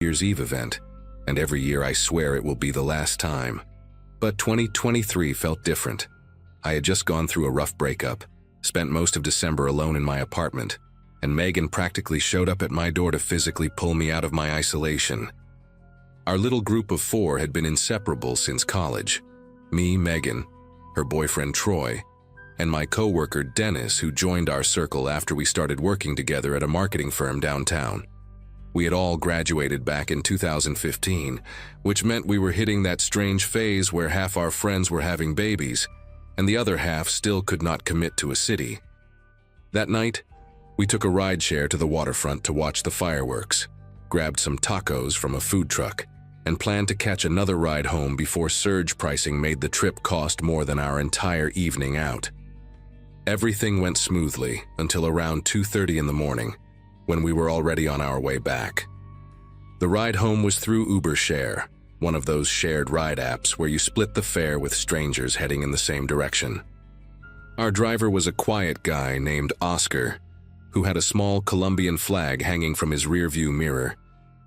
Year's Eve event, and every year I swear it will be the last time. But 2023 felt different. I had just gone through a rough breakup, spent most of December alone in my apartment, and Megan practically showed up at my door to physically pull me out of my isolation. Our little group of 4 had been inseparable since college. Me, Megan, her boyfriend Troy, and my co-worker Dennis, who joined our circle after we started working together at a marketing firm downtown. We had all graduated back in 2015, which meant we were hitting that strange phase where half our friends were having babies, and the other half still could not commit to a city. That night, we took a rideshare to the waterfront to watch the fireworks, grabbed some tacos from a food truck, and planned to catch another ride home before surge pricing made the trip cost more than our entire evening out. Everything went smoothly until around 2:30 in the morning, when we were already on our way back. The ride home was through Uber Share, one of those shared ride apps where you split the fare with strangers heading in the same direction. Our driver was a quiet guy named Oscar, who had a small Colombian flag hanging from his rearview mirror,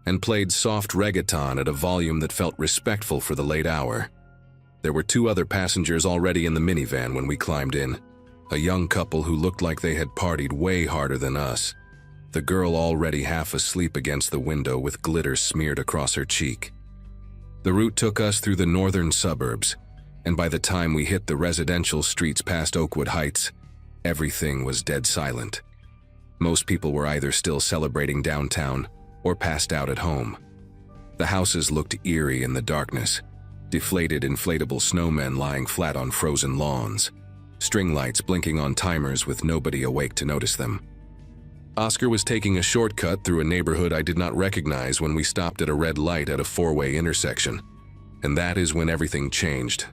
and played soft reggaeton at a volume that felt respectful for the late hour. There were 2 other passengers already in the minivan when we climbed in, a young couple who looked like they had partied way harder than us, the girl already half asleep against the window with glitter smeared across her cheek. The route took us through the northern suburbs, and by the time we hit the residential streets past Oakwood Heights, everything was dead silent. Most people were either still celebrating downtown or passed out at home. The houses looked eerie in the darkness, deflated inflatable snowmen lying flat on frozen lawns, string lights blinking on timers with nobody awake to notice them. Oscar was taking a shortcut through a neighborhood I did not recognize when we stopped at a red light at a 4-way intersection, and that is when everything changed.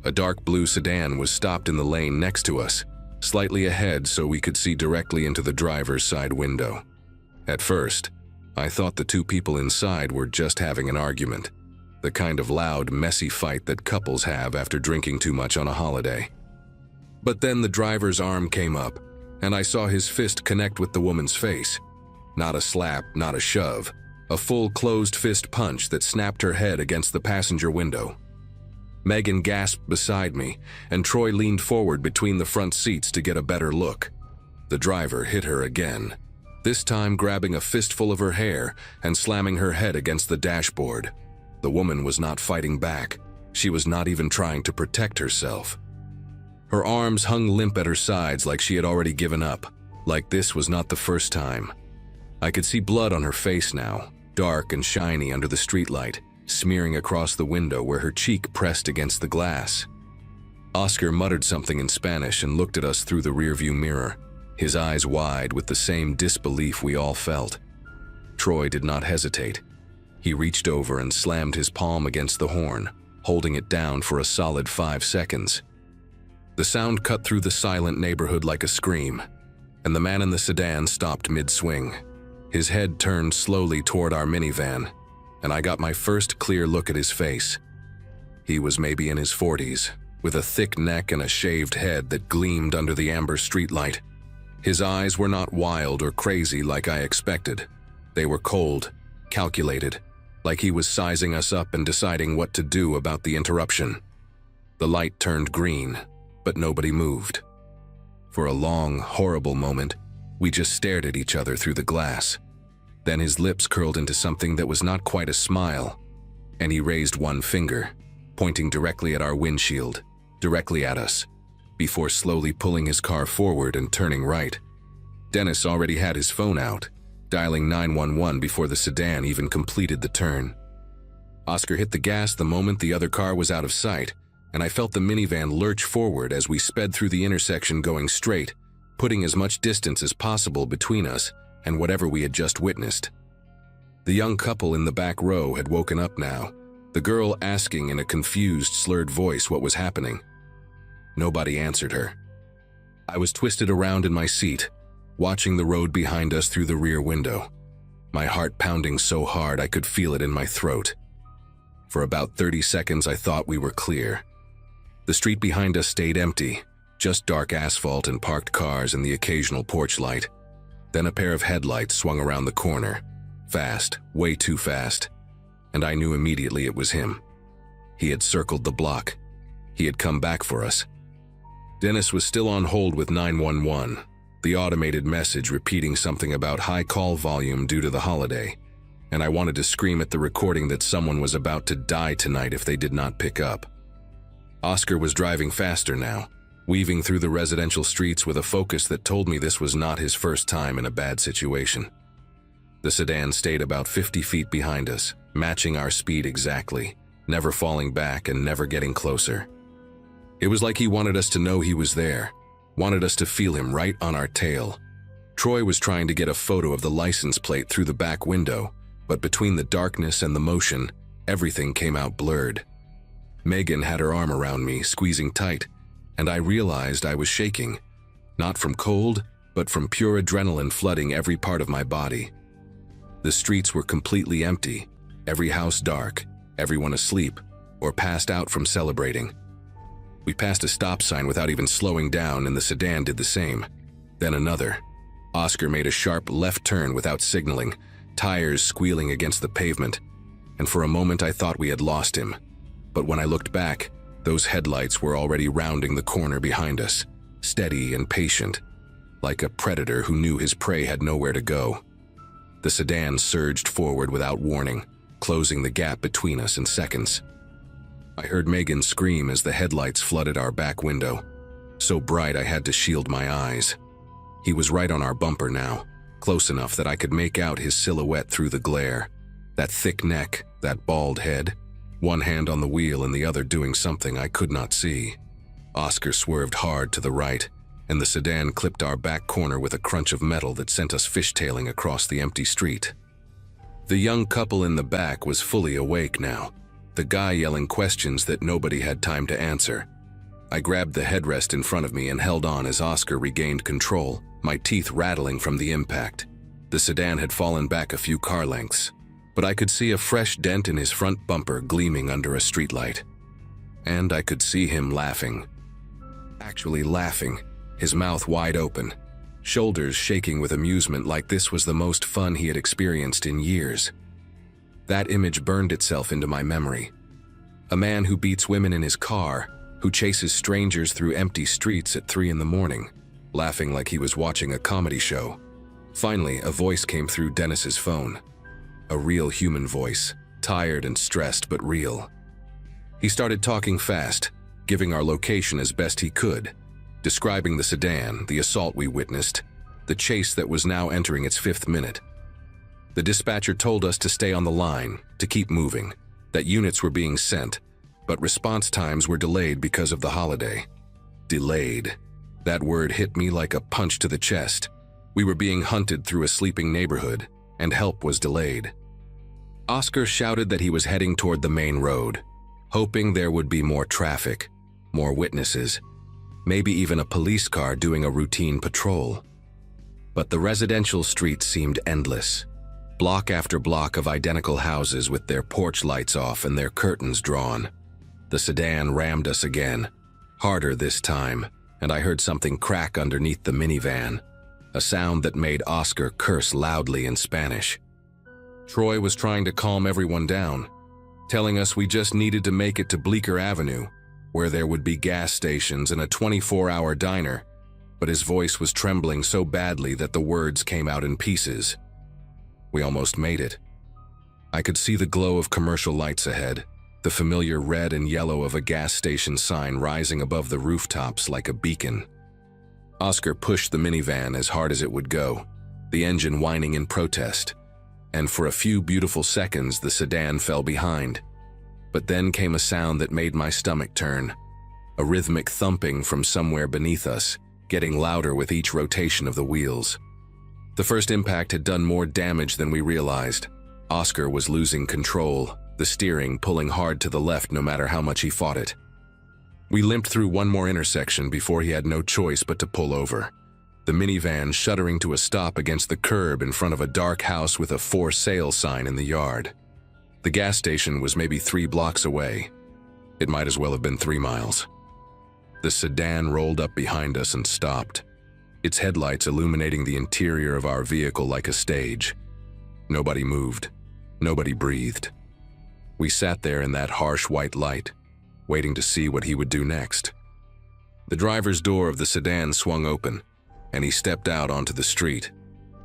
A dark blue sedan was stopped in the lane next to us, slightly ahead so we could see directly into the driver's side window. At first, I thought the 2 people inside were just having an argument, the kind of loud, messy fight that couples have after drinking too much on a holiday. But then the driver's arm came up, and I saw his fist connect with the woman's face. Not a slap, not a shove, a full closed fist punch that snapped her head against the passenger window. Megan gasped beside me, and Troy leaned forward between the front seats to get a better look. The driver hit her again, this time grabbing a fistful of her hair and slamming her head against the dashboard. The woman was not fighting back. She was not even trying to protect herself. Her arms hung limp at her sides like she had already given up, like this was not the first time. I could see blood on her face now, dark and shiny under the streetlight, smearing across the window where her cheek pressed against the glass. Oscar muttered something in Spanish and looked at us through the rearview mirror, his eyes wide with the same disbelief we all felt. Troy did not hesitate. He reached over and slammed his palm against the horn, holding it down for a solid 5 seconds. The sound cut through the silent neighborhood like a scream, and the man in the sedan stopped mid-swing. His head turned slowly toward our minivan, and I got my first clear look at his face. He was maybe in his 40s, with a thick neck and a shaved head that gleamed under the amber streetlight. His eyes were not wild or crazy like I expected. They were cold, calculated, like he was sizing us up and deciding what to do about the interruption. The light turned green, but nobody moved. For a long, horrible moment, we just stared at each other through the glass. Then his lips curled into something that was not quite a smile, and he raised one finger, pointing directly at our windshield, directly at us, before slowly pulling his car forward and turning right. Dennis already had his phone out, dialing 911 before the sedan even completed the turn. Oscar hit the gas the moment the other car was out of sight, and I felt the minivan lurch forward as we sped through the intersection going straight, putting as much distance as possible between us and whatever we had just witnessed. The young couple in the back row had woken up now, the girl asking in a confused, slurred voice what was happening. Nobody answered her. I was twisted around in my seat, watching the road behind us through the rear window, my heart pounding so hard I could feel it in my throat. For about 30 seconds I thought we were clear. The street behind us stayed empty, just dark asphalt and parked cars and the occasional porch light. Then a pair of headlights swung around the corner, Fast, way too fast. And I knew immediately it was him. He had circled the block. He had come back for us. Dennis was still on hold with 911, the automated message repeating something about high call volume due to the holiday, and I wanted to scream at the recording that someone was about to die tonight if they did not pick up. Oscar was driving faster now, weaving through the residential streets with a focus that told me this was not his first time in a bad situation. The sedan stayed about 50 feet behind us, matching our speed exactly, never falling back and never getting closer. It was like he wanted us to know he was there, wanted us to feel him right on our tail. Troy was trying to get a photo of the license plate through the back window, but between the darkness and the motion, everything came out blurred. Megan had her arm around me, squeezing tight, and I realized I was shaking, not from cold, but from pure adrenaline flooding every part of my body. The streets were completely empty, every house dark, everyone asleep, or passed out from celebrating. We passed a stop sign without even slowing down, and the sedan did the same. Then another. Oscar made a sharp left turn without signaling, tires squealing against the pavement, and for a moment I thought we had lost him. But when I looked back, those headlights were already rounding the corner behind us, steady and patient, like a predator who knew his prey had nowhere to go. The sedan surged forward without warning, closing the gap between us in seconds. I heard Megan scream as the headlights flooded our back window, so bright I had to shield my eyes. He was right on our bumper now, close enough that I could make out his silhouette through the glare. That thick neck, that bald head, one hand on the wheel and the other doing something I could not see. Oscar swerved hard to the right, and the sedan clipped our back corner with a crunch of metal that sent us fishtailing across the empty street. The young couple in the back was fully awake now, the guy yelling questions that nobody had time to answer. I grabbed the headrest in front of me and held on as Oscar regained control, my teeth rattling from the impact. The sedan had fallen back a few car lengths, but I could see a fresh dent in his front bumper gleaming under a streetlight. And I could see him laughing. Actually laughing, his mouth wide open, shoulders shaking with amusement like this was the most fun he had experienced in years. That image burned itself into my memory. A man who beats women in his car, who chases strangers through empty streets at 3 a.m, laughing like he was watching a comedy show. Finally, a voice came through Dennis's phone. A real human voice, tired and stressed but real. He started talking fast, giving our location as best he could, describing the sedan, the assault we witnessed, the chase that was now entering its 5th minute. The dispatcher told us to stay on the line, to keep moving, that units were being sent, but response times were delayed because of the holiday. Delayed. That word hit me like a punch to the chest. We were being hunted through a sleeping neighborhood, and help was delayed. Oscar shouted that he was heading toward the main road, hoping there would be more traffic, more witnesses, maybe even a police car doing a routine patrol. But the residential street seemed endless. Block after block of identical houses with their porch lights off and their curtains drawn. The sedan rammed us again, harder this time, and I heard something crack underneath the minivan, a sound that made Oscar curse loudly in Spanish. Troy was trying to calm everyone down, telling us we just needed to make it to Bleecker Avenue, where there would be gas stations and a 24-hour diner, but his voice was trembling so badly that the words came out in pieces. We almost made it. I could see the glow of commercial lights ahead, the familiar red and yellow of a gas station sign rising above the rooftops like a beacon. Oscar pushed the minivan as hard as it would go, the engine whining in protest, and for a few beautiful seconds the sedan fell behind. But then came a sound that made my stomach turn, a rhythmic thumping from somewhere beneath us, getting louder with each rotation of the wheels. The first impact had done more damage than we realized. Oscar was losing control, the steering pulling hard to the left no matter how much he fought it. We limped through one more intersection before he had no choice but to pull over, the minivan shuddering to a stop against the curb in front of a dark house with a for sale sign in the yard. The gas station was maybe 3 blocks away. It might as well have been 3 miles. The sedan rolled up behind us and stopped, its headlights illuminating the interior of our vehicle like a stage. Nobody moved. Nobody breathed. We sat there in that harsh white light, waiting to see what he would do next. The driver's door of the sedan swung open, and he stepped out onto the street.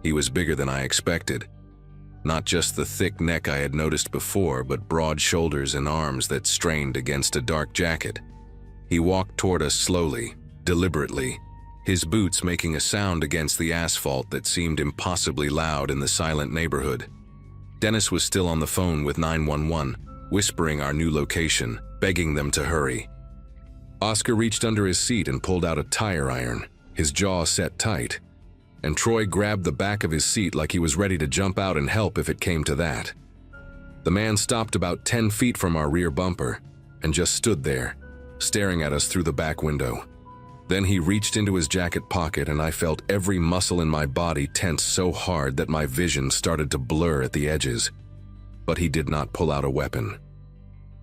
He was bigger than I expected. Not just the thick neck I had noticed before, but broad shoulders and arms that strained against a dark jacket. He walked toward us slowly, deliberately, his boots making a sound against the asphalt that seemed impossibly loud in the silent neighborhood. Dennis was still on the phone with 911, whispering our new location, begging them to hurry. Oscar reached under his seat and pulled out a tire iron, his jaw set tight, and Troy grabbed the back of his seat like he was ready to jump out and help if it came to that. The man stopped about 10 feet from our rear bumper and just stood there, staring at us through the back window. Then he reached into his jacket pocket and I felt every muscle in my body tense so hard that my vision started to blur at the edges. But he did not pull out a weapon.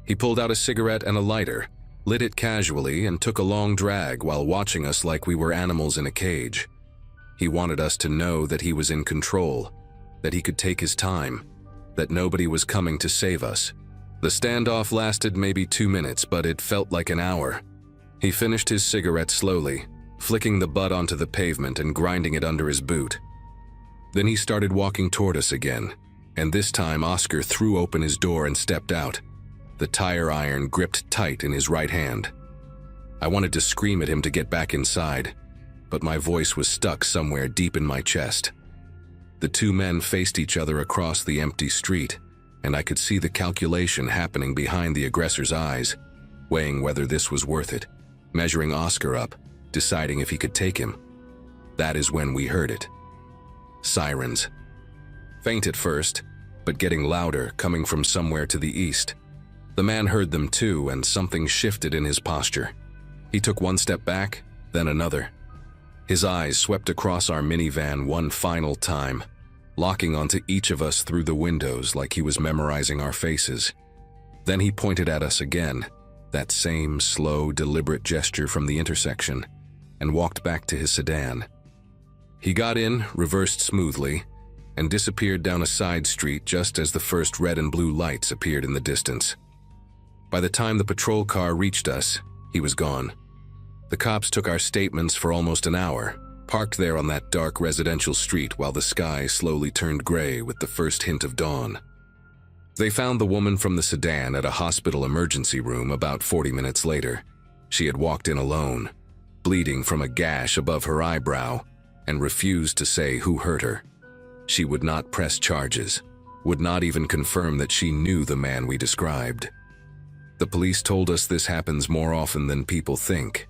He pulled out a cigarette and a lighter, lit it casually, and took a long drag while watching us like we were animals in a cage. He wanted us to know that he was in control, that he could take his time, that nobody was coming to save us. The standoff lasted maybe 2 minutes, but it felt like an hour. He finished his cigarette slowly, flicking the butt onto the pavement and grinding it under his boot. Then he started walking toward us again, and this time Oscar threw open his door and stepped out, the tire iron gripped tight in his right hand. I wanted to scream at him to get back inside, but my voice was stuck somewhere deep in my chest. The two men faced each other across the empty street, and I could see the calculation happening behind the aggressor's eyes, weighing whether this was worth it, measuring Oscar up, deciding if he could take him. That is when we heard it. Sirens. Faint at first, but getting louder, coming from somewhere to the east. The man heard them too, and something shifted in his posture. He took one step back, then another. His eyes swept across our minivan one final time, locking onto each of us through the windows like he was memorizing our faces. Then he pointed at us again, that same slow, deliberate gesture from the intersection, and walked back to his sedan. He got in, reversed smoothly, and disappeared down a side street just as the first red and blue lights appeared in the distance. By the time the patrol car reached us, he was gone. The cops took our statements for almost an hour, parked there on that dark residential street while the sky slowly turned gray with the first hint of dawn. They found the woman from the sedan at a hospital emergency room about 40 minutes later. She had walked in alone, bleeding from a gash above her eyebrow, and refused to say who hurt her. She would not press charges, would not even confirm that she knew the man we described. The police told us this happens more often than people think,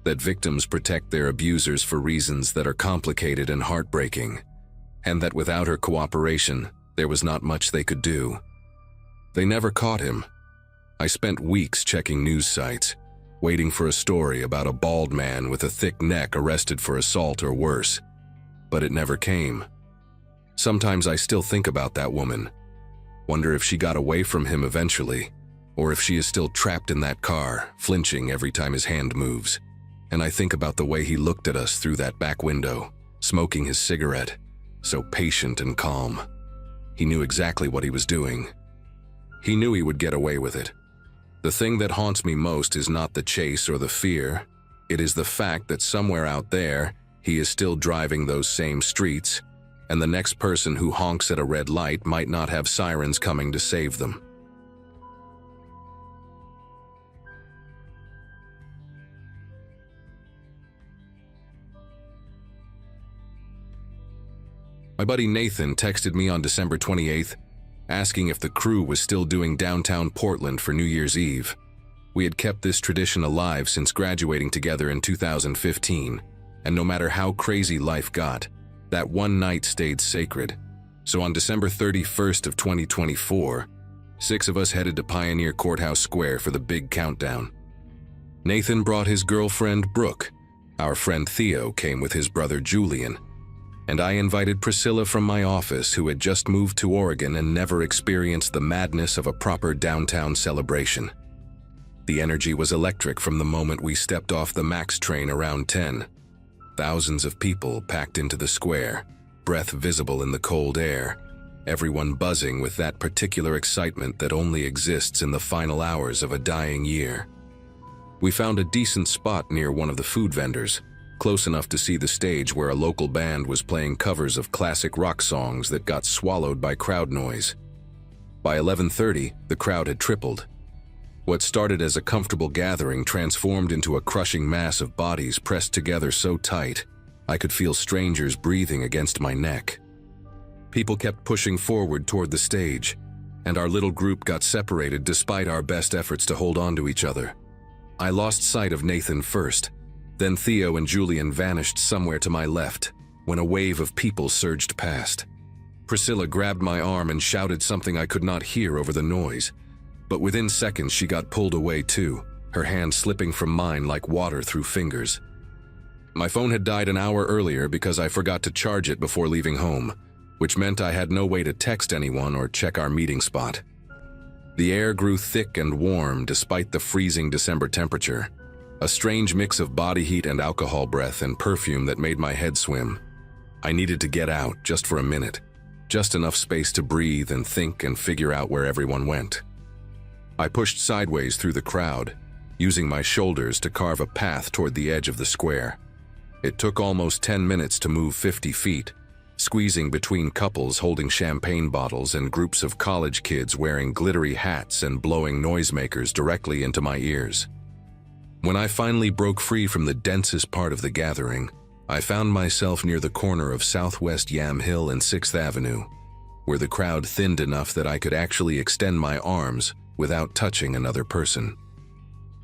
that victims protect their abusers for reasons that are complicated and heartbreaking, and that without her cooperation, there was not much they could do. They never caught him. I spent weeks checking news sites, waiting for a story about a bald man with a thick neck arrested for assault or worse, but it never came. Sometimes I still think about that woman, wonder if she got away from him eventually, or if she is still trapped in that car, flinching every time his hand moves. And I think about the way he looked at us through that back window, smoking his cigarette, so patient and calm. He knew exactly what he was doing. He knew he would get away with it. The thing that haunts me most is not the chase or the fear. It is the fact that somewhere out there, he is still driving those same streets, and the next person who honks at a red light might not have sirens coming to save them. My buddy Nathan texted me on December 28th, asking if the crew was still doing downtown Portland for New Year's Eve. We had kept this tradition alive since graduating together in 2015, and no matter how crazy life got, that one night stayed sacred. So on December 31st of 2024, 6 of us headed to Pioneer Courthouse Square for the big countdown. Nathan brought his girlfriend, Brooke. Our friend Theo came with his brother, Julian. And I invited Priscilla from my office, who had just moved to Oregon and never experienced the madness of a proper downtown celebration. The energy was electric from the moment we stepped off the MAX train around 10. Thousands of people packed into the square, breath visible in the cold air, everyone buzzing with that particular excitement that only exists in the final hours of a dying year. We found a decent spot near one of the food vendors, close enough to see the stage where a local band was playing covers of classic rock songs that got swallowed by crowd noise. By 11:30, the crowd had tripled. What started as a comfortable gathering transformed into a crushing mass of bodies pressed together so tight, I could feel strangers breathing against my neck. People kept pushing forward toward the stage, and our little group got separated despite our best efforts to hold on to each other. I lost sight of Nathan first, then Theo and Julian vanished somewhere to my left when a wave of people surged past. Priscilla grabbed my arm and shouted something I could not hear over the noise, but within seconds she got pulled away too, her hand slipping from mine like water through fingers. My phone had died an hour earlier because I forgot to charge it before leaving home, which meant I had no way to text anyone or check our meeting spot. The air grew thick and warm despite the freezing December temperature, a strange mix of body heat and alcohol breath and perfume that made my head swim. I needed to get out just for a minute, just enough space to breathe and think and figure out where everyone went. I pushed sideways through the crowd, using my shoulders to carve a path toward the edge of the square. It took almost 10 minutes to move 50 feet, squeezing between couples holding champagne bottles and groups of college kids wearing glittery hats and blowing noisemakers directly into my ears. When I finally broke free from the densest part of the gathering, I found myself near the corner of Southwest Yam Hill and 6th Avenue, where the crowd thinned enough that I could actually extend my arms without touching another person.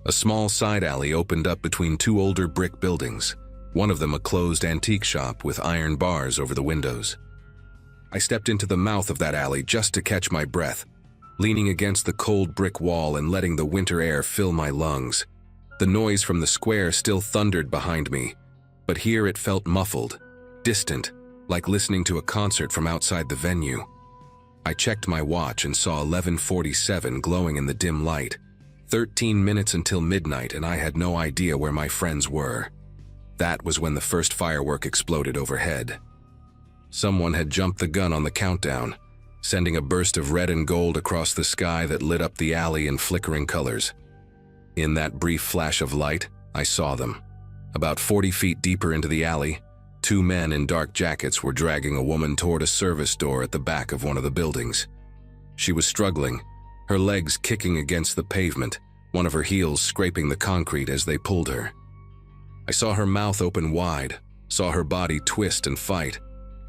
A small side alley opened up between two older brick buildings, one of them a closed antique shop with iron bars over the windows. I stepped into the mouth of that alley just to catch my breath, leaning against the cold brick wall and letting the winter air fill my lungs. The noise from the square still thundered behind me, but here it felt muffled, distant, like listening to a concert from outside the venue. I checked my watch and saw 11:47 glowing in the dim light. 13 minutes until midnight, and I had no idea where my friends were. That was when the first firework exploded overhead. Someone had jumped the gun on the countdown, sending a burst of red and gold across the sky that lit up the alley in flickering colors. In that brief flash of light, I saw them. About 40 feet deeper into the alley, two men in dark jackets were dragging a woman toward a service door at the back of one of the buildings. She was struggling, her legs kicking against the pavement, one of her heels scraping the concrete as they pulled her. I saw her mouth open wide, saw her body twist and fight,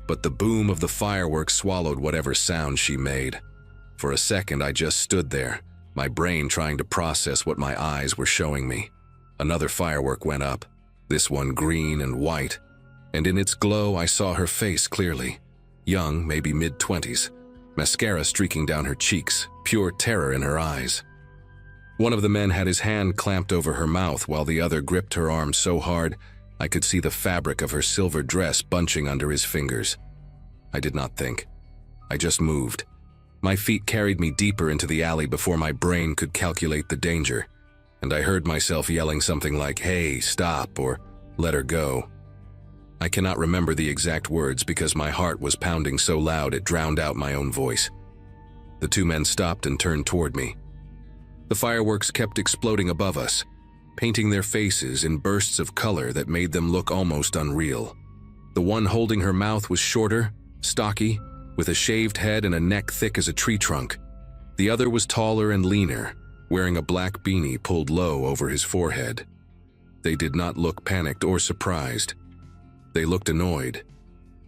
but the boom of the fireworks swallowed whatever sound she made. For a second, I just stood there, my brain trying to process what my eyes were showing me. Another firework went up, this one green and white, and in its glow I saw her face clearly. Young, maybe mid-20s, mascara streaking down her cheeks, pure terror in her eyes. One of the men had his hand clamped over her mouth while the other gripped her arm so hard I could see the fabric of her silver dress bunching under his fingers. I did not think. I just moved. My feet carried me deeper into the alley before my brain could calculate the danger, and I heard myself yelling something like, "Hey, stop," or "Let her go." I cannot remember the exact words because my heart was pounding so loud it drowned out my own voice. The two men stopped and turned toward me. The fireworks kept exploding above us, painting their faces in bursts of color that made them look almost unreal. The one holding her mouth was shorter, stocky, with a shaved head and a neck thick as a tree trunk. The other was taller and leaner, wearing a black beanie pulled low over his forehead. They did not look panicked or surprised. They looked annoyed,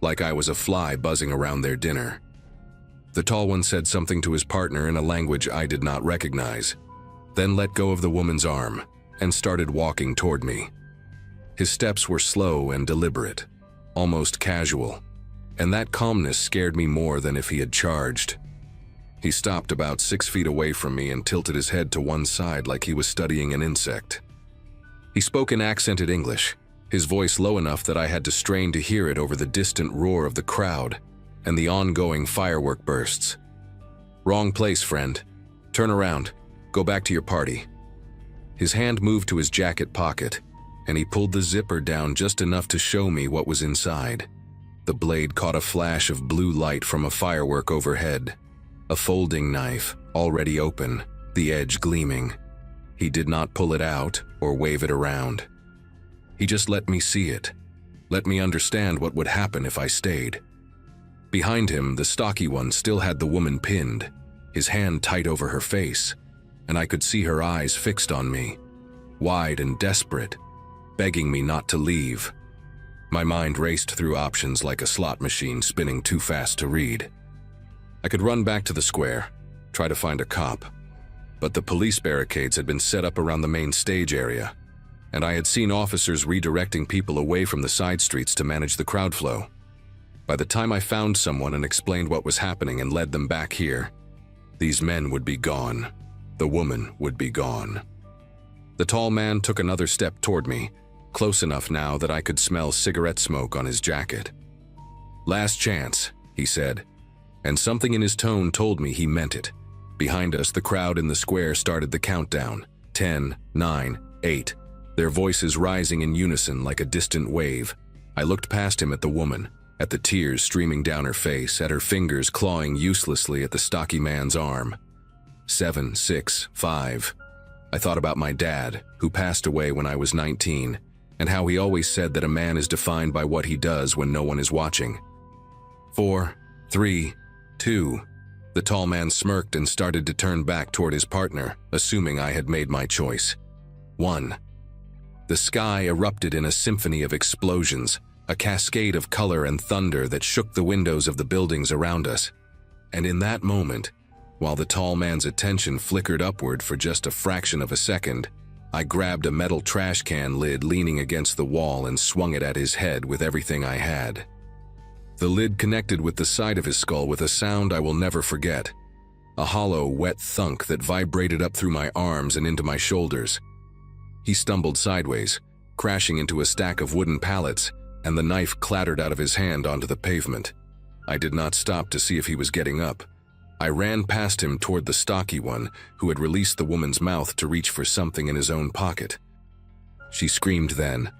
like I was a fly buzzing around their dinner. The tall one said something to his partner in a language I did not recognize, then let go of the woman's arm and started walking toward me. His steps were slow and deliberate, almost casual, and that calmness scared me more than if he had charged. He stopped about 6 feet away from me and tilted his head to one side like he was studying an insect. He spoke in accented English, his voice low enough that I had to strain to hear it over the distant roar of the crowd and the ongoing firework bursts. "Wrong place, friend. Turn around. Go back to your party." His hand moved to his jacket pocket, and he pulled the zipper down just enough to show me what was inside. The blade caught a flash of blue light from a firework overhead. A folding knife, already open, the edge gleaming. He did not pull it out or wave it around. He just let me see it. Let me understand what would happen if I stayed. Behind him, the stocky one still had the woman pinned, his hand tight over her face, and I could see her eyes fixed on me, wide and desperate, begging me not to leave. My mind raced through options like a slot machine spinning too fast to read. I could run back to the square, try to find a cop, but the police barricades had been set up around the main stage area, and I had seen officers redirecting people away from the side streets to manage the crowd flow. By the time I found someone and explained what was happening and led them back here, these men would be gone. The woman would be gone. The tall man took another step toward me, close enough now that I could smell cigarette smoke on his jacket. "Last chance," he said, and something in his tone told me he meant it. Behind us, the crowd in the square started the countdown. 10, 9, 8. Their voices rising in unison like a distant wave. I looked past him at the woman, at the tears streaming down her face, at her fingers clawing uselessly at the stocky man's arm. 7, 6, 5. I thought about my dad, who passed away when I was 19, and how he always said that a man is defined by what he does when no one is watching. 4, 3, 2. The tall man smirked and started to turn back toward his partner, assuming I had made my choice. 1. The sky erupted in a symphony of explosions, a cascade of color and thunder that shook the windows of the buildings around us. And in that moment, while the tall man's attention flickered upward for just a fraction of a second, I grabbed a metal trash can lid leaning against the wall and swung it at his head with everything I had. The lid connected with the side of his skull with a sound I will never forget. A hollow, wet thunk that vibrated up through my arms and into my shoulders. He stumbled sideways, crashing into a stack of wooden pallets, and the knife clattered out of his hand onto the pavement. I did not stop to see if he was getting up. I ran past him toward the stocky one, who had released the woman's mouth to reach for something in his own pocket. She screamed then,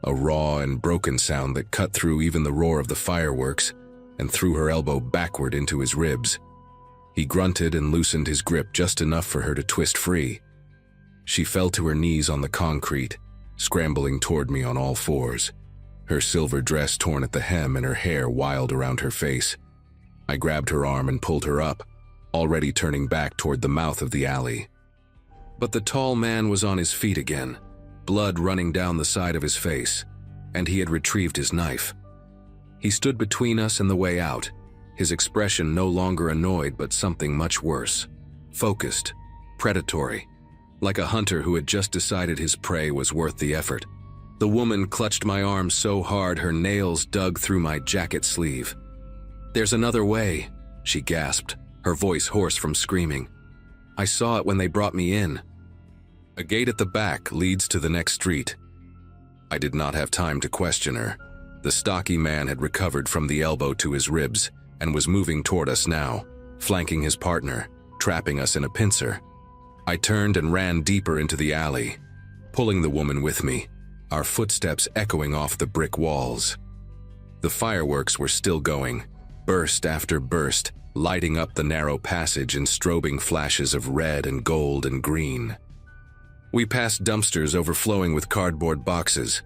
a raw and broken sound that cut through even the roar of the fireworks, and threw her elbow backward into his ribs. He grunted and loosened his grip just enough for her to twist free. She fell to her knees on the concrete, scrambling toward me on all fours, her silver dress torn at the hem and her hair wild around her face. I grabbed her arm and pulled her up, already turning back toward the mouth of the alley. But the tall man was on his feet again, blood running down the side of his face, and he had retrieved his knife. He stood between us and the way out, his expression no longer annoyed but something much worse. Focused, predatory, like a hunter who had just decided his prey was worth the effort. The woman clutched my arm so hard her nails dug through my jacket sleeve. "There's another way," she gasped, her voice hoarse from screaming. "I saw it when they brought me in. A gate at the back leads to the next street." I did not have time to question her. The stocky man had recovered from the elbow to his ribs and was moving toward us now, flanking his partner, trapping us in a pincer. I turned and ran deeper into the alley, pulling the woman with me, our footsteps echoing off the brick walls. The fireworks were still going, burst after burst, lighting up the narrow passage in strobing flashes of red and gold and green. We passed dumpsters overflowing with cardboard boxes,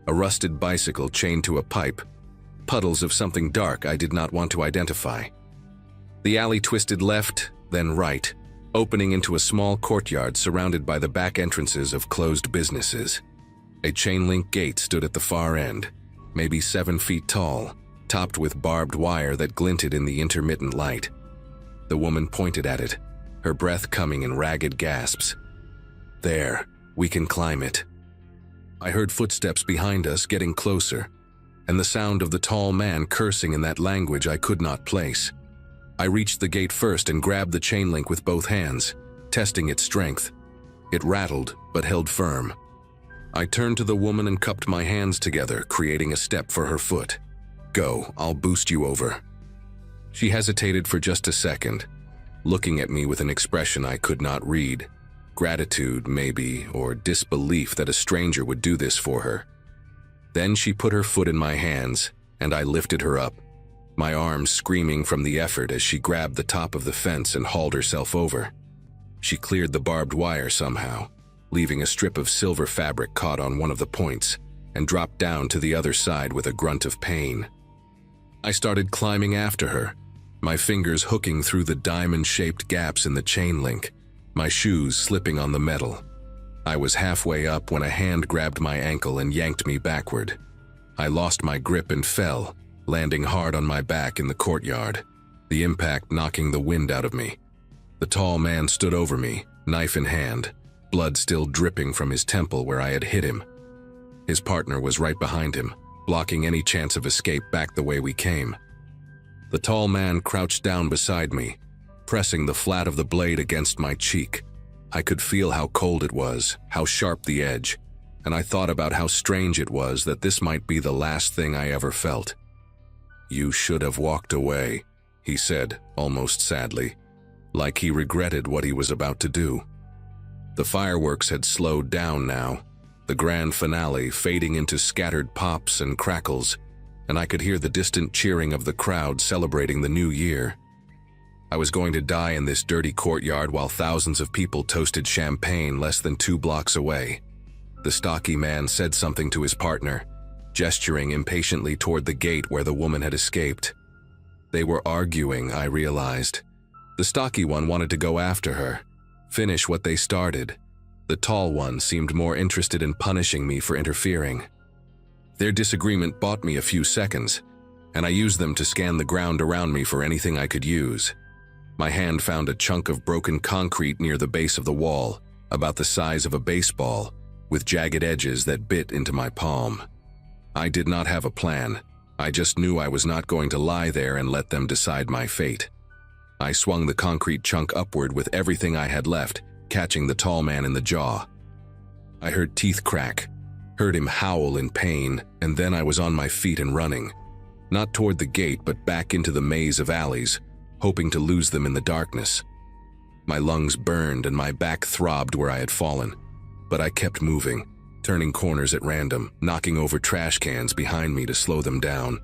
a rusted bicycle chained to a pipe, puddles of something dark I did not want to identify. The alley twisted left, then right, opening into a small courtyard surrounded by the back entrances of closed businesses. A chain-link gate stood at the far end, maybe 7 feet tall, topped with barbed wire that glinted in the intermittent light. The woman pointed at it, her breath coming in ragged gasps. "There, we can climb it." I heard footsteps behind us getting closer, and the sound of the tall man cursing in that language I could not place. I reached the gate first and grabbed the chain link with both hands, testing its strength. It rattled, but held firm. I turned to the woman and cupped my hands together, creating a step for her foot. "Go, I'll boost you over." She hesitated for just a second, looking at me with an expression I could not read. Gratitude, maybe, or disbelief that a stranger would do this for her. Then she put her foot in my hands, and I lifted her up, my arms screaming from the effort as she grabbed the top of the fence and hauled herself over. She cleared the barbed wire somehow, leaving a strip of silver fabric caught on one of the points, and dropped down to the other side with a grunt of pain. I started climbing after her, my fingers hooking through the diamond-shaped gaps in the chain link, my shoes slipping on the metal. I was halfway up when a hand grabbed my ankle and yanked me backward. I lost my grip and fell, landing hard on my back in the courtyard, the impact knocking the wind out of me. The tall man stood over me, knife in hand, blood still dripping from his temple where I had hit him. His partner was right behind him, blocking any chance of escape back the way we came. The tall man crouched down beside me, pressing the flat of the blade against my cheek. I could feel how cold it was, how sharp the edge, and I thought about how strange it was that this might be the last thing I ever felt. "You should have walked away," he said, almost sadly, like he regretted what he was about to do. The fireworks had slowed down now, the grand finale fading into scattered pops and crackles, and I could hear the distant cheering of the crowd celebrating the new year. I was going to die in this dirty courtyard while thousands of people toasted champagne less than 2 blocks away. The stocky man said something to his partner, gesturing impatiently toward the gate where the woman had escaped. They were arguing, I realized. The stocky one wanted to go after her, finish what they started. The tall one seemed more interested in punishing me for interfering. Their disagreement bought me a few seconds, and I used them to scan the ground around me for anything I could use. My hand found a chunk of broken concrete near the base of the wall, about the size of a baseball, with jagged edges that bit into my palm. I did not have a plan. I just knew I was not going to lie there and let them decide my fate. I swung the concrete chunk upward with everything I had left, catching the tall man in the jaw. I heard teeth crack, heard him howl in pain, and then I was on my feet and running. Not toward the gate, but back into the maze of alleys, hoping to lose them in the darkness. My lungs burned and my back throbbed where I had fallen, but I kept moving, turning corners at random, knocking over trash cans behind me to slow them down.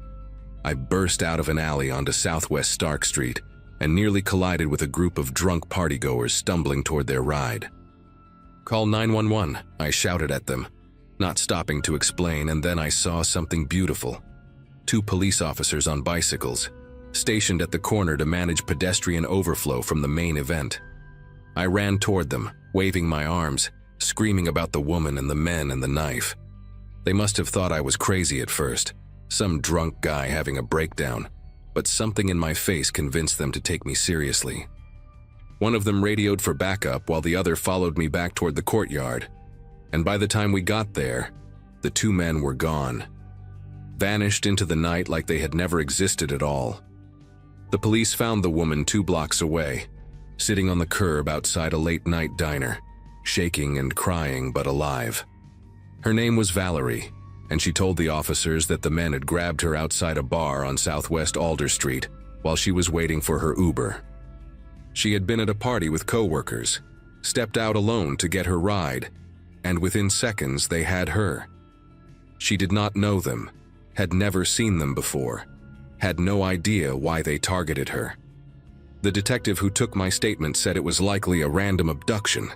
I burst out of an alley onto Southwest Stark Street and nearly collided with a group of drunk partygoers stumbling toward their ride. "Call 911, I shouted at them, not stopping to explain, and then I saw something beautiful. 2 police officers on bicycles, stationed at the corner to manage pedestrian overflow from the main event. I ran toward them, waving my arms, screaming about the woman and the men and the knife. They must have thought I was crazy at first, some drunk guy having a breakdown, but something in my face convinced them to take me seriously. One of them radioed for backup while the other followed me back toward the courtyard, and by the time we got there, the 2 men were gone, vanished into the night like they had never existed at all. The police found the woman 2 blocks away, sitting on the curb outside a late-night diner, shaking and crying but alive. Her name was Valerie, and she told the officers that the men had grabbed her outside a bar on Southwest Alder Street while she was waiting for her Uber. She had been at a party with coworkers, stepped out alone to get her ride, and within seconds they had her. She did not know them, had never seen them before, had no idea why they targeted her. The detective who took my statement said it was likely a random abduction,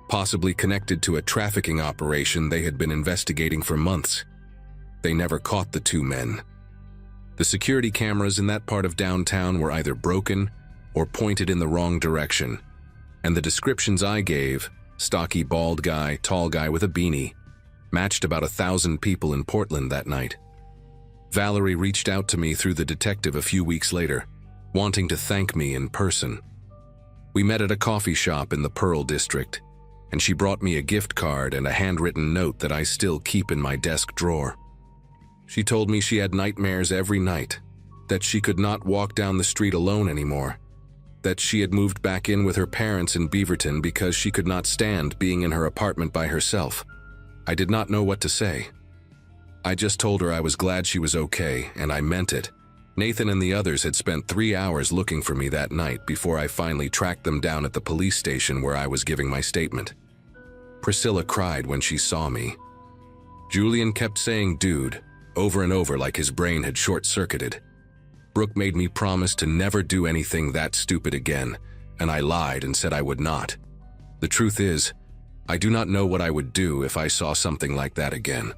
possibly connected to a trafficking operation they had been investigating for months. They never caught the 2 men. The security cameras in that part of downtown were either broken or pointed in the wrong direction, and the descriptions I gave, stocky bald guy, tall guy with a beanie, matched about 1,000 people in Portland that night. Valerie reached out to me through the detective a few weeks later, wanting to thank me in person. We met at a coffee shop in the Pearl District, and she brought me a gift card and a handwritten note that I still keep in my desk drawer. She told me she had nightmares every night, that she could not walk down the street alone anymore, that she had moved back in with her parents in Beaverton because she could not stand being in her apartment by herself. I did not know what to say. I just told her I was glad she was okay, and I meant it. Nathan and the others had spent 3 hours looking for me that night before I finally tracked them down at the police station where I was giving my statement. Priscilla cried when she saw me. Julian kept saying "dude" over and over like his brain had short-circuited. Brooke made me promise to never do anything that stupid again, and I lied and said I would not. The truth is, I do not know what I would do if I saw something like that again.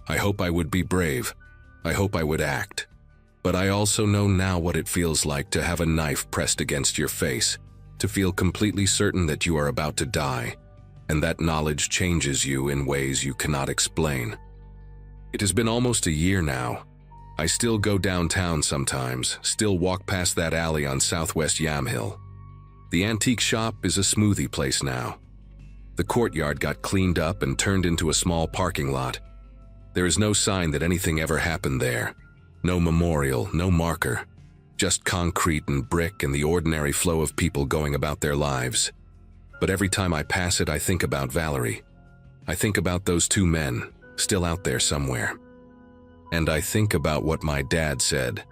I hope I would be brave. I hope I would act. But I also know now what it feels like to have a knife pressed against your face, to feel completely certain that you are about to die, and that knowledge changes you in ways you cannot explain. It has been almost a year now. I still go downtown sometimes, still walk past that alley on Southwest Yamhill. The antique shop is a smoothie place now. The courtyard got cleaned up and turned into a small parking lot. There is no sign that anything ever happened there. No memorial, no marker. Just concrete and brick and the ordinary flow of people going about their lives. But every time I pass it, I think about Valerie. I think about those two men, still out there somewhere. And I think about what my dad said,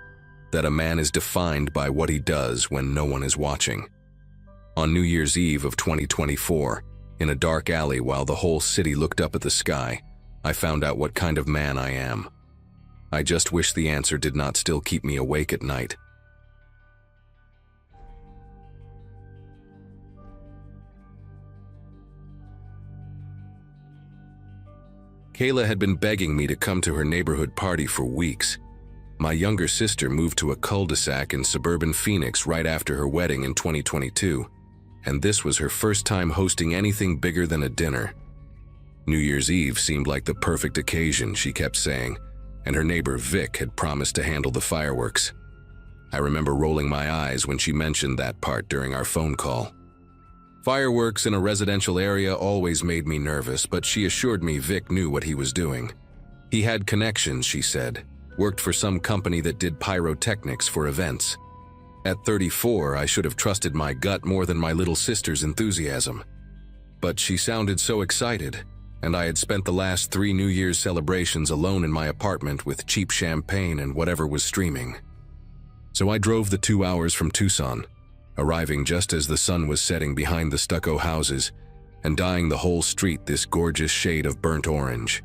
that a man is defined by what he does when no one is watching. On New Year's Eve of 2024, in a dark alley while the whole city looked up at the sky, I found out what kind of man I am. I just wish the answer did not still keep me awake at night. Kayla had been begging me to come to her neighborhood party for weeks. My younger sister moved to a cul-de-sac in suburban Phoenix right after her wedding in 2022, and this was her first time hosting anything bigger than a dinner. New Year's Eve seemed like the perfect occasion, she kept saying, and her neighbor Vic had promised to handle the fireworks. I remember rolling my eyes when she mentioned that part during our phone call. Fireworks in a residential area always made me nervous, but she assured me Vic knew what he was doing. He had connections, she said, worked for some company that did pyrotechnics for events. At 34, I should have trusted my gut more than my little sister's enthusiasm. But she sounded so excited, and I had spent the last 3 New Year's celebrations alone in my apartment with cheap champagne and whatever was streaming. So I drove the 2 hours from Tucson, arriving just as the sun was setting behind the stucco houses and dyeing the whole street this gorgeous shade of burnt orange.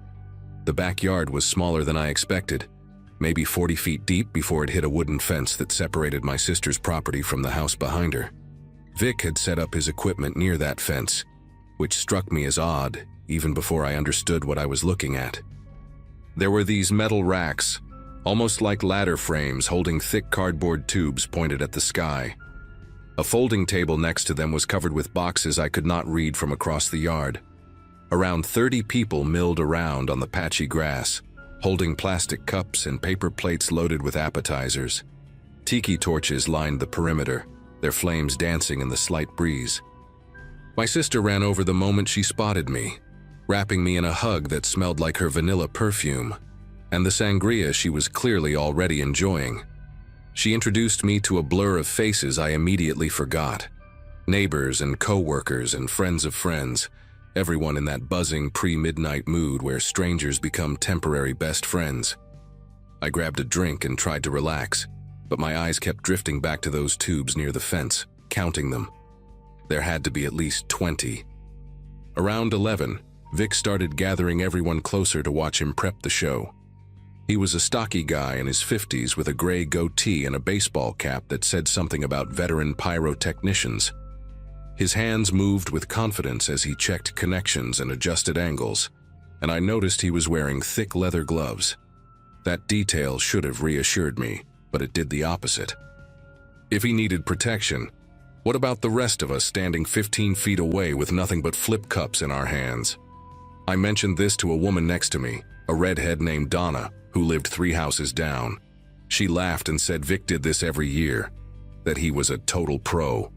The backyard was smaller than I expected, maybe 40 feet deep before it hit a wooden fence that separated my sister's property from the house behind her. Vic had set up his equipment near that fence, which struck me as odd even before I understood what I was looking at. There were these metal racks, almost like ladder frames holding thick cardboard tubes pointed at the sky. A folding table next to them was covered with boxes I could not read from across the yard. Around 30 people milled around on the patchy grass, holding plastic cups and paper plates loaded with appetizers. Tiki torches lined the perimeter, their flames dancing in the slight breeze. My sister ran over the moment she spotted me, wrapping me in a hug that smelled like her vanilla perfume, and the sangria she was clearly already enjoying. She introduced me to a blur of faces I immediately forgot. Neighbors and co-workers and friends of friends, everyone in that buzzing pre-midnight mood where strangers become temporary best friends. I grabbed a drink and tried to relax, but my eyes kept drifting back to those tubes near the fence, counting them. There had to be at least 20. Around 11, Vic started gathering everyone closer to watch him prep the show. He was a stocky guy in his 50s with a gray goatee and a baseball cap that said something about veteran pyrotechnicians. His hands moved with confidence as he checked connections and adjusted angles, and I noticed he was wearing thick leather gloves. That detail should have reassured me, but it did the opposite. If he needed protection, what about the rest of us standing 15 feet away with nothing but flip cups in our hands? I mentioned this to a woman next to me, a redhead named Donna, who lived 3 houses down. She laughed and said Vic did this every year, that he was a total pro.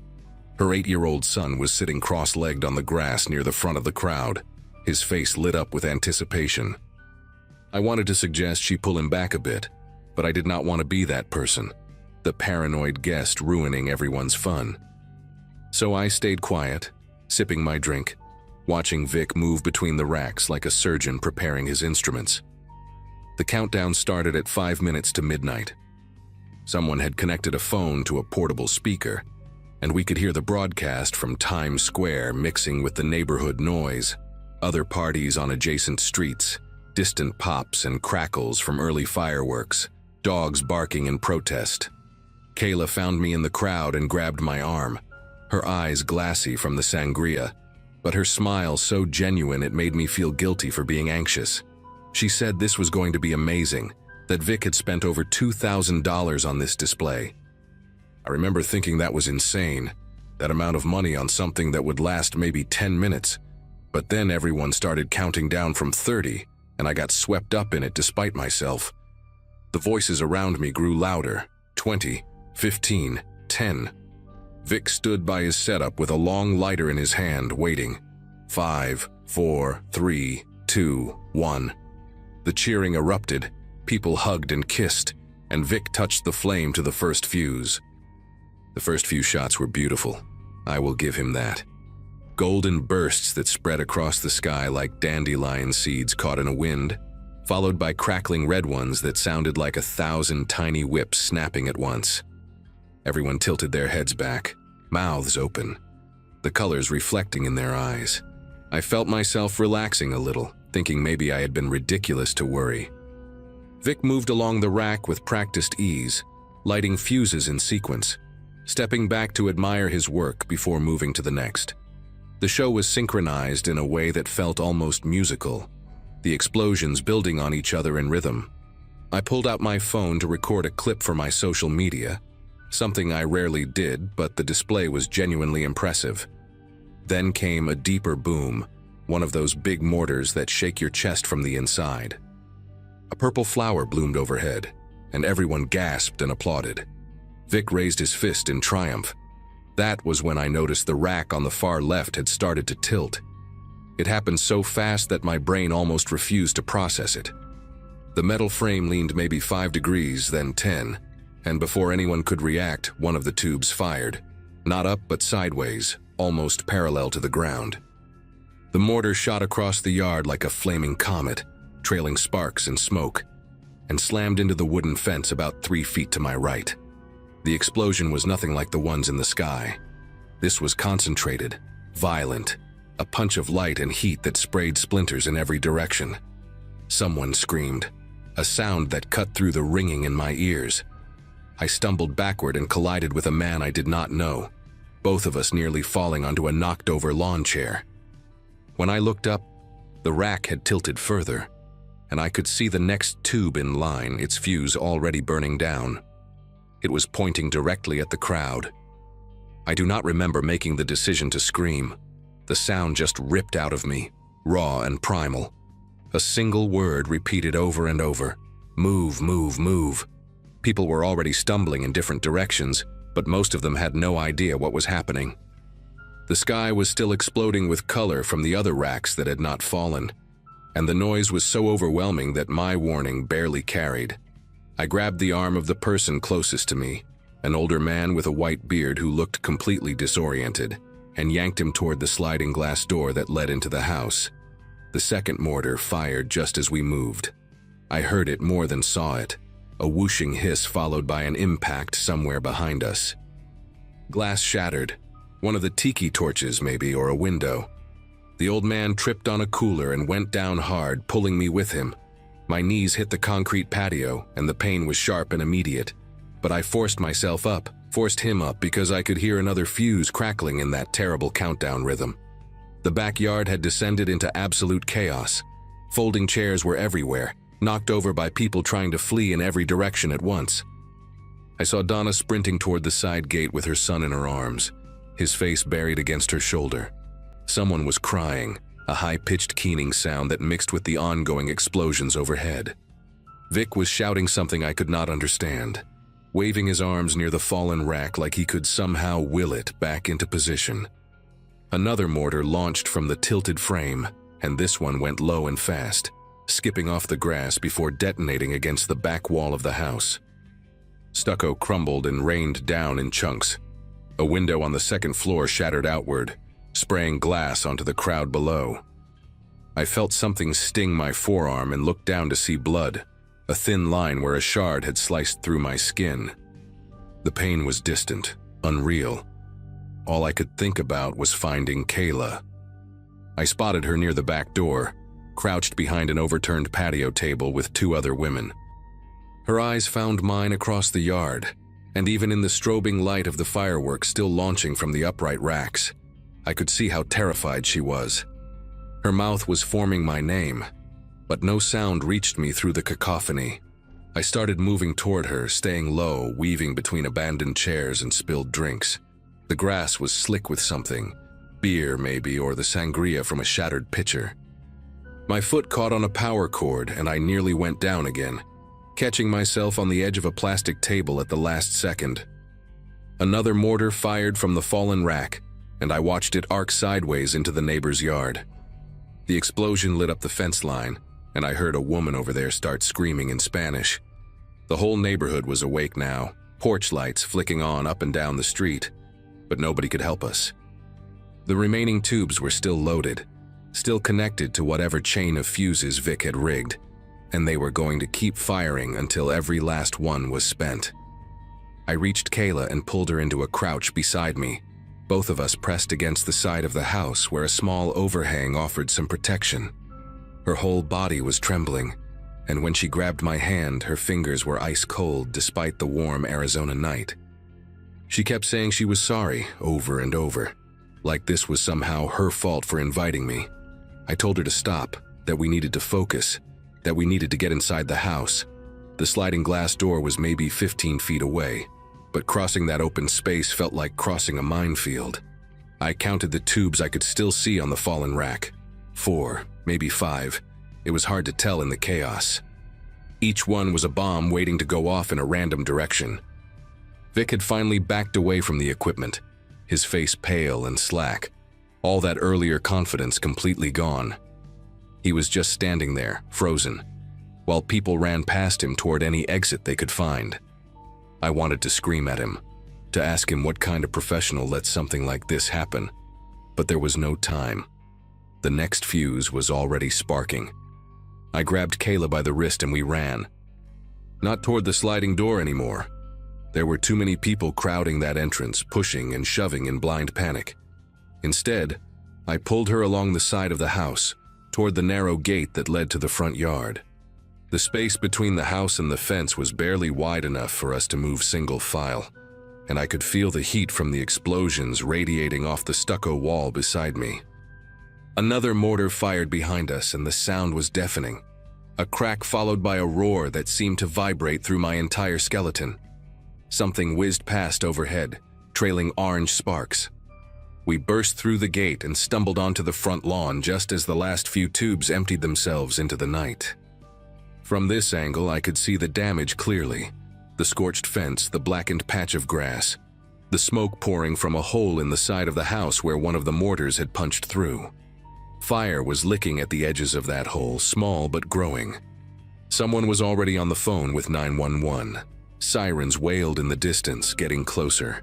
Her 8-year-old son was sitting cross-legged on the grass near the front of the crowd, his face lit up with anticipation. I wanted to suggest she pull him back a bit, but I did not want to be that person, the paranoid guest ruining everyone's fun. So I stayed quiet, sipping my drink, watching Vic move between the racks like a surgeon preparing his instruments. The countdown started at 5 minutes to midnight. Someone had connected a phone to a portable speaker, and we could hear the broadcast from Times Square mixing with the neighborhood noise, other parties on adjacent streets, distant pops and crackles from early fireworks, dogs barking in protest. Kayla found me in the crowd and grabbed my arm, her eyes glassy from the sangria, but her smile so genuine it made me feel guilty for being anxious. She said this was going to be amazing, that Vic had spent over $2,000 on this display. I remember thinking that was insane, that amount of money on something that would last maybe 10 minutes. But then everyone started counting down from 30, and I got swept up in it despite myself. The voices around me grew louder. 20, 15, 10. Vic stood by his setup with a long lighter in his hand, waiting. 5, 4, 3, 2, 1. The cheering erupted, people hugged and kissed, and Vic touched the flame to the first fuse. The first few shots were beautiful. I will give him that. Golden bursts that spread across the sky like dandelion seeds caught in a wind, followed by crackling red ones that sounded like 1,000 tiny whips snapping at once. Everyone tilted their heads back, mouths open, the colors reflecting in their eyes. I felt myself relaxing a little, thinking maybe I had been ridiculous to worry. Vic moved along the rack with practiced ease, lighting fuses in sequence, stepping back to admire his work before moving to the next. The show was synchronized in a way that felt almost musical, the explosions building on each other in rhythm. I pulled out my phone to record a clip for my social media, something I rarely did, but the display was genuinely impressive. Then came a deeper boom, one of those big mortars that shake your chest from the inside. A purple flower bloomed overhead, and everyone gasped and applauded. Vic raised his fist in triumph. That was when I noticed the rack on the far left had started to tilt. It happened so fast that my brain almost refused to process it. The metal frame leaned maybe 5 degrees, then 10, and before anyone could react, one of the tubes fired. Not up, but sideways, almost parallel to the ground. The mortar shot across the yard like a flaming comet, trailing sparks and smoke, and slammed into the wooden fence about 3 feet to my right. The explosion was nothing like the ones in the sky. This was concentrated, violent, a punch of light and heat that sprayed splinters in every direction. Someone screamed, a sound that cut through the ringing in my ears. I stumbled backward and collided with a man I did not know, both of us nearly falling onto a knocked-over lawn chair. When I looked up, the rack had tilted further, and I could see the next tube in line, its fuse already burning down. It was pointing directly at the crowd. I do not remember making the decision to scream. The sound just ripped out of me, raw and primal. A single word repeated over and over. Move, move, move. People were already stumbling in different directions, but most of them had no idea what was happening. The sky was still exploding with color from the other racks that had not fallen, and the noise was so overwhelming that my warning barely carried. I grabbed the arm of the person closest to me, an older man with a white beard who looked completely disoriented, and yanked him toward the sliding glass door that led into the house. The second mortar fired just as we moved. I heard it more than saw it, a whooshing hiss followed by an impact somewhere behind us. Glass shattered, one of the tiki torches maybe, or a window. The old man tripped on a cooler and went down hard, pulling me with him. My knees hit the concrete patio, and the pain was sharp and immediate. But I forced him up because I could hear another fuse crackling in that terrible countdown rhythm. The backyard had descended into absolute chaos. Folding chairs were everywhere, knocked over by people trying to flee in every direction at once. I saw Donna sprinting toward the side gate with her son in her arms, his face buried against her shoulder. Someone was crying, a high-pitched keening sound that mixed with the ongoing explosions overhead. Vic was shouting something I could not understand, waving his arms near the fallen rack like he could somehow will it back into position. Another mortar launched from the tilted frame, and this one went low and fast, skipping off the grass before detonating against the back wall of the house. Stucco crumbled and rained down in chunks. A window on the second floor shattered outward, spraying glass onto the crowd below. I felt something sting my forearm and looked down to see blood, a thin line where a shard had sliced through my skin. The pain was distant, unreal. All I could think about was finding Kayla. I spotted her near the back door, crouched behind an overturned patio table with two other women. Her eyes found mine across the yard, and even in the strobing light of the fireworks still launching from the upright racks, I could see how terrified she was. Her mouth was forming my name, but no sound reached me through the cacophony. I started moving toward her, staying low, weaving between abandoned chairs and spilled drinks. The grass was slick with something, beer maybe, or the sangria from a shattered pitcher. My foot caught on a power cord and I nearly went down again, catching myself on the edge of a plastic table at the last second. Another mortar fired from the fallen rack, and I watched it arc sideways into the neighbor's yard. The explosion lit up the fence line, and I heard a woman over there start screaming in Spanish. The whole neighborhood was awake now, porch lights flicking on up and down the street, but nobody could help us. The remaining tubes were still loaded, still connected to whatever chain of fuses Vic had rigged, and they were going to keep firing until every last one was spent. I reached Kayla and pulled her into a crouch beside me, both of us pressed against the side of the house where a small overhang offered some protection. Her whole body was trembling, and when she grabbed my hand, her fingers were ice cold despite the warm Arizona night. She kept saying she was sorry over and over, like this was somehow her fault for inviting me. I told her to stop, that we needed to focus, that we needed to get inside the house. The sliding glass door was maybe 15 feet away, but crossing that open space felt like crossing a minefield. I counted the tubes I could still see on the fallen rack. 4, maybe 5. It was hard to tell in the chaos. Each one was a bomb waiting to go off in a random direction. Vic had finally backed away from the equipment, his face pale and slack, all that earlier confidence completely gone. He was just standing there, frozen, while people ran past him toward any exit they could find. I wanted to scream at him, to ask him what kind of professional lets something like this happen, but there was no time. The next fuse was already sparking. I grabbed Kayla by the wrist and we ran. Not toward the sliding door anymore. There were too many people crowding that entrance, pushing and shoving in blind panic. Instead, I pulled her along the side of the house, toward the narrow gate that led to the front yard. The space between the house and the fence was barely wide enough for us to move single file, and I could feel the heat from the explosions radiating off the stucco wall beside me. Another mortar fired behind us and the sound was deafening, a crack followed by a roar that seemed to vibrate through my entire skeleton. Something whizzed past overhead, trailing orange sparks. We burst through the gate and stumbled onto the front lawn just as the last few tubes emptied themselves into the night. From this angle, I could see the damage clearly. The scorched fence, the blackened patch of grass, the smoke pouring from a hole in the side of the house where one of the mortars had punched through. Fire was licking at the edges of that hole, small but growing. Someone was already on the phone with 911. Sirens wailed in the distance, getting closer.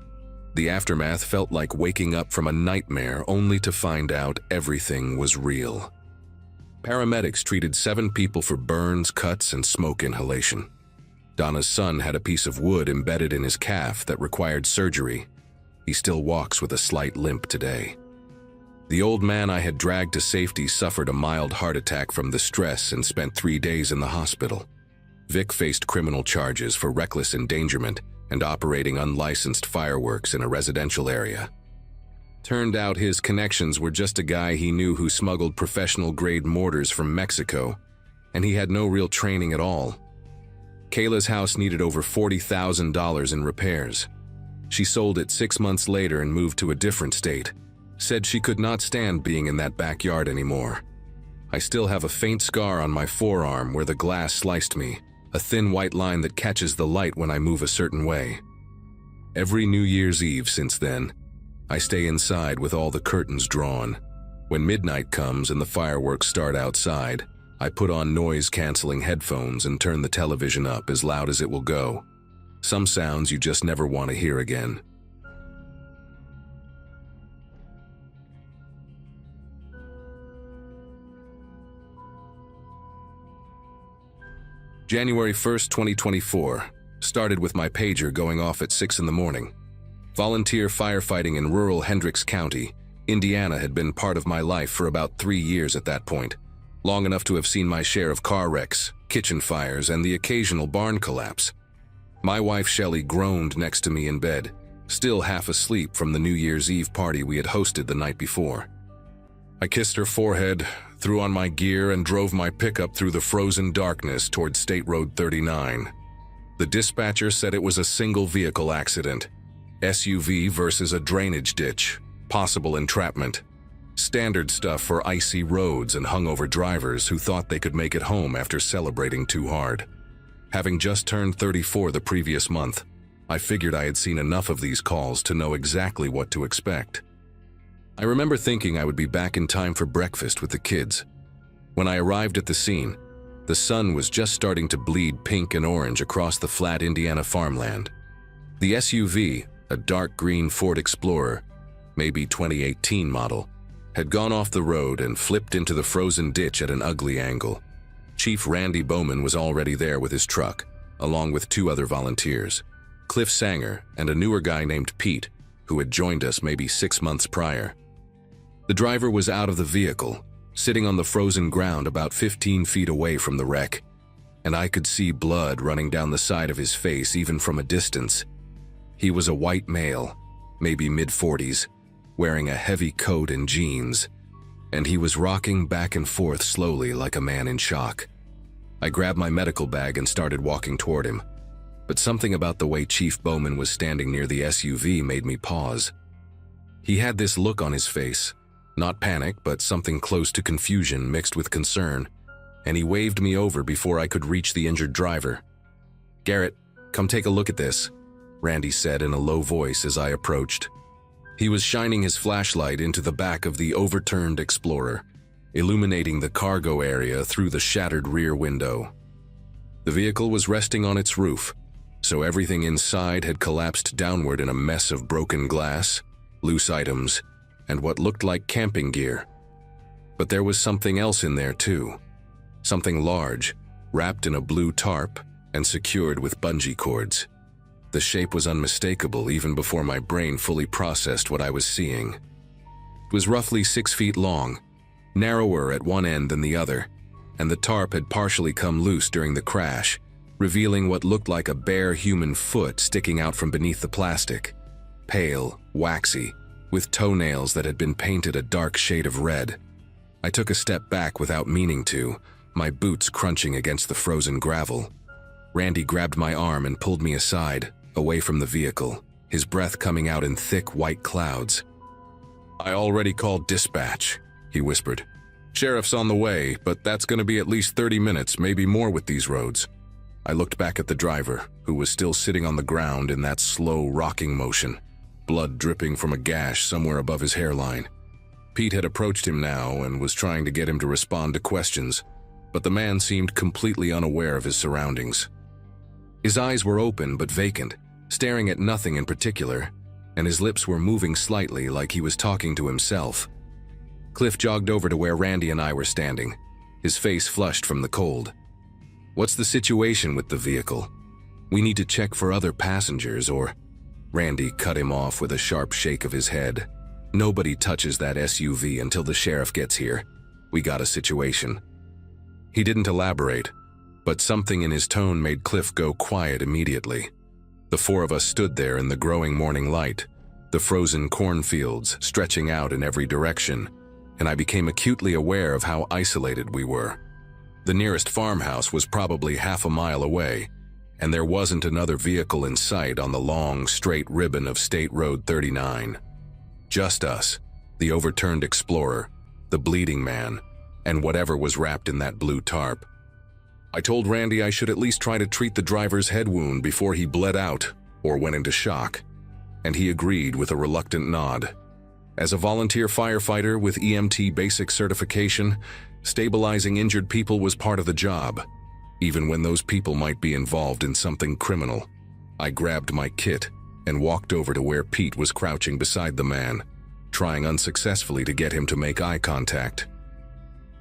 The aftermath felt like waking up from a nightmare only to find out everything was real. Paramedics treated 7 people for burns, cuts, and smoke inhalation. Donna's son had a piece of wood embedded in his calf that required surgery. He still walks with a slight limp today. The old man I had dragged to safety suffered a mild heart attack from the stress and spent 3 days in the hospital. Vic faced criminal charges for reckless endangerment and operating unlicensed fireworks in a residential area. Turned out his connections were just a guy he knew who smuggled professional-grade mortars from Mexico, and he had no real training at all. Kayla's house needed over $40,000 in repairs. She sold it 6 months later and moved to a different state. Said she could not stand being in that backyard anymore. I still have a faint scar on my forearm where the glass sliced me, a thin white line that catches the light when I move a certain way. Every New Year's Eve since then, I stay inside with all the curtains drawn. When midnight comes and the fireworks start outside, I put on noise-canceling headphones and turn the television up as loud as it will go. Some sounds you just never want to hear again. January 1st, 2024, started with my pager going off at 6 in the morning. Volunteer firefighting in rural Hendricks County, Indiana had been part of my life for about 3 years at that point, long enough to have seen my share of car wrecks, kitchen fires, and the occasional barn collapse. My wife Shelley groaned next to me in bed, still half asleep from the New Year's Eve party we had hosted the night before. I kissed her forehead, threw on my gear, and drove my pickup through the frozen darkness toward State Road 39. The dispatcher said it was a single-vehicle accident. SUV versus a drainage ditch. Possible entrapment. Standard stuff for icy roads and hungover drivers who thought they could make it home after celebrating too hard. Having just turned 34 the previous month, I figured I had seen enough of these calls to know exactly what to expect. I remember thinking I would be back in time for breakfast with the kids. When I arrived at the scene, the sun was just starting to bleed pink and orange across the flat Indiana farmland. The SUV, a dark green Ford Explorer, maybe 2018 model, had gone off the road and flipped into the frozen ditch at an ugly angle. Chief Randy Bowman was already there with his truck, along with 2 other volunteers, Cliff Sanger and a newer guy named Pete, who had joined us maybe 6 months prior. The driver was out of the vehicle, sitting on the frozen ground about 15 feet away from the wreck, and I could see blood running down the side of his face even from a distance. He was a white male, maybe mid-40s, wearing a heavy coat and jeans, and he was rocking back and forth slowly like a man in shock. I grabbed my medical bag and started walking toward him, but something about the way Chief Bowman was standing near the SUV made me pause. He had this look on his face, not panic, but something close to confusion mixed with concern, and he waved me over before I could reach the injured driver. "Garrett, come take a look at this," Randy said in a low voice as I approached. He was shining his flashlight into the back of the overturned Explorer, illuminating the cargo area through the shattered rear window. The vehicle was resting on its roof, so everything inside had collapsed downward in a mess of broken glass, loose items, and what looked like camping gear. But there was something else in there too. Something large, wrapped in a blue tarp and secured with bungee cords. The shape was unmistakable even before my brain fully processed what I was seeing. It was roughly 6 feet long, narrower at one end than the other, and the tarp had partially come loose during the crash, revealing what looked like a bare human foot sticking out from beneath the plastic. Pale, waxy, with toenails that had been painted a dark shade of red. I took a step back without meaning to, my boots crunching against the frozen gravel. Randy grabbed my arm and pulled me aside, away from the vehicle, his breath coming out in thick white clouds. "I already called dispatch," he whispered. "Sheriff's on the way, but that's going to be at least 30 minutes, maybe more with these roads." I looked back at the driver, who was still sitting on the ground in that slow rocking motion, blood dripping from a gash somewhere above his hairline. Pete had approached him now and was trying to get him to respond to questions, but the man seemed completely unaware of his surroundings. His eyes were open but vacant, staring at nothing in particular, and his lips were moving slightly like he was talking to himself. Cliff jogged over to where Randy and I were standing, his face flushed from the cold. "What's the situation with the vehicle? We need to check for other passengers or—" Randy cut him off with a sharp shake of his head. "Nobody touches that SUV until the sheriff gets here. We got a situation." He didn't elaborate, but something in his tone made Cliff go quiet immediately. The 4 of us stood there in the growing morning light, the frozen cornfields stretching out in every direction, and I became acutely aware of how isolated we were. The nearest farmhouse was probably half a mile away, and there wasn't another vehicle in sight on the long, straight ribbon of State Road 39. Just us, the overturned Explorer, the bleeding man, and whatever was wrapped in that blue tarp. I told Randy I should at least try to treat the driver's head wound before he bled out or went into shock, and he agreed with a reluctant nod. As a volunteer firefighter with EMT basic certification, stabilizing injured people was part of the job, even when those people might be involved in something criminal. I grabbed my kit and walked over to where Pete was crouching beside the man, trying unsuccessfully to get him to make eye contact.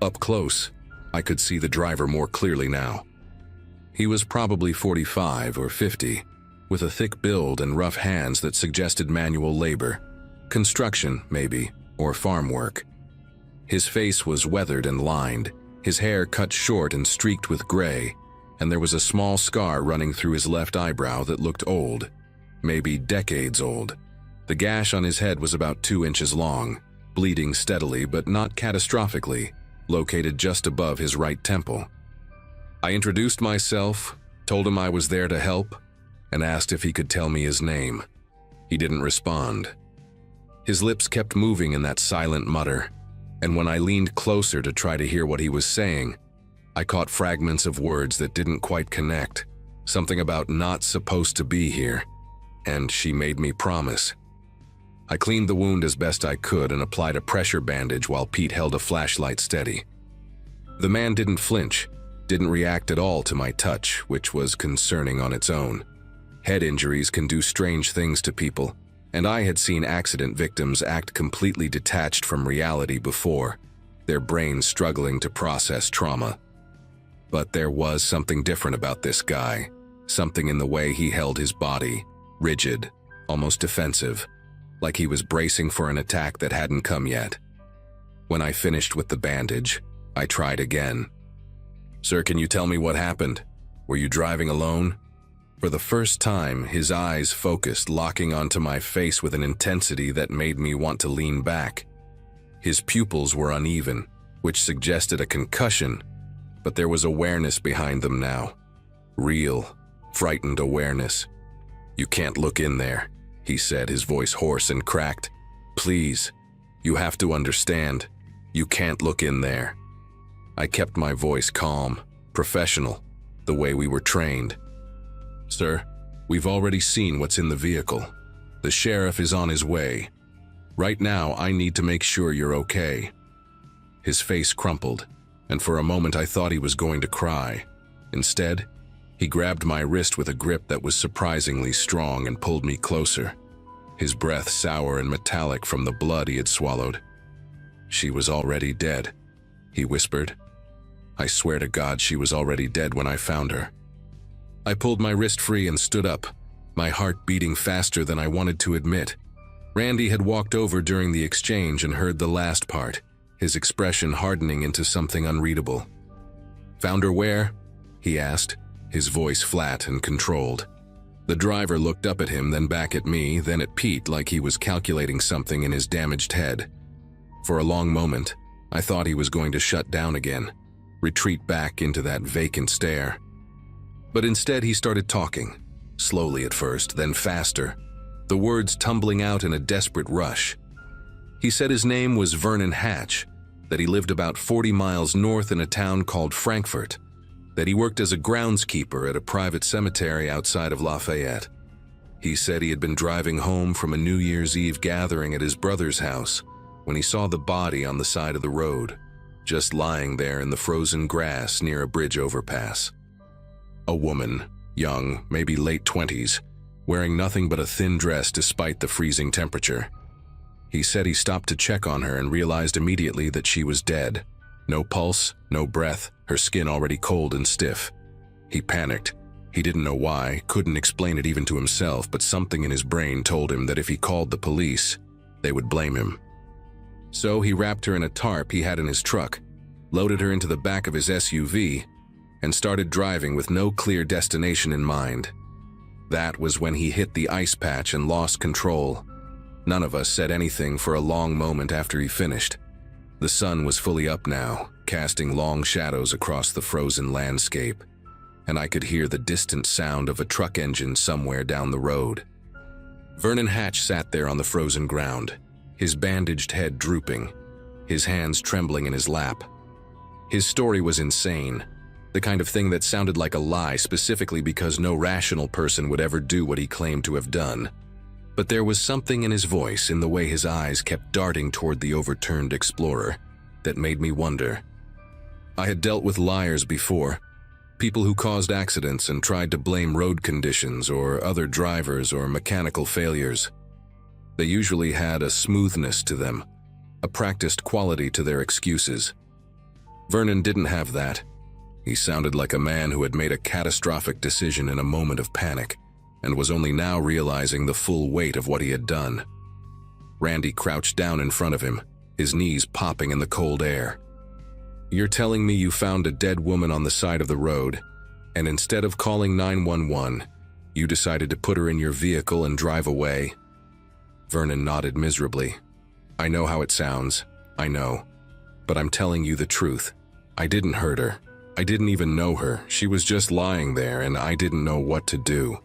Up close, I could see the driver more clearly now. He was probably 45 or 50, with a thick build and rough hands that suggested manual labor. Construction, maybe, or farm work. His face was weathered and lined, His hair cut short and streaked with gray, and there was a small scar running through his left eyebrow that looked old, maybe decades old. The gash on his head was about 2 inches long, bleeding steadily but not catastrophically, located just above his right temple. I introduced myself, told him I was there to help, and asked if he could tell me his name. He didn't respond. His lips kept moving in that silent mutter, and when I leaned closer to try to hear what he was saying, I caught fragments of words that didn't quite connect, something about not supposed to be here, and she made me promise. I cleaned the wound as best I could and applied a pressure bandage while Pete held a flashlight steady. The man didn't flinch, didn't react at all to my touch, which was concerning on its own. Head injuries can do strange things to people, and I had seen accident victims act completely detached from reality before, their brains struggling to process trauma. But there was something different about this guy, something in the way he held his body, rigid, almost defensive, like he was bracing for an attack that hadn't come yet. When I finished with the bandage, I tried again. "Sir, can you tell me what happened? Were you driving alone?" For the first time, his eyes focused, locking onto my face with an intensity that made me want to lean back. His pupils were uneven, which suggested a concussion, but there was awareness behind them now. Real, frightened awareness. "You can't look in there," he said, his voice hoarse and cracked. "Please, you have to understand. You can't look in there." I kept my voice calm, professional, the way we were trained. "Sir, we've already seen what's in the vehicle. The sheriff is on his way. Right now, I need to make sure you're okay." His face crumpled, and for a moment I thought he was going to cry. Instead, he grabbed my wrist with a grip that was surprisingly strong and pulled me closer, his breath sour and metallic from the blood he had swallowed. "She was already dead," he whispered. "I swear to God she was already dead when I found her." I pulled my wrist free and stood up, my heart beating faster than I wanted to admit. Randy had walked over during the exchange and heard the last part, his expression hardening into something unreadable. "Found her where?" he asked, his voice flat and controlled. The driver looked up at him, then back at me, then at Pete like he was calculating something in his damaged head. For a long moment, I thought he was going to shut down again, retreat back into that vacant stare. But instead he started talking, slowly at first, then faster, the words tumbling out in a desperate rush. He said his name was Vernon Hatch, that he lived about 40 miles north in a town called Frankfurt, that he worked as a groundskeeper at a private cemetery outside of Lafayette. He said he had been driving home from a New Year's Eve gathering at his brother's house when he saw the body on the side of the road, just lying there in the frozen grass near a bridge overpass. A woman, young, maybe late 20s, wearing nothing but a thin dress despite the freezing temperature. He said he stopped to check on her and realized immediately that she was dead. No pulse, no breath, her skin already cold and stiff. He panicked. He didn't know why, couldn't explain it even to himself, but something in his brain told him that if he called the police, they would blame him. So he wrapped her in a tarp he had in his truck, loaded her into the back of his SUV, and started driving with no clear destination in mind. That was when he hit the ice patch and lost control. None of us said anything for a long moment after he finished. The sun was fully up now, casting long shadows across the frozen landscape, and I could hear the distant sound of a truck engine somewhere down the road. Vernon Hatch sat there on the frozen ground, his bandaged head drooping, his hands trembling in his lap. His story was insane, the kind of thing that sounded like a lie specifically because no rational person would ever do what he claimed to have done. But there was something in his voice, in the way his eyes kept darting toward the overturned Explorer, that made me wonder. I had dealt with liars before, people who caused accidents and tried to blame road conditions or other drivers or mechanical failures. They usually had a smoothness to them, a practiced quality to their excuses. Vernon didn't have that. He sounded like a man who had made a catastrophic decision in a moment of panic, and was only now realizing the full weight of what he had done. Randy crouched down in front of him, his knees popping in the cold air. You're telling me you found a dead woman on the side of the road, and instead of calling 911, you decided to put her in your vehicle and drive away? Vernon nodded miserably. I know how it sounds, I know. But I'm telling you the truth. I didn't hurt her. I didn't even know her. She was just lying there and I didn't know what to do.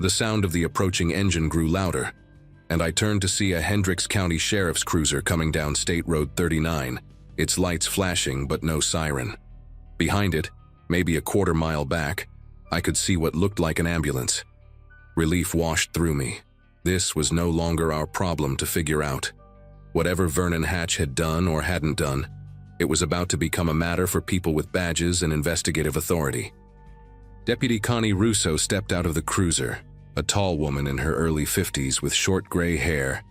The sound of the approaching engine grew louder, and I turned to see a Hendricks County Sheriff's cruiser coming down State Road 39, its lights flashing but no siren. Behind it, maybe a quarter-mile back, I could see what looked like an ambulance. Relief washed through me. This was no longer our problem to figure out. Whatever Vernon Hatch had done or hadn't done, it was about to become a matter for people with badges and investigative authority. Deputy Connie Russo stepped out of the cruiser, a tall woman in her early 50s with short gray hair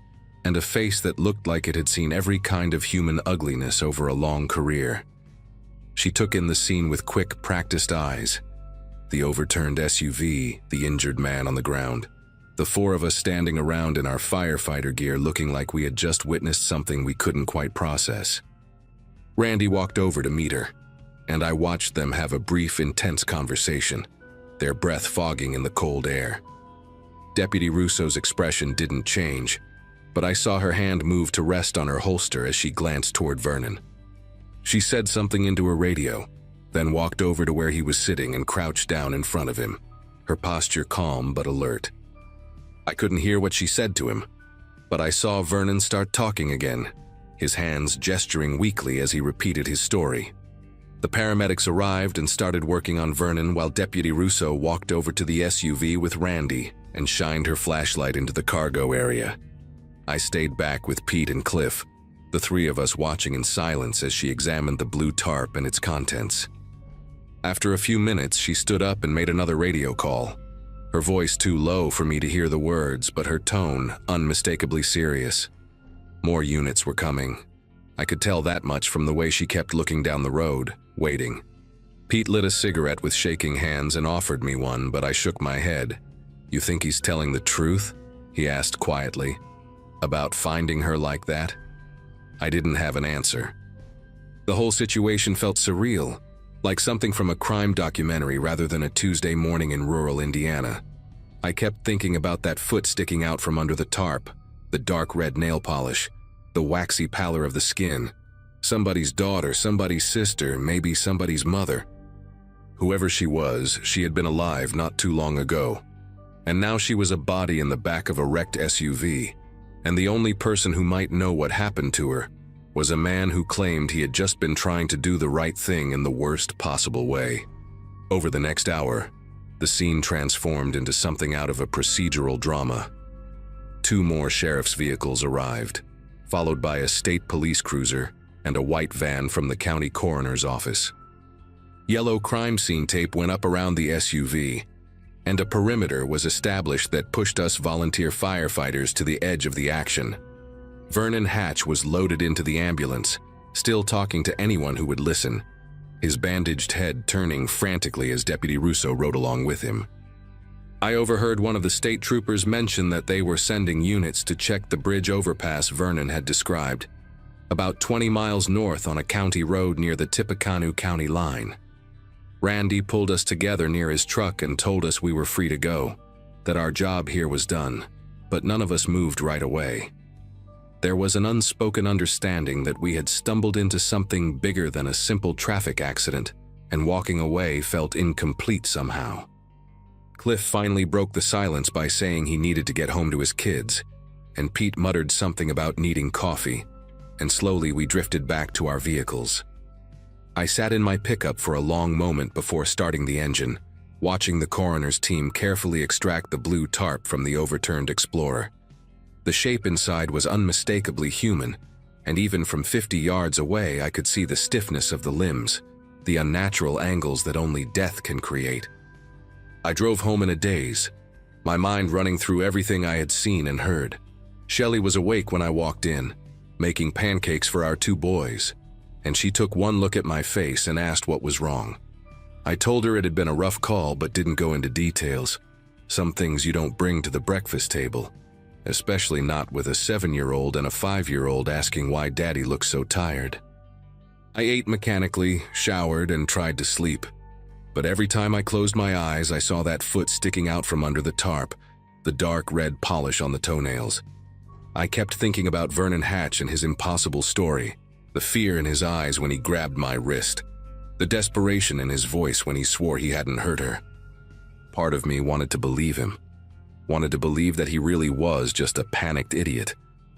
and a face that looked like it had seen every kind of human ugliness over a long career. She took in the scene with quick, practiced eyes. The overturned SUV, the injured man on the ground, the four of us standing around in our firefighter gear looking like we had just witnessed something we couldn't quite process. Randy walked over to meet her, and I watched them have a brief, intense conversation, their breath fogging in the cold air. Deputy Russo's expression didn't change, but I saw her hand move to rest on her holster as she glanced toward Vernon. She said something into her radio, then walked over to where he was sitting and crouched down in front of him, her posture calm but alert. I couldn't hear what she said to him, but I saw Vernon start talking again, his hands gesturing weakly as he repeated his story. The paramedics arrived and started working on Vernon while Deputy Russo walked over to the SUV with Randy and shined her flashlight into the cargo area. I stayed back with Pete and Cliff, the three of us watching in silence as she examined the blue tarp and its contents. After a few minutes, she stood up and made another radio call, her voice too low for me to hear the words, but her tone unmistakably serious. More units were coming. I could tell that much from the way she kept looking down the road, waiting. Pete lit a cigarette with shaking hands and offered me one, but I shook my head. You think he's telling the truth? He asked quietly. About finding her like that? I didn't have an answer. The whole situation felt surreal, like something from a crime documentary rather than a Tuesday morning in rural Indiana. I kept thinking about that foot sticking out from under the tarp, the dark red nail polish, the waxy pallor of the skin. Somebody's daughter, somebody's sister, maybe somebody's mother. Whoever she was, she had been alive not too long ago. And now she was a body in the back of a wrecked SUV, and the only person who might know what happened to her was a man who claimed he had just been trying to do the right thing in the worst possible way. Over the next hour, the scene transformed into something out of a procedural drama. 2 more sheriff's vehicles arrived, followed by a state police cruiser and a white van from the county coroner's office. Yellow crime scene tape went up around the SUV, and a perimeter was established that pushed us volunteer firefighters to the edge of the action. Vernon Hatch was loaded into the ambulance, still talking to anyone who would listen, his bandaged head turning frantically as Deputy Russo rode along with him. I overheard one of the state troopers mention that they were sending units to check the bridge overpass Vernon had described, about 20 miles north on a county road near the Tippecanoe County line. Randy pulled us together near his truck and told us we were free to go, that our job here was done, but none of us moved right away. There was an unspoken understanding that we had stumbled into something bigger than a simple traffic accident, and walking away felt incomplete somehow. Cliff finally broke the silence by saying he needed to get home to his kids, and Pete muttered something about needing coffee, and slowly we drifted back to our vehicles. I sat in my pickup for a long moment before starting the engine, watching the coroner's team carefully extract the blue tarp from the overturned Explorer. The shape inside was unmistakably human, and even from 50 yards away I could see the stiffness of the limbs, the unnatural angles that only death can create. I drove home in a daze, my mind running through everything I had seen and heard. Shelley was awake when I walked in, making pancakes for our 2 boys, and she took one look at my face and asked what was wrong. I told her it had been a rough call but didn't go into details. Some things you don't bring to the breakfast table, especially not with a 7-year-old and a 5-year-old asking why Daddy looks so tired. I ate mechanically, showered, and tried to sleep. But every time I closed my eyes, I saw that foot sticking out from under the tarp, the dark red polish on the toenails. I kept thinking about Vernon Hatch and his impossible story, the fear in his eyes when he grabbed my wrist, the desperation in his voice when he swore he hadn't hurt her. Part of me wanted to believe him, wanted to believe that he really was just a panicked idiot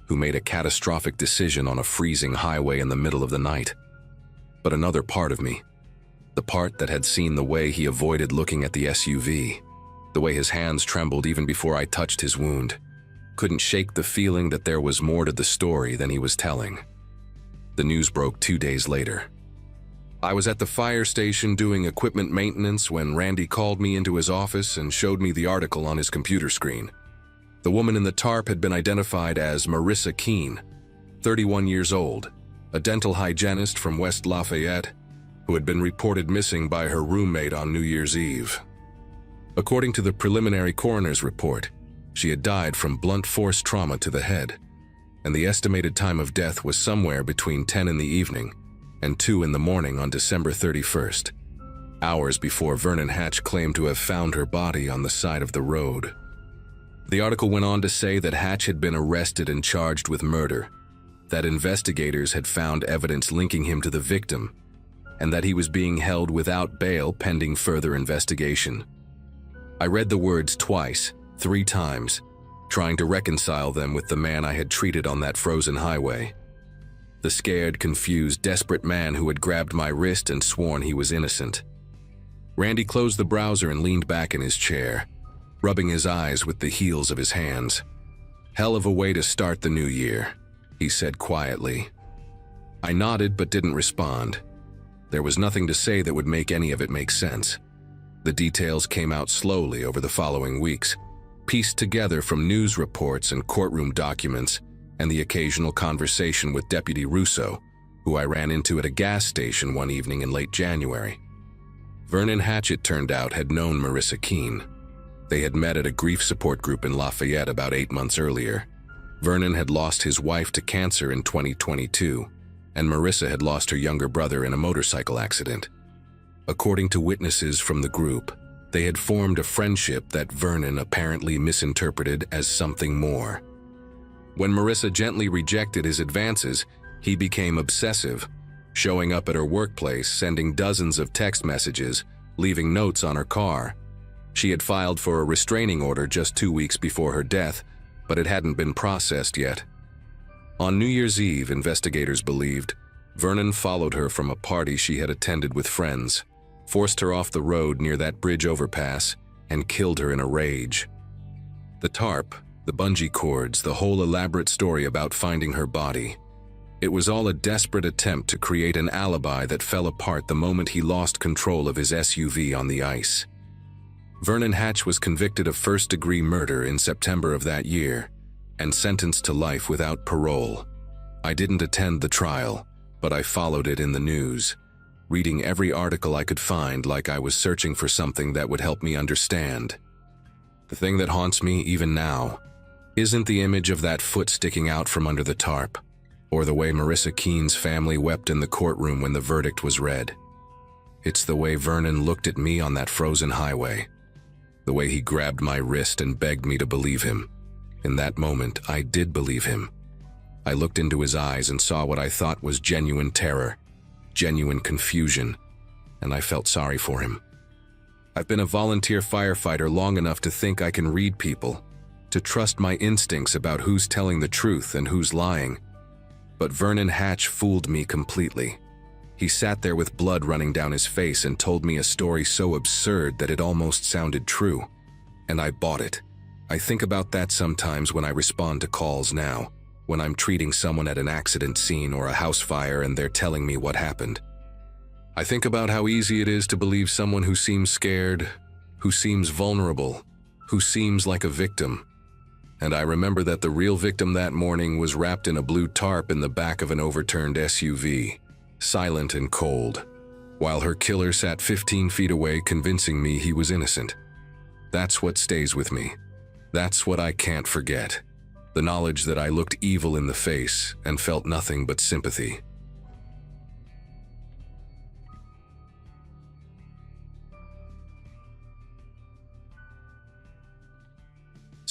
who made a catastrophic decision on a freezing highway in the middle of the night. But another part of me, the part that had seen the way he avoided looking at the SUV, the way his hands trembled even before I touched his wound, couldn't shake the feeling that there was more to the story than he was telling. The news broke 2 days later. I was at the fire station doing equipment maintenance when Randy called me into his office and showed me the article on his computer screen. The woman in the tarp had been identified as Marissa Keene, 31 years old, a dental hygienist from West Lafayette, who had been reported missing by her roommate on New Year's Eve. According to the preliminary coroner's report, she had died from blunt force trauma to the head, and the estimated time of death was somewhere between 10 in the evening and 2 in the morning on December 31st, hours before Vernon Hatch claimed to have found her body on the side of the road. The article went on to say that Hatch had been arrested and charged with murder, that investigators had found evidence linking him to the victim, and that he was being held without bail pending further investigation. I read the words twice, 3 times, trying to reconcile them with the man I had treated on that frozen highway. The scared, confused, desperate man who had grabbed my wrist and sworn he was innocent. Randy closed the browser and leaned back in his chair, rubbing his eyes with the heels of his hands. "Hell of a way to start the new year," he said quietly. I nodded but didn't respond. There was nothing to say that would make any of it make sense. The details came out slowly over the following weeks, pieced together from news reports and courtroom documents and the occasional conversation with Deputy Russo, who I ran into at a gas station one evening in late January. Vernon Hatch, it turned out, had known Marissa Keene. They had met at a grief support group in Lafayette about 8 months earlier. Vernon had lost his wife to cancer in 2022, and Marissa had lost her younger brother in a motorcycle accident. According to witnesses from the group, they had formed a friendship that Vernon apparently misinterpreted as something more. When Marissa gently rejected his advances, he became obsessive, showing up at her workplace, sending dozens of text messages, leaving notes on her car. She had filed for a restraining order just 2 weeks before her death, but it hadn't been processed yet. On New Year's Eve, investigators believed, Vernon followed her from a party she had attended with friends, forced her off the road near that bridge overpass, and killed her in a rage. The tarp, the bungee cords, the whole elaborate story about finding her body. It was all a desperate attempt to create an alibi that fell apart the moment he lost control of his SUV on the ice. Vernon Hatch was convicted of first-degree murder in September of that year and sentenced to life without parole. I didn't attend the trial, but I followed it in the news, reading every article I could find like I was searching for something that would help me understand. The thing that haunts me even now isn't the image of that foot sticking out from under the tarp, or the way Marissa Keene's family wept in the courtroom when the verdict was read. It's the way Vernon looked at me on that frozen highway, the way he grabbed my wrist and begged me to believe him. In that moment, I did believe him. I looked into his eyes and saw what I thought was genuine terror, genuine confusion, and I felt sorry for him. I've been a volunteer firefighter long enough to think I can read people, to trust my instincts about who's telling the truth and who's lying. But Vernon Hatch fooled me completely. He sat there with blood running down his face and told me a story so absurd that it almost sounded true. And I bought it. I think about that sometimes when I respond to calls now, when I'm treating someone at an accident scene or a house fire and they're telling me what happened. I think about how easy it is to believe someone who seems scared, who seems vulnerable, who seems like a victim. And I remember that the real victim that morning was wrapped in a blue tarp in the back of an overturned SUV, silent and cold, while her killer sat 15 feet away convincing me he was innocent. That's what stays with me. That's what I can't forget. The knowledge that I looked evil in the face and felt nothing but sympathy.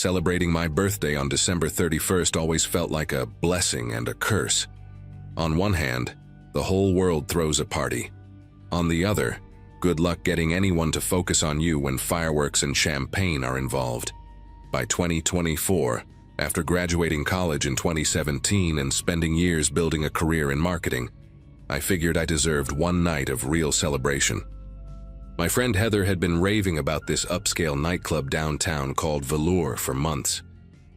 Celebrating my birthday on December 31st always felt like a blessing and a curse. On one hand, the whole world throws a party. On the other, good luck getting anyone to focus on you when fireworks and champagne are involved. By 2024, after graduating college in 2017 and spending years building a career in marketing, I figured I deserved one night of real celebration. My friend Heather had been raving about this upscale nightclub downtown called Velour for months.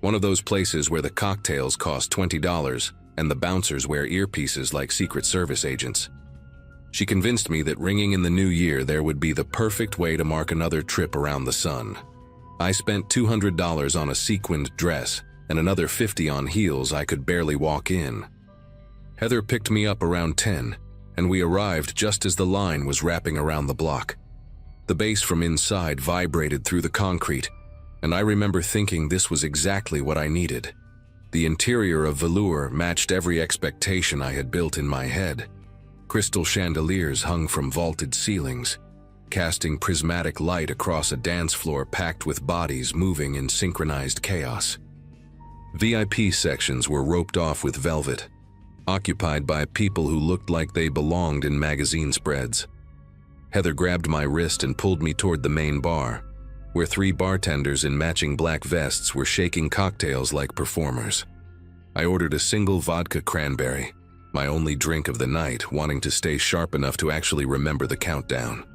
One of those places where the cocktails cost $20 and the bouncers wear earpieces like Secret Service agents. She convinced me that ringing in the new year there would be the perfect way to mark another trip around the sun. I spent $200 on a sequined dress and another $50 on heels I could barely walk in. Heather picked me up around 10, and we arrived just as the line was wrapping around the block. The bass from inside vibrated through the concrete, and I remember thinking this was exactly what I needed. The interior of Velour matched every expectation I had built in my head. Crystal chandeliers hung from vaulted ceilings, casting prismatic light across a dance floor packed with bodies moving in synchronized chaos. VIP sections were roped off with velvet, occupied by people who looked like they belonged in magazine spreads. Heather grabbed my wrist and pulled me toward the main bar, where 3 bartenders in matching black vests were shaking cocktails like performers. I ordered a single vodka cranberry, my only drink of the night, wanting to stay sharp enough to actually remember the countdown.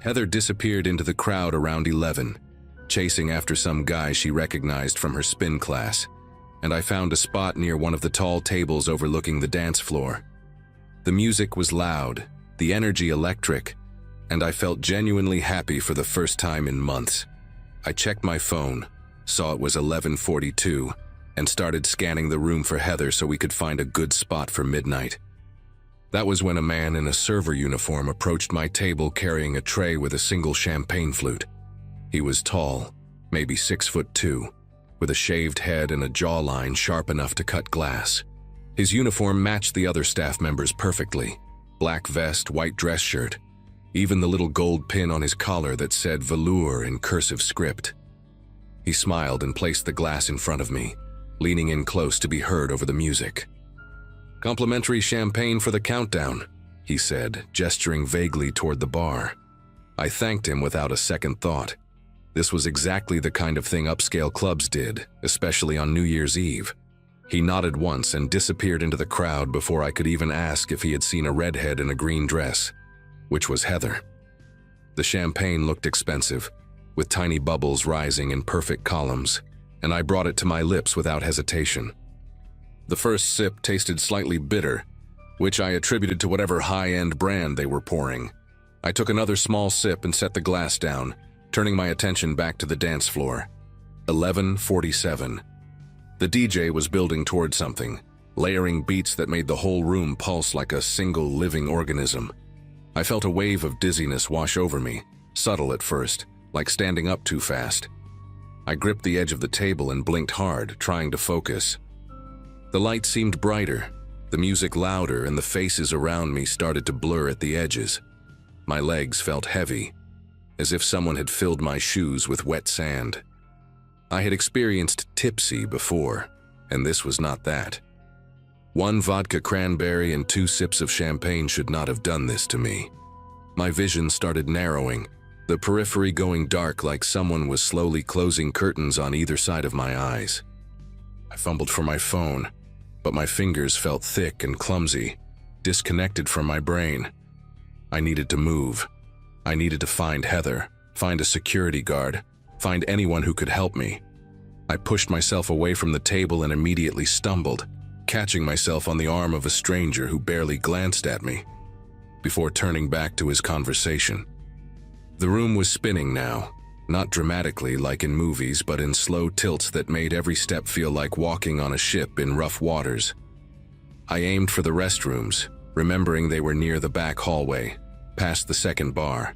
Heather disappeared into the crowd around 11, chasing after some guy she recognized from her spin class, and I found a spot near one of the tall tables overlooking the dance floor. The music was loud, the energy electric, and I felt genuinely happy for the first time in months. I checked my phone, saw it was 11:42, and started scanning the room for Heather so we could find a good spot for midnight. That was when a man in a server uniform approached my table carrying a tray with a single champagne flute. He was tall, maybe 6'2", with a shaved head and a jawline sharp enough to cut glass. His uniform matched the other staff members perfectly: black vest, white dress shirt, even the little gold pin on his collar that said Velour in cursive script. He smiled and placed the glass in front of me, leaning in close to be heard over the music. "Complimentary champagne for the countdown," he said, gesturing vaguely toward the bar. I thanked him without a second thought. This was exactly the kind of thing upscale clubs did, especially on New Year's Eve. He nodded once and disappeared into the crowd before I could even ask if he had seen a redhead in a green dress, which was Heather. The champagne looked expensive, with tiny bubbles rising in perfect columns, and I brought it to my lips without hesitation. The first sip tasted slightly bitter, which I attributed to whatever high-end brand they were pouring. I took another small sip and set the glass down, turning my attention back to the dance floor. 11:47. The DJ was building toward something, layering beats that made the whole room pulse like a single living organism. I felt a wave of dizziness wash over me, subtle at first, like standing up too fast. I gripped the edge of the table and blinked hard, trying to focus. The light seemed brighter, the music louder, and the faces around me started to blur at the edges. My legs felt heavy, as if someone had filled my shoes with wet sand. I had experienced tipsy before, and this was not that. 1 vodka cranberry and 2 sips of champagne should not have done this to me. My vision started narrowing, the periphery going dark like someone was slowly closing curtains on either side of my eyes. I fumbled for my phone, but my fingers felt thick and clumsy, disconnected from my brain. I needed to move. I needed to find Heather, find a security guard, find anyone who could help me. I pushed myself away from the table and immediately stumbled, catching myself on the arm of a stranger who barely glanced at me, before turning back to his conversation. The room was spinning now, not dramatically like in movies, but in slow tilts that made every step feel like walking on a ship in rough waters. I aimed for the restrooms, remembering they were near the back hallway, past the second bar.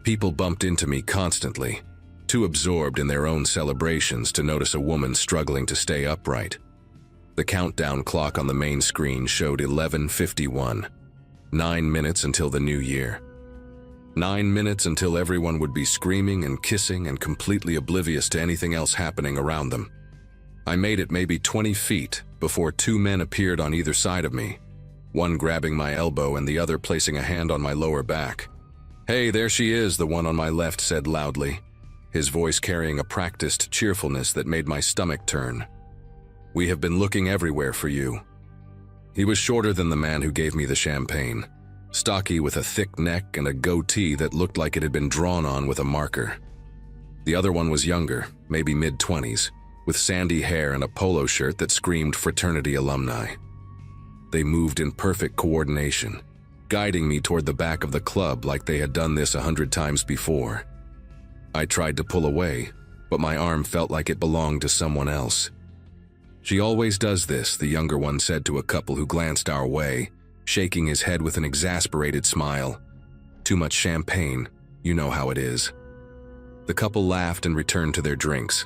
People bumped into me constantly, too absorbed in their own celebrations to notice a woman struggling to stay upright. The countdown clock on the main screen showed 11:51, 9 minutes until the new year. 9 minutes until everyone would be screaming and kissing and completely oblivious to anything else happening around them. I made it maybe 20 feet before 2 men appeared on either side of me, one grabbing my elbow and the other placing a hand on my lower back. "Hey, there she is," the one on my left said loudly, his voice carrying a practiced cheerfulness that made my stomach turn. "We have been looking everywhere for you." He was shorter than the man who gave me the champagne, stocky with a thick neck and a goatee that looked like it had been drawn on with a marker. The other one was younger, maybe mid-20s, with sandy hair and a polo shirt that screamed fraternity alumni. They moved in perfect coordination, guiding me toward the back of the club like they had done this 100 times before. I tried to pull away, but my arm felt like it belonged to someone else. "She always does this," the younger one said to a couple who glanced our way, shaking his head with an exasperated smile. "Too much champagne, you know how it is." The couple laughed and returned to their drinks.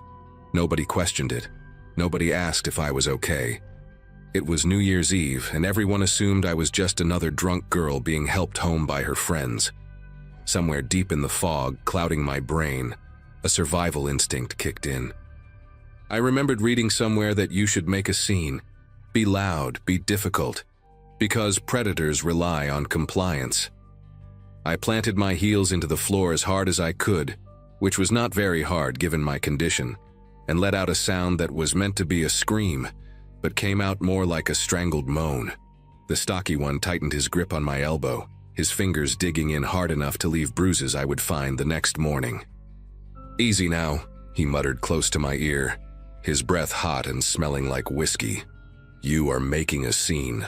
Nobody questioned it. Nobody asked if I was okay. It was New Year's Eve, and everyone assumed I was just another drunk girl being helped home by her friends. Somewhere deep in the fog, clouding my brain, a survival instinct kicked in. I remembered reading somewhere that you should make a scene. Be loud, be difficult, because predators rely on compliance. I planted my heels into the floor as hard as I could, which was not very hard given my condition, and let out a sound that was meant to be a scream, but came out more like a strangled moan. The stocky one tightened his grip on my elbow, his fingers digging in hard enough to leave bruises I would find the next morning. "Easy now," he muttered close to my ear, his breath hot and smelling like whiskey. "You are making a scene."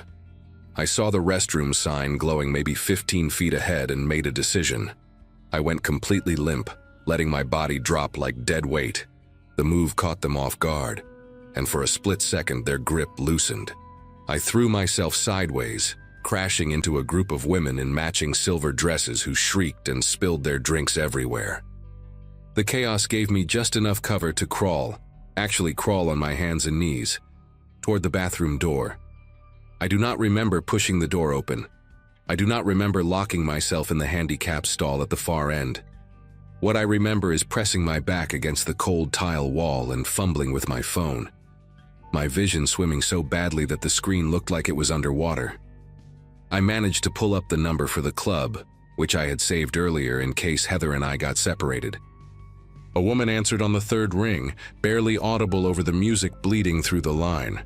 I saw the restroom sign glowing maybe 15 feet ahead and made a decision. I went completely limp, letting my body drop like dead weight. The move caught them off guard, and for a split second their grip loosened. I threw myself sideways, crashing into a group of women in matching silver dresses who shrieked and spilled their drinks everywhere. The chaos gave me just enough cover to crawl on my hands and knees, toward the bathroom door. I do not remember pushing the door open. I do not remember locking myself in the handicap stall at the far end. What I remember is pressing my back against the cold tile wall and fumbling with my phone, my vision swimming so badly that the screen looked like it was underwater. I managed to pull up the number for the club, which I had saved earlier in case Heather and I got separated. A woman answered on the third ring, barely audible over the music bleeding through the line.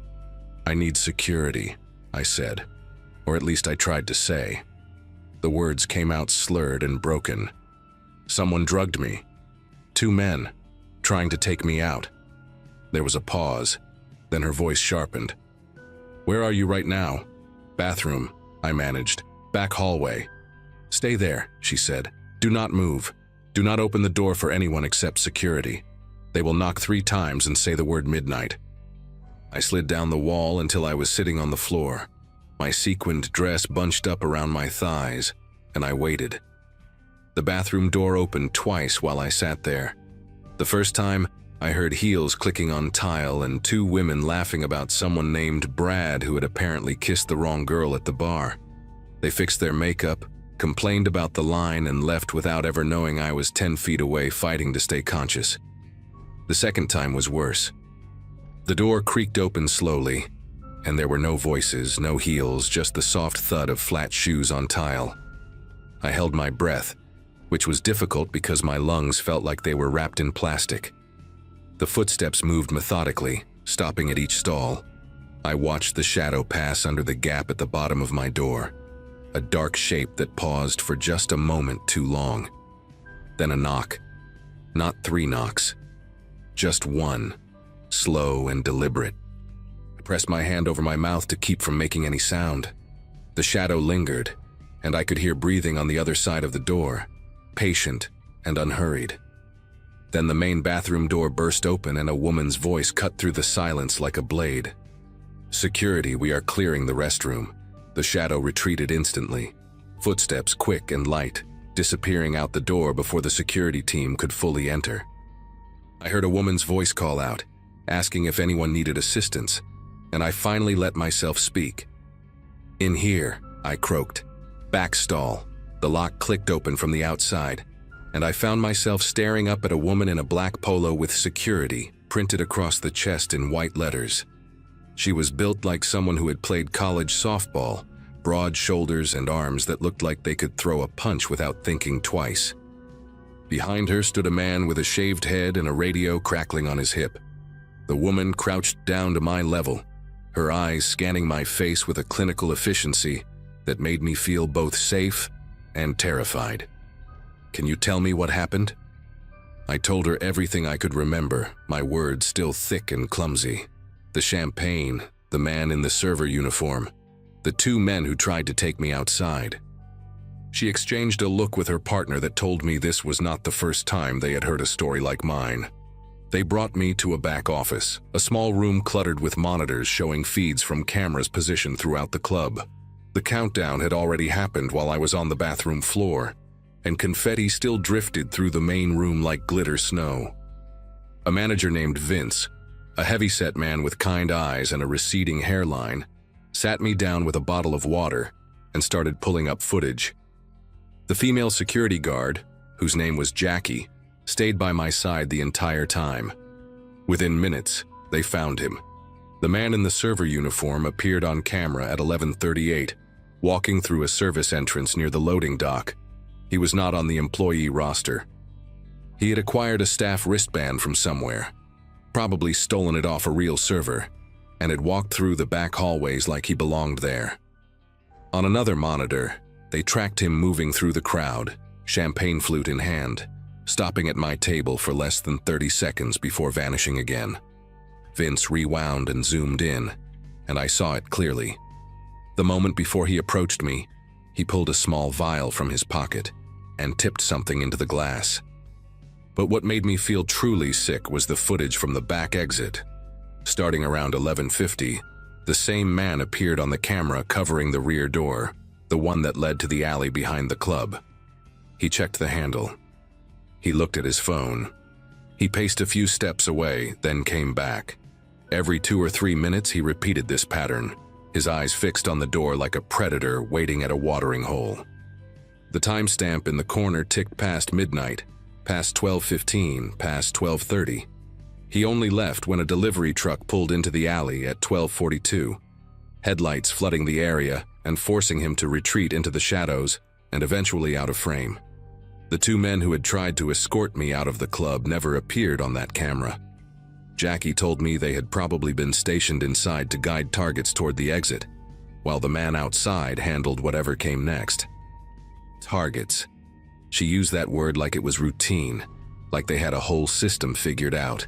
"I need security," I said, or at least I tried to say. The words came out slurred and broken. "Someone drugged me. 2 men, trying to take me out." There was a pause, then her voice sharpened. "Where are you right now?" "Bathroom," I managed. "Back hallway." "Stay there," she said. "Do not move. Do not open the door for anyone except security. They will knock 3 times and say the word midnight." I slid down the wall until I was sitting on the floor, my sequined dress bunched up around my thighs, and I waited. The bathroom door opened twice while I sat there. The first time, I heard heels clicking on tile and 2 women laughing about someone named Brad who had apparently kissed the wrong girl at the bar. They fixed their makeup, complained about the line, and left without ever knowing I was 10 feet away fighting to stay conscious. The second time was worse. The door creaked open slowly, and there were no voices, no heels, just the soft thud of flat shoes on tile. I held my breath, which was difficult because my lungs felt like they were wrapped in plastic. The footsteps moved methodically, stopping at each stall. I watched the shadow pass under the gap at the bottom of my door, a dark shape that paused for just a moment too long. Then a knock. Not 3 knocks. Just one, slow and deliberate. I pressed my hand over my mouth to keep from making any sound. The shadow lingered, and I could hear breathing on the other side of the door, patient and unhurried. Then the main bathroom door burst open and a woman's voice cut through the silence like a blade. "Security, we are clearing the restroom." The shadow retreated instantly, footsteps quick and light, disappearing out the door before the security team could fully enter. I heard a woman's voice call out, asking if anyone needed assistance, and I finally let myself speak. "In here," I croaked. "Back stall." The lock clicked open from the outside, and I found myself staring up at a woman in a black polo with security printed across the chest in white letters. She was built like someone who had played college softball, broad shoulders and arms that looked like they could throw a punch without thinking twice. Behind her stood a man with a shaved head and a radio crackling on his hip. The woman crouched down to my level, her eyes scanning my face with a clinical efficiency that made me feel both safe and terrified. "Can you tell me what happened?" I told her everything I could remember, my words still thick and clumsy. The champagne, the man in the server uniform, the two men who tried to take me outside. She exchanged a look with her partner that told me this was not the first time they had heard a story like mine. They brought me to a back office, a small room cluttered with monitors showing feeds from cameras positioned throughout the club. The countdown had already happened while I was on the bathroom floor, and confetti still drifted through the main room like glitter snow. A manager named Vince, a heavy-set man with kind eyes and a receding hairline, sat me down with a bottle of water and started pulling up footage. The female security guard, whose name was Jackie, stayed by my side the entire time. Within minutes, they found him. The man in the server uniform appeared on camera at 11:38, walking through a service entrance near the loading dock. He was not on the employee roster. He had acquired a staff wristband from somewhere, probably stolen it off a real server, and had walked through the back hallways like he belonged there. On another monitor, they tracked him moving through the crowd, champagne flute in hand, stopping at my table for less than 30 seconds before vanishing again. Vince rewound and zoomed in, and I saw it clearly. The moment before he approached me, he pulled a small vial from his pocket and tipped something into the glass. But what made me feel truly sick was the footage from the back exit. Starting around 11:50, the same man appeared on the camera covering the rear door, the one that led to the alley behind the club. He checked the handle. He looked at his phone. He paced a few steps away, then came back. Every 2 or 3 minutes he repeated this pattern, his eyes fixed on the door like a predator waiting at a watering hole. The timestamp in the corner ticked past midnight, past 12:15, past 12:30. He only left when a delivery truck pulled into the alley at 12:42, headlights flooding the area and forcing him to retreat into the shadows and eventually out of frame. The two men who had tried to escort me out of the club never appeared on that camera. Jackie told me they had probably been stationed inside to guide targets toward the exit, while the man outside handled whatever came next. Targets. She used that word like it was routine, like they had a whole system figured out.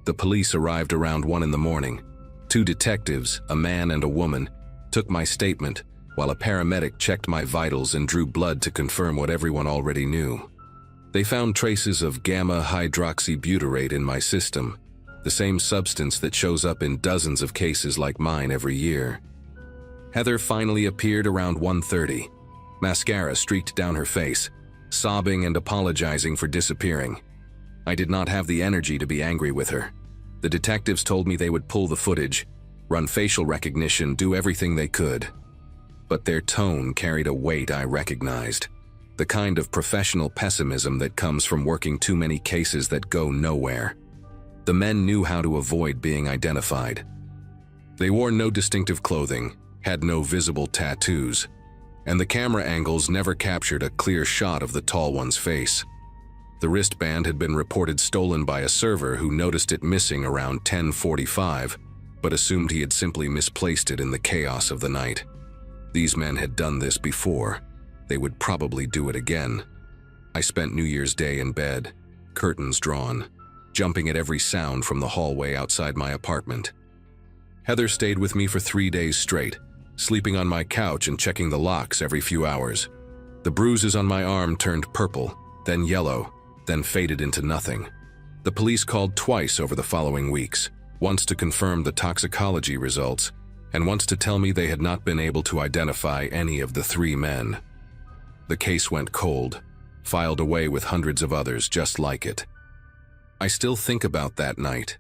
The police arrived around 1 in the morning. 2 detectives, a man and a woman, took my statement, while a paramedic checked my vitals and drew blood to confirm what everyone already knew. They found traces of gamma-hydroxybutyrate in my system, the same substance that shows up in dozens of cases like mine every year. Heather finally appeared around 1:30. Mascara streaked down her face, sobbing and apologizing for disappearing. I did not have the energy to be angry with her. The detectives told me they would pull the footage, run facial recognition, do everything they could. But their tone carried a weight I recognized, the kind of professional pessimism that comes from working too many cases that go nowhere. The men knew how to avoid being identified. They wore no distinctive clothing, had no visible tattoos, and the camera angles never captured a clear shot of the tall one's face. The wristband had been reported stolen by a server who noticed it missing around 10:45, but assumed he had simply misplaced it in the chaos of the night. These men had done this before. They would probably do it again. I spent New Year's Day in bed, curtains drawn, jumping at every sound from the hallway outside my apartment. Heather stayed with me for 3 days straight, sleeping on my couch and checking the locks every few hours. The bruises on my arm turned purple, then yellow, then faded into nothing. The police called twice over the following weeks, once to confirm the toxicology results, and once to tell me they had not been able to identify any of the 3 men. The case went cold, filed away with hundreds of others just like it. I still think about that night,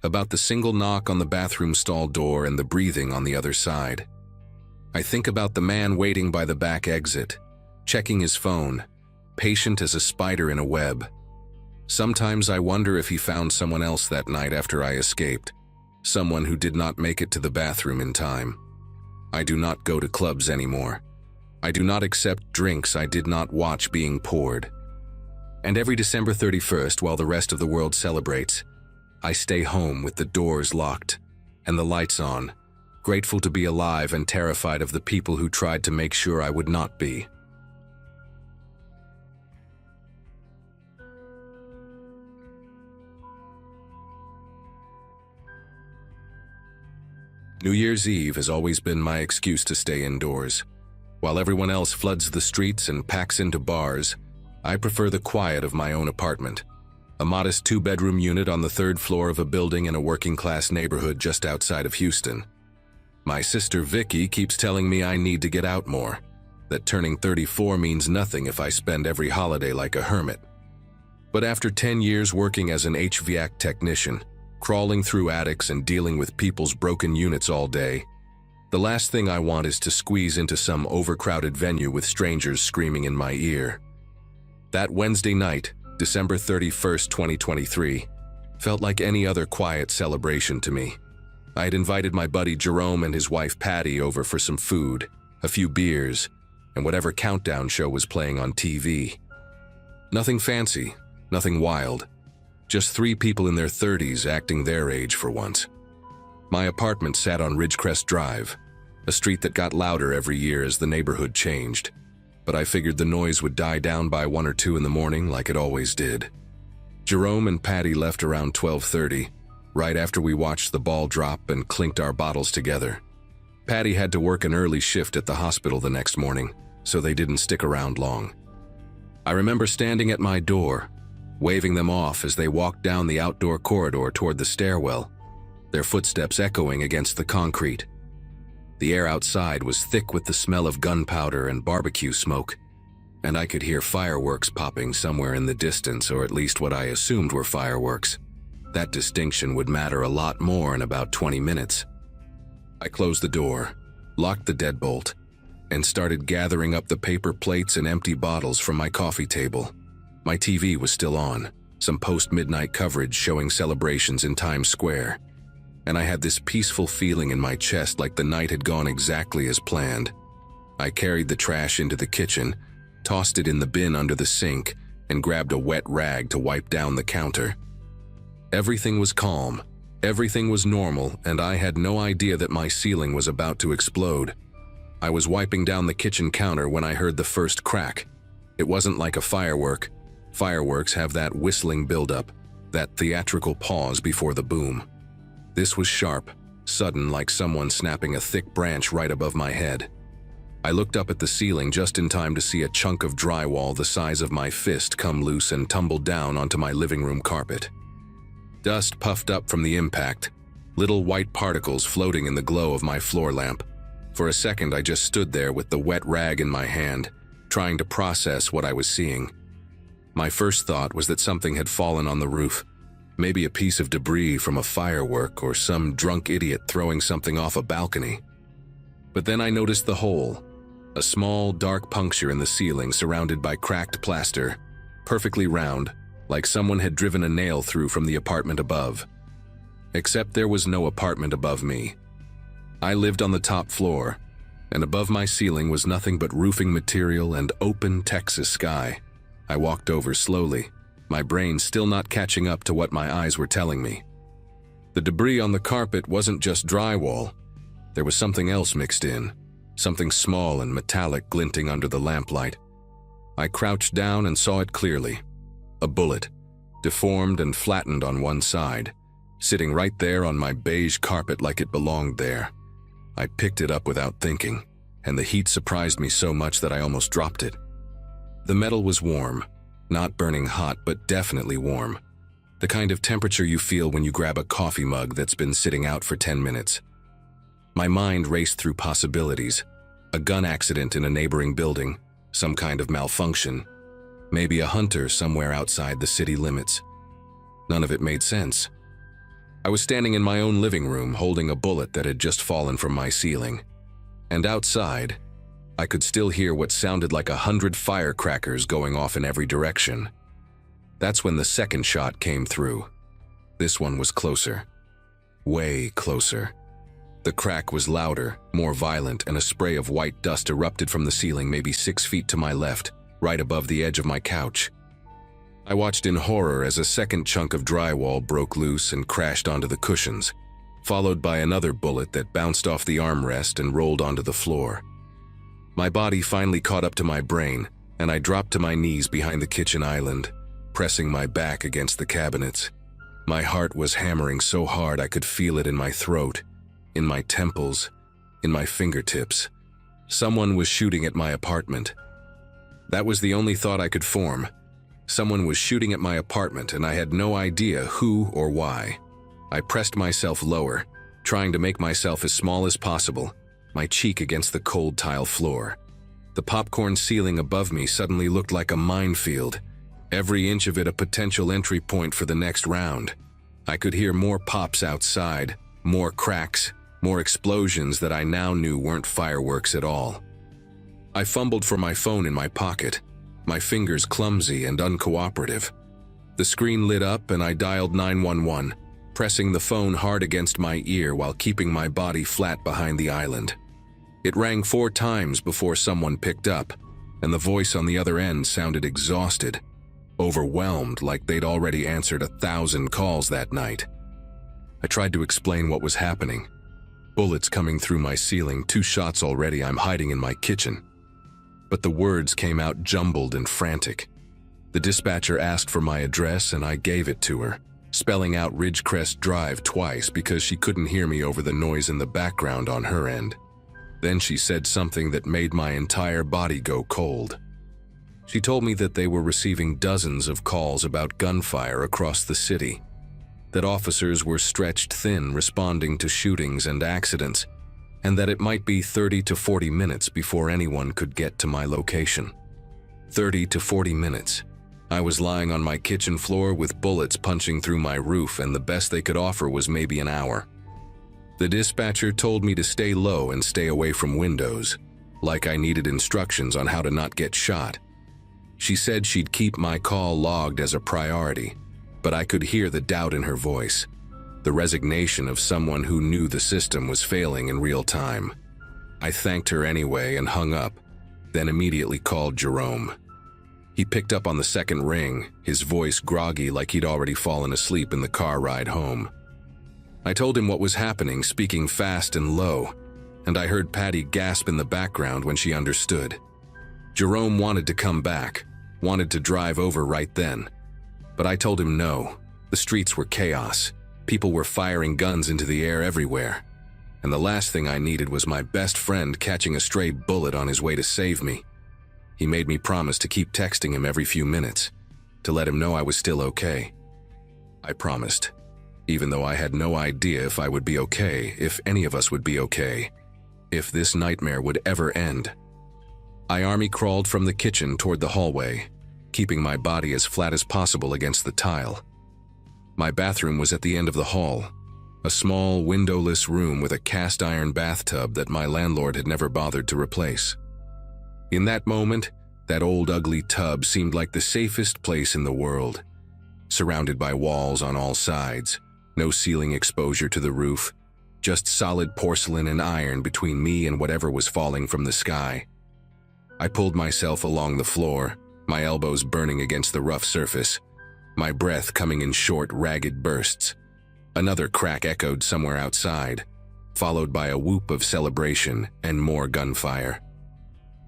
about the single knock on the bathroom stall door and the breathing on the other side. I think about the man waiting by the back exit, checking his phone, patient as a spider in a web. Sometimes I wonder if he found someone else that night after I escaped, someone who did not make it to the bathroom in time. I do not go to clubs anymore. I do not accept drinks I did not watch being poured. And every December 31st, while the rest of the world celebrates, I stay home with the doors locked and the lights on, grateful to be alive and terrified of the people who tried to make sure I would not be. New Year's Eve has always been my excuse to stay indoors. While everyone else floods the streets and packs into bars, I prefer the quiet of my own apartment, a modest 2-bedroom unit on the 3rd floor of a building in a working-class neighborhood just outside of Houston. My sister Vicky keeps telling me I need to get out more, that turning 34 means nothing if I spend every holiday like a hermit. But after 10 years working as an HVAC technician, crawling through attics and dealing with people's broken units all day, the last thing I want is to squeeze into some overcrowded venue with strangers screaming in my ear. That Wednesday night, December 31st, 2023, felt like any other quiet celebration to me. I had invited my buddy Jerome and his wife Patty over for some food, a few beers, and whatever countdown show was playing on TV. Nothing fancy, nothing wild. Just 3 people in their 30s acting their age for once. My apartment sat on Ridgecrest Drive, a street that got louder every year as the neighborhood changed. But I figured the noise would die down by 1 or 2 in the morning like it always did. Jerome and Patty left around 12:30, right after we watched the ball drop and clinked our bottles together. Patty had to work an early shift at the hospital the next morning, so they didn't stick around long. I remember standing at my door, waving them off as they walked down the outdoor corridor toward the stairwell, their footsteps echoing against the concrete. The air outside was thick with the smell of gunpowder and barbecue smoke, and I could hear fireworks popping somewhere in the distance, or at least what I assumed were fireworks. That distinction would matter a lot more in about 20 minutes. I closed the door, locked the deadbolt, and started gathering up the paper plates and empty bottles from my coffee table. My TV was still on, some post-midnight coverage showing celebrations in Times Square, and I had this peaceful feeling in my chest like the night had gone exactly as planned. I carried the trash into the kitchen, tossed it in the bin under the sink, and grabbed a wet rag to wipe down the counter. Everything was calm, everything was normal, and I had no idea that my ceiling was about to explode. I was wiping down the kitchen counter when I heard the first crack. It wasn't like a firework. Fireworks have that whistling buildup, that theatrical pause before the boom. This was sharp, sudden, like someone snapping a thick branch right above my head. I looked up at the ceiling just in time to see a chunk of drywall the size of my fist come loose and tumble down onto my living room carpet. Dust puffed up from the impact, little white particles floating in the glow of my floor lamp. For a second, I just stood there with the wet rag in my hand, trying to process what I was seeing. My first thought was that something had fallen on the roof, maybe a piece of debris from a firework or some drunk idiot throwing something off a balcony. But then I noticed the hole, a small, dark puncture in the ceiling surrounded by cracked plaster, perfectly round, like someone had driven a nail through from the apartment above. Except there was no apartment above me. I lived on the top floor, and above my ceiling was nothing but roofing material and open Texas sky. I walked over slowly, my brain still not catching up to what my eyes were telling me. The debris on the carpet wasn't just drywall. There was something else mixed in, something small and metallic glinting under the lamplight. I crouched down and saw it clearly. A bullet, deformed and flattened on one side, sitting right there on my beige carpet like it belonged there. I picked it up without thinking, and the heat surprised me so much that I almost dropped it. The metal was warm, not burning hot, but definitely warm. The kind of temperature you feel when you grab a coffee mug that's been sitting out for 10 minutes. My mind raced through possibilities. A gun accident in a neighboring building, some kind of malfunction, maybe a hunter somewhere outside the city limits. None of it made sense. I was standing in my own living room holding a bullet that had just fallen from my ceiling. And outside, I could still hear what sounded like 100 firecrackers going off in every direction. That's when the second shot came through. This one was closer. Way closer. The crack was louder, more violent, and a spray of white dust erupted from the ceiling maybe 6 feet to my left, right above the edge of my couch. I watched in horror as a second chunk of drywall broke loose and crashed onto the cushions, followed by another bullet that bounced off the armrest and rolled onto the floor. My body finally caught up to my brain, and I dropped to my knees behind the kitchen island, pressing my back against the cabinets. My heart was hammering so hard I could feel it in my throat, in my temples, in my fingertips. Someone was shooting at my apartment. That was the only thought I could form. Someone was shooting at my apartment, and I had no idea who or why. I pressed myself lower, trying to make myself as small as possible, my cheek against the cold tile floor. The popcorn ceiling above me suddenly looked like a minefield, every inch of it a potential entry point for the next round. I could hear more pops outside, more cracks, more explosions that I now knew weren't fireworks at all. I fumbled for my phone in my pocket, my fingers clumsy and uncooperative. The screen lit up and I dialed 911, pressing the phone hard against my ear while keeping my body flat behind the island. It rang 4 times before someone picked up, and the voice on the other end sounded exhausted, overwhelmed, like they'd already answered 1,000 calls that night. I tried to explain what was happening. Bullets coming through my ceiling, 2 shots already, I'm hiding in my kitchen. But the words came out jumbled and frantic. The dispatcher asked for my address and I gave it to her, spelling out Ridgecrest Drive twice because she couldn't hear me over the noise in the background on her end. Then she said something that made my entire body go cold. She told me that they were receiving dozens of calls about gunfire across the city, that officers were stretched thin responding to shootings and accidents, and that it might be 30 to 40 minutes before anyone could get to my location. 30 to 40 minutes. I was lying on my kitchen floor with bullets punching through my roof, and the best they could offer was maybe an hour. The dispatcher told me to stay low and stay away from windows, like I needed instructions on how to not get shot. She said she'd keep my call logged as a priority, but I could hear the doubt in her voice, the resignation of someone who knew the system was failing in real time. I thanked her anyway and hung up, then immediately called Jerome. He picked up on the second ring, his voice groggy like he'd already fallen asleep in the car ride home. I told him what was happening, speaking fast and low, and I heard Patty gasp in the background when she understood. Jerome wanted to come back, wanted to drive over right then. But I told him no. The streets were chaos. People were firing guns into the air everywhere. And the last thing I needed was my best friend catching a stray bullet on his way to save me. He made me promise to keep texting him every few minutes, to let him know I was still okay. I promised, even though I had no idea if I would be okay, if any of us would be okay, if this nightmare would ever end. I army crawled from the kitchen toward the hallway, keeping my body as flat as possible against the tile. My bathroom was at the end of the hall, a small, windowless room with a cast-iron bathtub that my landlord had never bothered to replace. In that moment, that old ugly tub seemed like the safest place in the world, surrounded by walls on all sides, no ceiling exposure to the roof, just solid porcelain and iron between me and whatever was falling from the sky. I pulled myself along the floor, my elbows burning against the rough surface, my breath coming in short, ragged bursts. Another crack echoed somewhere outside, followed by a whoop of celebration and more gunfire.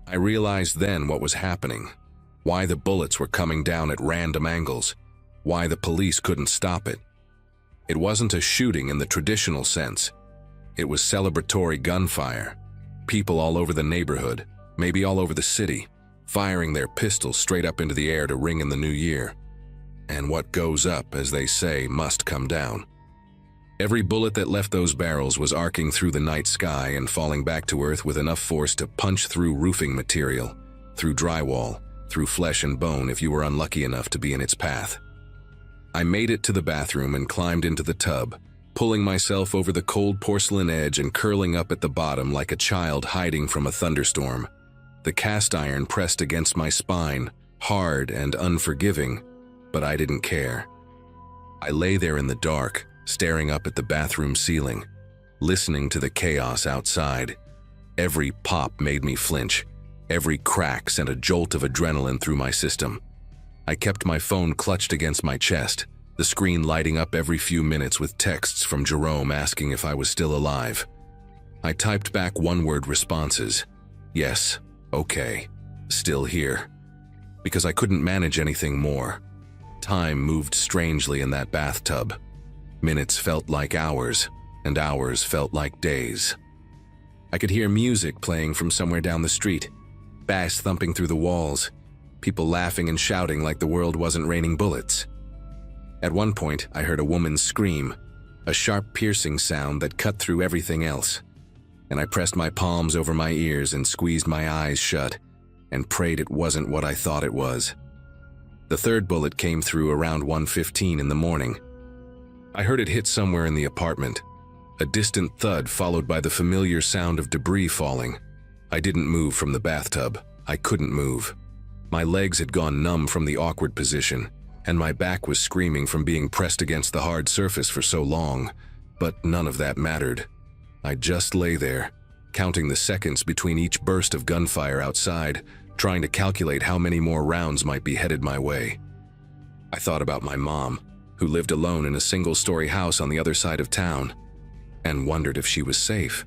I realized then what was happening, why the bullets were coming down at random angles, why the police couldn't stop it. It wasn't a shooting in the traditional sense. It was celebratory gunfire. People all over the neighborhood, maybe all over the city, firing their pistols straight up into the air to ring in the new year. And what goes up, as they say, must come down. Every bullet that left those barrels was arcing through the night sky and falling back to earth with enough force to punch through roofing material, through drywall, through flesh and bone if you were unlucky enough to be in its path. I made it to the bathroom and climbed into the tub, pulling myself over the cold porcelain edge and curling up at the bottom like a child hiding from a thunderstorm, The cast iron pressed against my spine, hard and unforgiving, but I didn't care. I lay there in the dark, staring up at the bathroom ceiling, listening to the chaos outside. Every pop made me flinch. Every crack sent a jolt of adrenaline through my system. I kept my phone clutched against my chest, the screen lighting up every few minutes with texts from Jerome asking if I was still alive. I typed back one-word responses. Yes, okay, still here. Because I couldn't manage anything more. Time moved strangely in that bathtub. Minutes felt like hours, and hours felt like days. I could hear music playing from somewhere down the street, bass thumping through the walls, people laughing and shouting like the world wasn't raining bullets. At one point, I heard a woman scream, a sharp piercing sound that cut through everything else. And I pressed my palms over my ears and squeezed my eyes shut and prayed it wasn't what I thought it was. The third bullet came through around 1:15 in the morning. I heard it hit somewhere in the apartment, a distant thud followed by the familiar sound of debris falling. I didn't move from the bathtub. I couldn't move. My legs had gone numb from the awkward position, and my back was screaming from being pressed against the hard surface for so long, but none of that mattered. I just lay there, counting the seconds between each burst of gunfire outside, trying to calculate how many more rounds might be headed my way. I thought about my mom, who lived alone in a single-story house on the other side of town, and wondered if she was safe.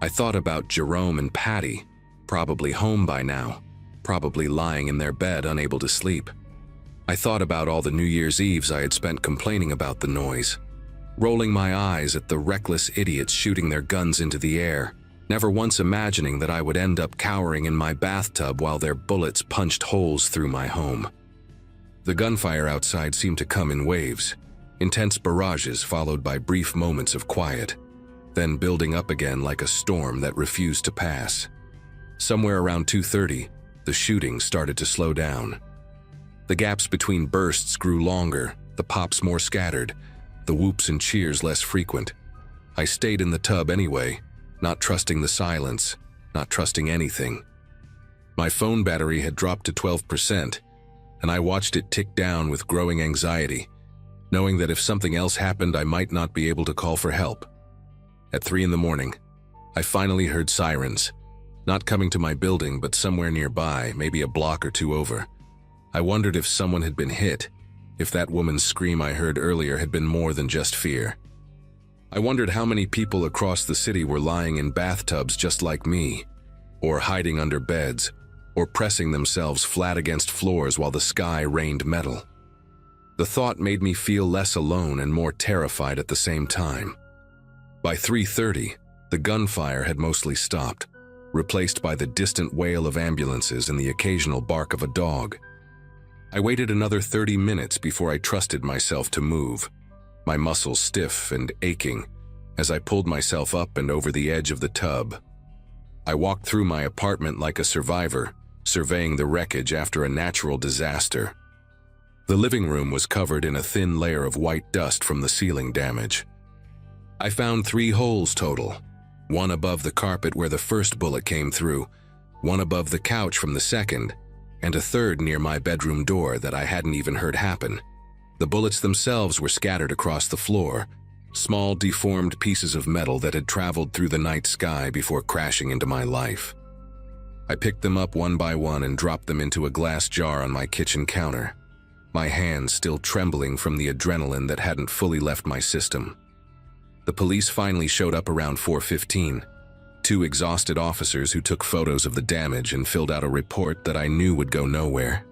I thought about Jerome and Patty, probably home by now, probably lying in their bed unable to sleep. I thought about all the New Year's Eves I had spent complaining about the noise, rolling my eyes at the reckless idiots shooting their guns into the air, never once imagining that I would end up cowering in my bathtub while their bullets punched holes through my home. The gunfire outside seemed to come in waves, intense barrages followed by brief moments of quiet, then building up again like a storm that refused to pass. Somewhere around 2:30, the shooting started to slow down. The gaps between bursts grew longer, the pops more scattered, the whoops and cheers less frequent. I stayed in the tub anyway, not trusting the silence, not trusting anything. My phone battery had dropped to 12%, and I watched it tick down with growing anxiety, knowing that if something else happened, I might not be able to call for help. At 3 in the morning, I finally heard sirens, not coming to my building, but somewhere nearby, maybe a block or two over. I wondered if someone had been hit, if that woman's scream I heard earlier had been more than just fear. I wondered how many people across the city were lying in bathtubs just like me, or hiding under beds, or pressing themselves flat against floors while the sky rained metal. The thought made me feel less alone and more terrified at the same time. By 3:30, the gunfire had mostly stopped, replaced by the distant wail of ambulances and the occasional bark of a dog. I waited another 30 minutes before I trusted myself to move, my muscles stiff and aching as I pulled myself up and over the edge of the tub. I walked through my apartment like a survivor, surveying the wreckage after a natural disaster. The living room was covered in a thin layer of white dust from the ceiling damage. I found 3 holes total, one above the carpet where the first bullet came through, one above the couch from the second, and a third near my bedroom door that I hadn't even heard happen. The bullets themselves were scattered across the floor, small deformed pieces of metal that had traveled through the night sky before crashing into my life. I picked them up one by one and dropped them into a glass jar on my kitchen counter, my hands still trembling from the adrenaline that hadn't fully left my system. The police finally showed up around 4:15. 2 exhausted officers who took photos of the damage and filled out a report that I knew would go nowhere.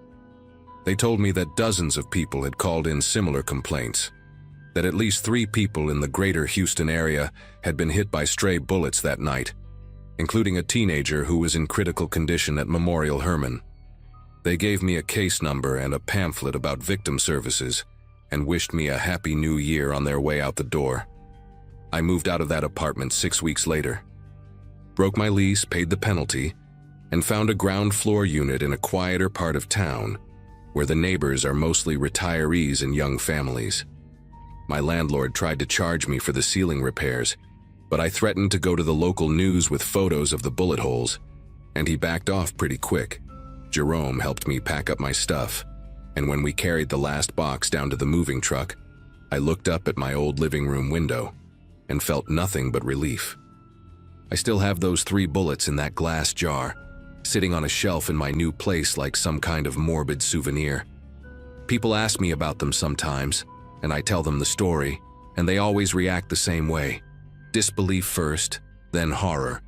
They told me that dozens of people had called in similar complaints, that at least 3 people in the greater Houston area had been hit by stray bullets that night, including a teenager who was in critical condition at Memorial Hermann. They gave me a case number and a pamphlet about victim services and wished me a happy new year on their way out the door. I moved out of that apartment 6 weeks later, broke my lease, paid the penalty, and found a ground floor unit in a quieter part of town where the neighbors are mostly retirees and young families. My landlord tried to charge me for the ceiling repairs, but I threatened to go to the local news with photos of the bullet holes, and he backed off pretty quick. Jerome helped me pack up my stuff, and when we carried the last box down to the moving truck, I looked up at my old living room window and felt nothing but relief. I still have those 3 bullets in that glass jar, sitting on a shelf in my new place like some kind of morbid souvenir. People ask me about them sometimes, and I tell them the story, and they always react the same way. Disbelief first, then horror.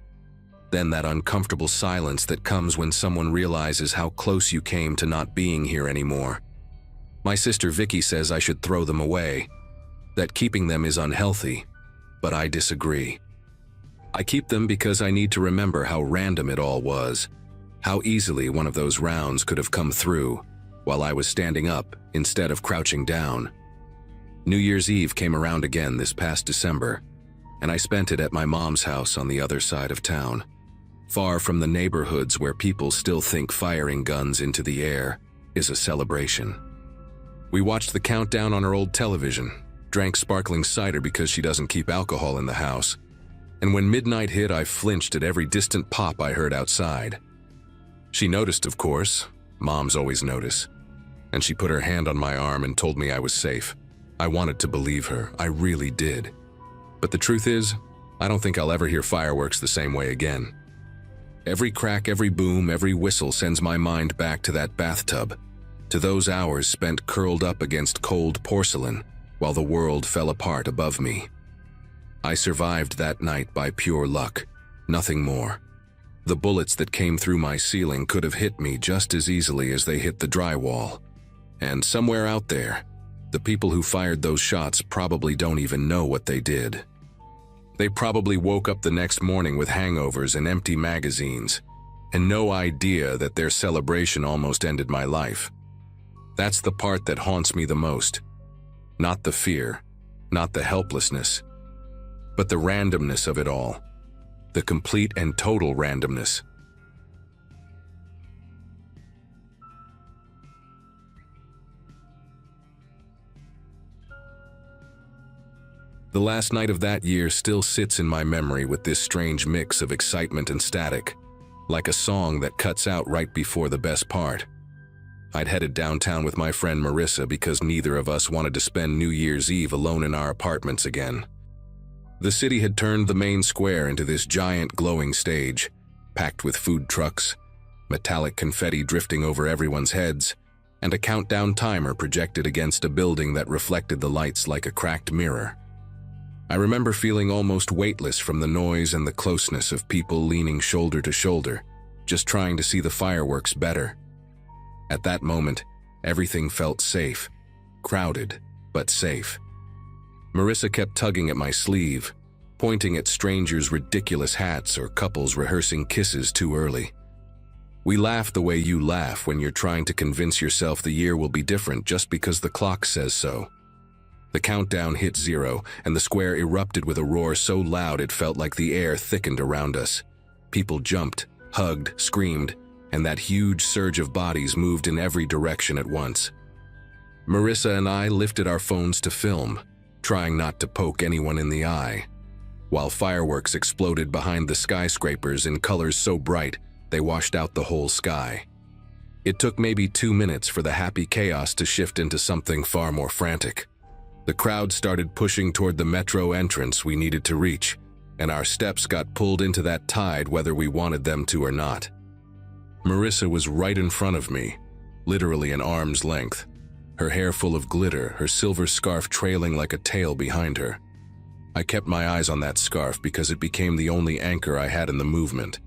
Then that uncomfortable silence that comes when someone realizes how close you came to not being here anymore. My sister Vicky says I should throw them away, that keeping them is unhealthy, but I disagree. I keep them because I need to remember how random it all was, how easily one of those rounds could have come through while I was standing up instead of crouching down. New Year's Eve came around again this past December, and I spent it at my mom's house on the other side of town, far from the neighborhoods where people still think firing guns into the air is a celebration. We watched the countdown on her old television, drank sparkling cider because she doesn't keep alcohol in the house, and when midnight hit, I flinched at every distant pop I heard outside. She noticed, of course. Moms always notice. And she put her hand on my arm and told me I was safe. I wanted to believe her. I really did. But the truth is, I don't think I'll ever hear fireworks the same way again. Every crack, every boom, every whistle sends my mind back to that bathtub, to those hours spent curled up against cold porcelain while the world fell apart above me. I survived that night by pure luck, nothing more. The bullets that came through my ceiling could have hit me just as easily as they hit the drywall. And somewhere out there, the people who fired those shots probably don't even know what they did. They probably woke up the next morning with hangovers and empty magazines, and no idea that their celebration almost ended my life. That's the part that haunts me the most. Not the fear, not the helplessness, but the randomness of it all. The complete and total randomness. The last night of that year still sits in my memory with this strange mix of excitement and static, like a song that cuts out right before the best part. I'd headed downtown with my friend Marissa because neither of us wanted to spend New Year's Eve alone in our apartments again. The city had turned the main square into this giant glowing stage, packed with food trucks, metallic confetti drifting over everyone's heads, and a countdown timer projected against a building that reflected the lights like a cracked mirror. I remember feeling almost weightless from the noise and the closeness of people leaning shoulder to shoulder, just trying to see the fireworks better. At that moment, everything felt safe, crowded, but safe. Marissa kept tugging at my sleeve, pointing at strangers' ridiculous hats or couples rehearsing kisses too early. We laugh the way you laugh when you're trying to convince yourself the year will be different just because the clock says so. The countdown hit 0, and the square erupted with a roar so loud it felt like the air thickened around us. People jumped, hugged, screamed, and that huge surge of bodies moved in every direction at once. Marissa and I lifted our phones to film, trying not to poke anyone in the eye, while fireworks exploded behind the skyscrapers in colors so bright they washed out the whole sky. It took maybe 2 minutes for the happy chaos to shift into something far more frantic. The crowd started pushing toward the metro entrance we needed to reach, and our steps got pulled into that tide whether we wanted them to or not. Marissa was right in front of me, literally an arm's length, her hair full of glitter, her silver scarf trailing like a tail behind her. I kept my eyes on that scarf because it became the only anchor I had in the movement.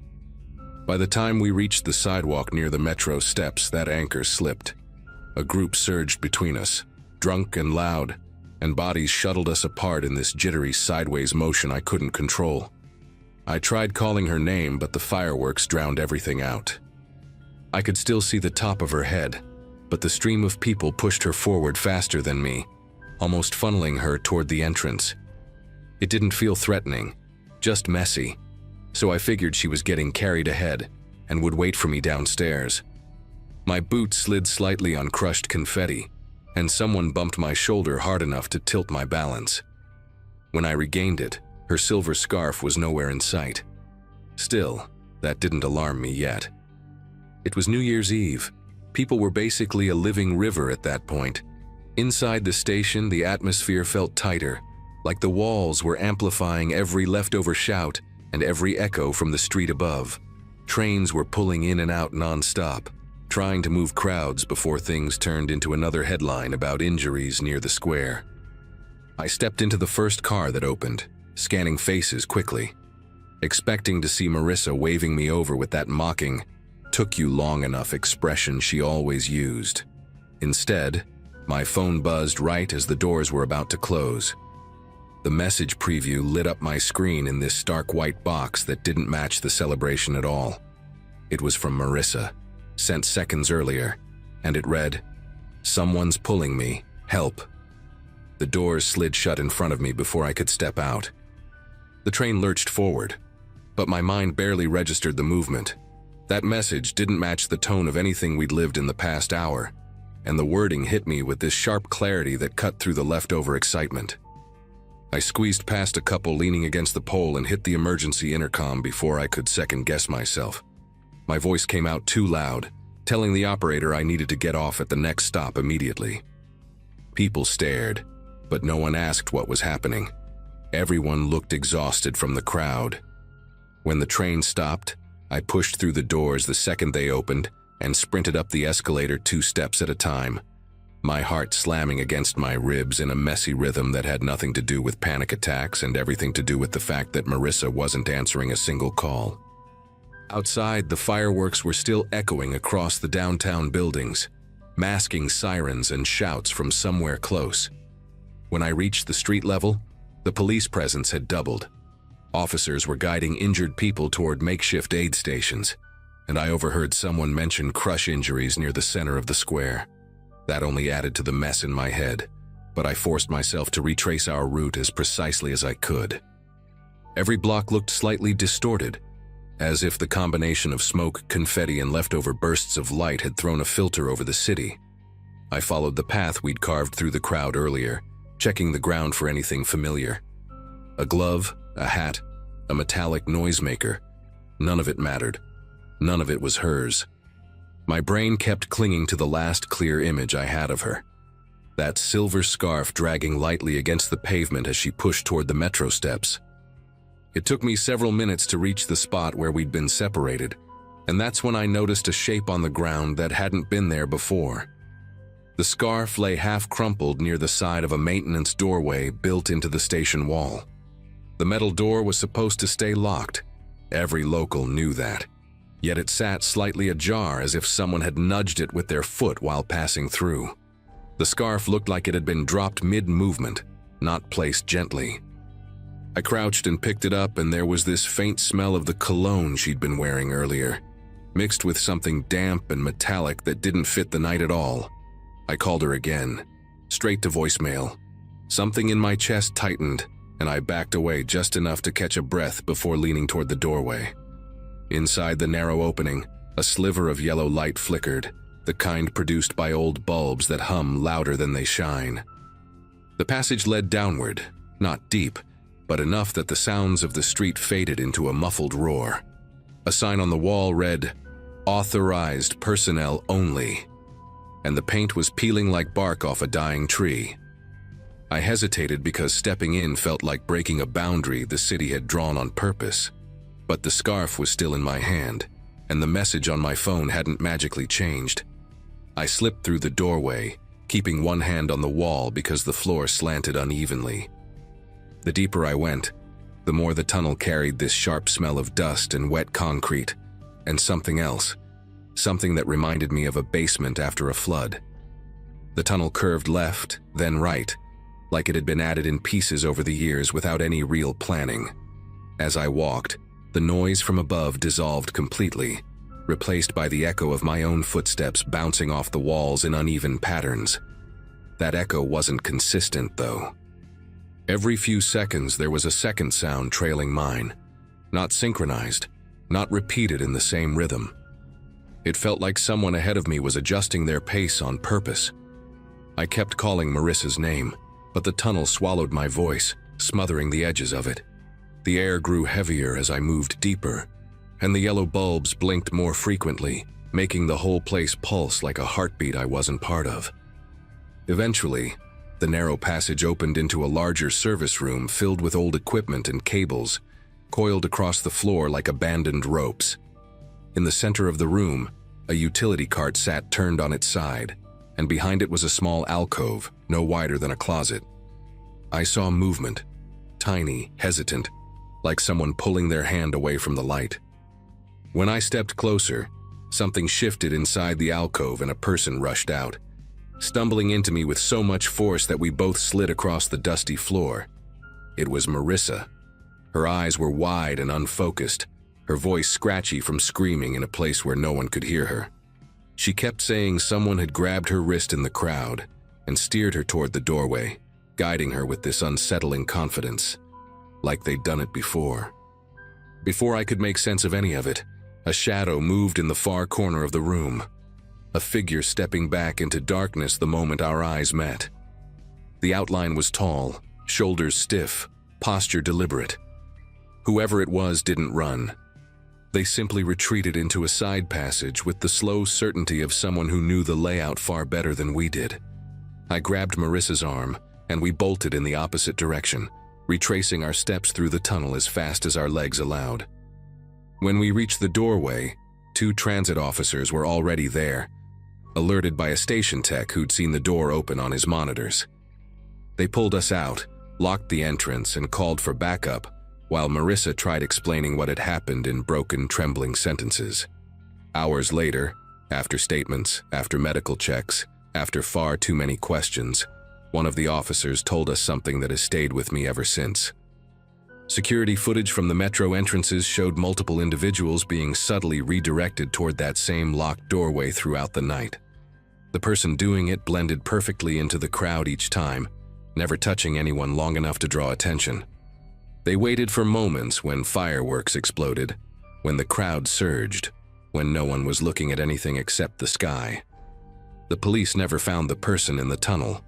By the time we reached the sidewalk near the metro steps, that anchor slipped. A group surged between us, drunk and loud, and bodies shuttled us apart in this jittery sideways motion I couldn't control. I tried calling her name, but the fireworks drowned everything out. I could still see the top of her head, but the stream of people pushed her forward faster than me, almost funneling her toward the entrance. It didn't feel threatening, just messy, so I figured she was getting carried ahead and would wait for me downstairs. My boot slid slightly on crushed confetti, and someone bumped my shoulder hard enough to tilt my balance. When I regained it, her silver scarf was nowhere in sight. Still, That didn't alarm me yet. It was New Year's Eve. People were basically a living river at that point. Inside the station, the atmosphere felt tighter, like the walls were amplifying every leftover shout and every echo from the street above. Trains were pulling in and out non-stop, trying to move crowds before things turned into another headline about injuries near the square. I stepped into the first car that opened, scanning faces quickly, expecting to see Marissa waving me over with that mocking, "took you long enough" expression she always used. Instead, my phone buzzed right as the doors were about to close. The message preview lit up my screen in this stark white box that didn't match the celebration at all. It was from Marissa, sent seconds earlier, and it read, "Someone's pulling me. Help." The doors slid shut in front of me before I could step out. The train lurched forward, but my mind barely registered the movement. That message didn't match the tone of anything we'd lived in the past hour, and the wording hit me with this sharp clarity that cut through the leftover excitement. I squeezed past a couple leaning against the pole and hit the emergency intercom before I could second-guess myself. My voice came out too loud, telling the operator I needed to get off at the next stop immediately. People stared, but no one asked what was happening. Everyone looked exhausted from the crowd. When the train stopped, I pushed through the doors the second they opened and sprinted up the escalator 2 steps at a time, my heart slamming against my ribs in a messy rhythm that had nothing to do with panic attacks and everything to do with the fact that Marissa wasn't answering a single call. Outside, the fireworks were still echoing across the downtown buildings, masking sirens and shouts from somewhere close. When I reached the street level, the police presence had doubled. Officers were guiding injured people toward makeshift aid stations, and I overheard someone mention crush injuries near the center of the square. That only added to the mess in my head, but I forced myself to retrace our route as precisely as I could. Every block looked slightly distorted, as if the combination of smoke, confetti, and leftover bursts of light had thrown a filter over the city. I followed the path we'd carved through the crowd earlier, checking the ground for anything familiar. A glove, a hat, a metallic noisemaker. None of it mattered. None of it was hers. My brain kept clinging to the last clear image I had of her. That silver scarf dragging lightly against the pavement as she pushed toward the metro steps. It took me several minutes to reach the spot where we'd been separated, and that's when I noticed a shape on the ground that hadn't been there before. The scarf lay half crumpled near the side of a maintenance doorway built into the station wall. The metal door was supposed to stay locked. Every local knew that. Yet it sat slightly ajar as if someone had nudged it with their foot while passing through. The scarf looked like it had been dropped mid-movement, not placed gently. I crouched and picked it up, and there was this faint smell of the cologne she'd been wearing earlier, mixed with something damp and metallic that didn't fit the night at all. I called her again, straight to voicemail. Something in my chest tightened, and I backed away just enough to catch a breath before leaning toward the doorway. Inside the narrow opening, a sliver of yellow light flickered, the kind produced by old bulbs that hum louder than they shine. The passage led downward, not deep, but enough that the sounds of the street faded into a muffled roar. A sign on the wall read, "Authorized personnel only," and the paint was peeling like bark off a dying tree. I hesitated because stepping in felt like breaking a boundary the city had drawn on purpose. But the scarf was still in my hand, and the message on my phone hadn't magically changed. I slipped through the doorway, keeping one hand on the wall because the floor slanted unevenly. The deeper I went, the more the tunnel carried this sharp smell of dust and wet concrete, and something else, something that reminded me of a basement after a flood. The tunnel curved left, then right, like it had been added in pieces over the years without any real planning. As I walked, the noise from above dissolved completely, replaced by the echo of my own footsteps bouncing off the walls in uneven patterns. That echo wasn't consistent, though. Every few seconds there was a second sound trailing mine, not synchronized, not repeated in the same rhythm. It felt like someone ahead of me was adjusting their pace on purpose. I kept calling Marissa's name, but the tunnel swallowed my voice, smothering the edges of it. The air grew heavier as I moved deeper, and the yellow bulbs blinked more frequently, making the whole place pulse like a heartbeat I wasn't part of. Eventually, the narrow passage opened into a larger service room filled with old equipment and cables, coiled across the floor like abandoned ropes. In the center of the room, a utility cart sat turned on its side, and behind it was a small alcove, no wider than a closet. I saw movement, tiny, hesitant, like someone pulling their hand away from the light. When I stepped closer, something shifted inside the alcove and a person rushed out, stumbling into me with so much force that we both slid across the dusty floor. It was Marissa. Her eyes were wide and unfocused, her voice scratchy from screaming in a place where no one could hear her. She kept saying someone had grabbed her wrist in the crowd and steered her toward the doorway, guiding her with this unsettling confidence, like they'd done it before. Before I could make sense of any of it, a shadow moved in the far corner of the room, a figure stepping back into darkness the moment our eyes met. The outline was tall, shoulders stiff, posture deliberate. Whoever it was didn't run. They simply retreated into a side passage with the slow certainty of someone who knew the layout far better than we did. I grabbed Marissa's arm, and we bolted in the opposite direction, retracing our steps through the tunnel as fast as our legs allowed. When we reached the doorway, 2 transit officers were already there, alerted by a station tech who'd seen the door open on his monitors. They pulled us out, locked the entrance, and called for backup, while Marissa tried explaining what had happened in broken, trembling sentences. Hours later, after statements, after medical checks, after far too many questions, one of the officers told us something that has stayed with me ever since. Security footage from the metro entrances showed multiple individuals being subtly redirected toward that same locked doorway throughout the night. The person doing it blended perfectly into the crowd each time, never touching anyone long enough to draw attention. They waited for moments when fireworks exploded, when the crowd surged, when no one was looking at anything except the sky. The police never found the person in the tunnel.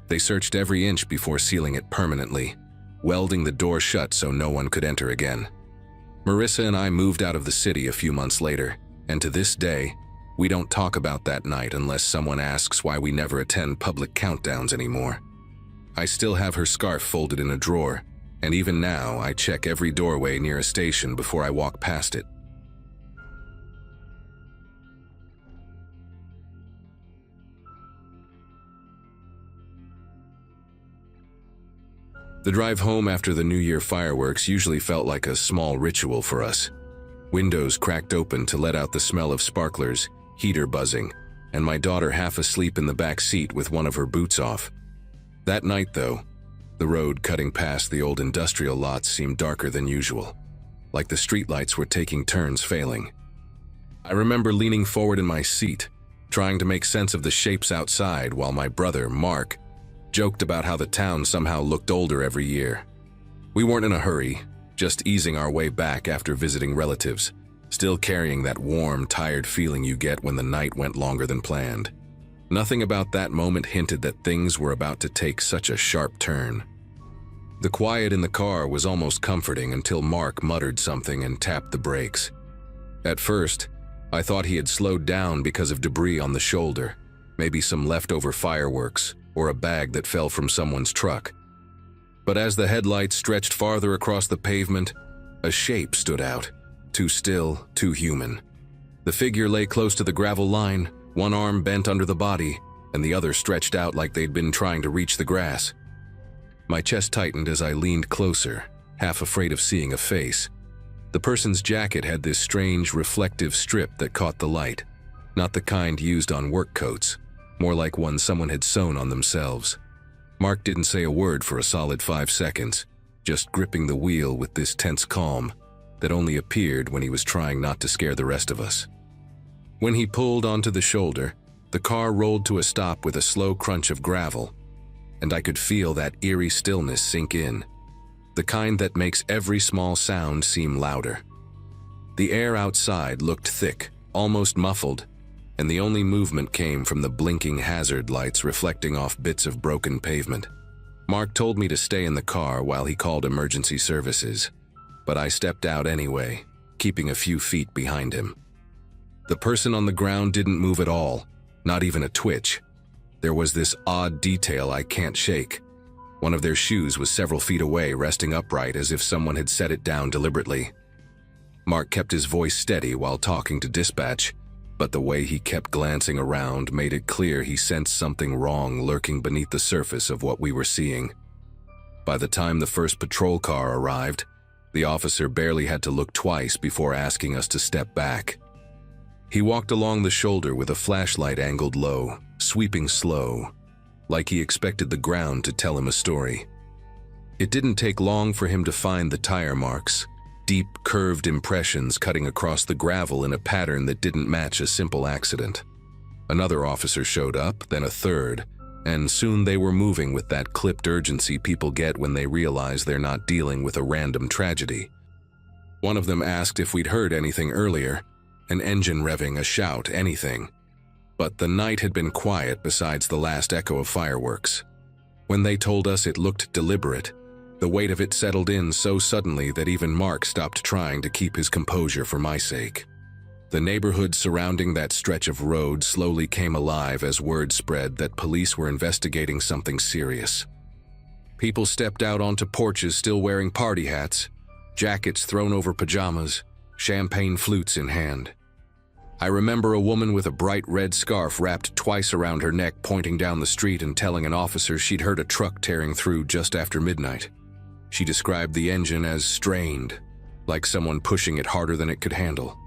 They searched every inch before sealing it permanently, welding the door shut so no one could enter again. Marissa and I moved out of the city a few months later, and to this day, we don't talk about that night unless someone asks why we never attend public countdowns anymore. I still have her scarf folded in a drawer, and even now I check every doorway near a station before I walk past it. The drive home after the New Year fireworks usually felt like a small ritual for us. Windows cracked open to let out the smell of sparklers, heater buzzing, and my daughter half asleep in the back seat with one of her boots off. That night, though, the road cutting past the old industrial lots seemed darker than usual, like the streetlights were taking turns failing. I remember leaning forward in my seat, trying to make sense of the shapes outside while my brother, Mark, joked about how the town somehow looked older every year. We weren't in a hurry, just easing our way back after visiting relatives, still carrying that warm, tired feeling you get when the night went longer than planned. Nothing about that moment hinted that things were about to take such a sharp turn. The quiet in the car was almost comforting until Mark muttered something and tapped the brakes. At first, I thought he had slowed down because of debris on the shoulder, maybe some leftover fireworks or a bag that fell from someone's truck. But as the headlights stretched farther across the pavement, a shape stood out, too still, too human. The figure lay close to the gravel line, one arm bent under the body, and the other stretched out like they'd been trying to reach the grass. My chest tightened as I leaned closer, half afraid of seeing a face. The person's jacket had this strange, reflective strip that caught the light, not the kind used on work coats, more like one someone had sewn on themselves. Mark didn't say a word for a solid 5 seconds, just gripping the wheel with this tense calm that only appeared when he was trying not to scare the rest of us. When he pulled onto the shoulder, the car rolled to a stop with a slow crunch of gravel, and I could feel that eerie stillness sink in, the kind that makes every small sound seem louder. The air outside looked thick, almost muffled, and the only movement came from the blinking hazard lights reflecting off bits of broken pavement. Mark told me to stay in the car while he called emergency services, but I stepped out anyway, keeping a few feet behind him. The person on the ground didn't move at all, not even a twitch. There was this odd detail I can't shake. One of their shoes was several feet away, resting upright as if someone had set it down deliberately. Mark kept his voice steady while talking to dispatch, but the way he kept glancing around made it clear he sensed something wrong lurking beneath the surface of what we were seeing. By the time the first patrol car arrived, the officer barely had to look twice before asking us to step back. He walked along the shoulder with a flashlight angled low, sweeping slow, like he expected the ground to tell him a story. It didn't take long for him to find the tire marks, deep, curved impressions cutting across the gravel in a pattern that didn't match a simple accident. Another officer showed up, then a third, and soon they were moving with that clipped urgency people get when they realize they're not dealing with a random tragedy. One of them asked if we'd heard anything earlier, an engine revving, a shout, anything. But the night had been quiet besides the last echo of fireworks. When they told us it looked deliberate, the weight of it settled in so suddenly that even Mark stopped trying to keep his composure for my sake. The neighborhood surrounding that stretch of road slowly came alive as word spread that police were investigating something serious. People stepped out onto porches still wearing party hats, jackets thrown over pajamas, champagne flutes in hand. I remember a woman with a bright red scarf wrapped twice around her neck pointing down the street and telling an officer she'd heard a truck tearing through just after midnight. She described the engine as strained, like someone pushing it harder than it could handle.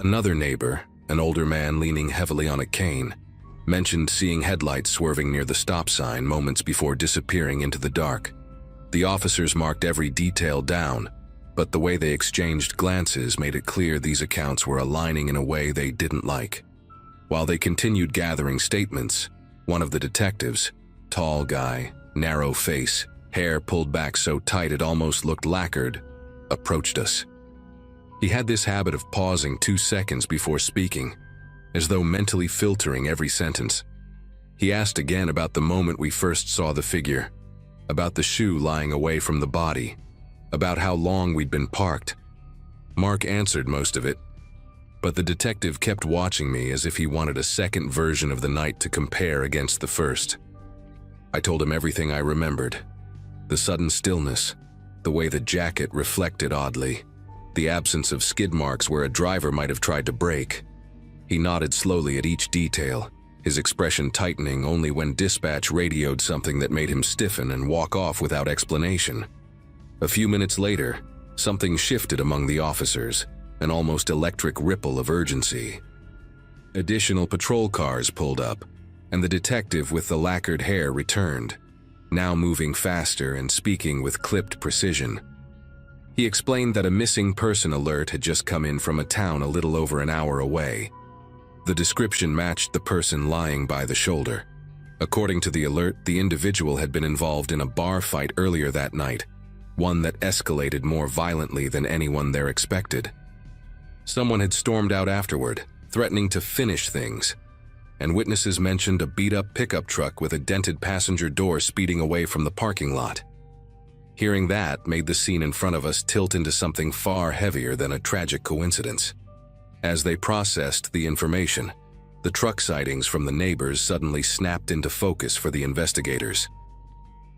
Another neighbor, an older man leaning heavily on a cane, mentioned seeing headlights swerving near the stop sign moments before disappearing into the dark. The officers marked every detail down, but the way they exchanged glances made it clear these accounts were aligning in a way they didn't like. While they continued gathering statements, one of the detectives, tall guy, narrow face, hair pulled back so tight it almost looked lacquered, approached us. He had this habit of pausing 2 seconds before speaking, as though mentally filtering every sentence. He asked again about the moment we first saw the figure, about the shoe lying away from the body, about how long we'd been parked. Mark answered most of it, but the detective kept watching me as if he wanted a second version of the night to compare against the first. I told him everything I remembered. The sudden stillness, the way the jacket reflected oddly, the absence of skid marks where a driver might have tried to brake. He nodded slowly at each detail, his expression tightening only when dispatch radioed something that made him stiffen and walk off without explanation. A few minutes later, something shifted among the officers, an almost electric ripple of urgency. Additional patrol cars pulled up, and the detective with the lacquered hair returned, now moving faster and speaking with clipped precision. He explained that a missing person alert had just come in from a town a little over an hour away. The description matched the person lying by the shoulder. According to the alert, the individual had been involved in a bar fight earlier that night, one that escalated more violently than anyone there expected. Someone had stormed out afterward, threatening to finish things, and witnesses mentioned a beat-up pickup truck with a dented passenger door speeding away from the parking lot. Hearing that made the scene in front of us tilt into something far heavier than a tragic coincidence. As they processed the information, the truck sightings from the neighbors suddenly snapped into focus for the investigators.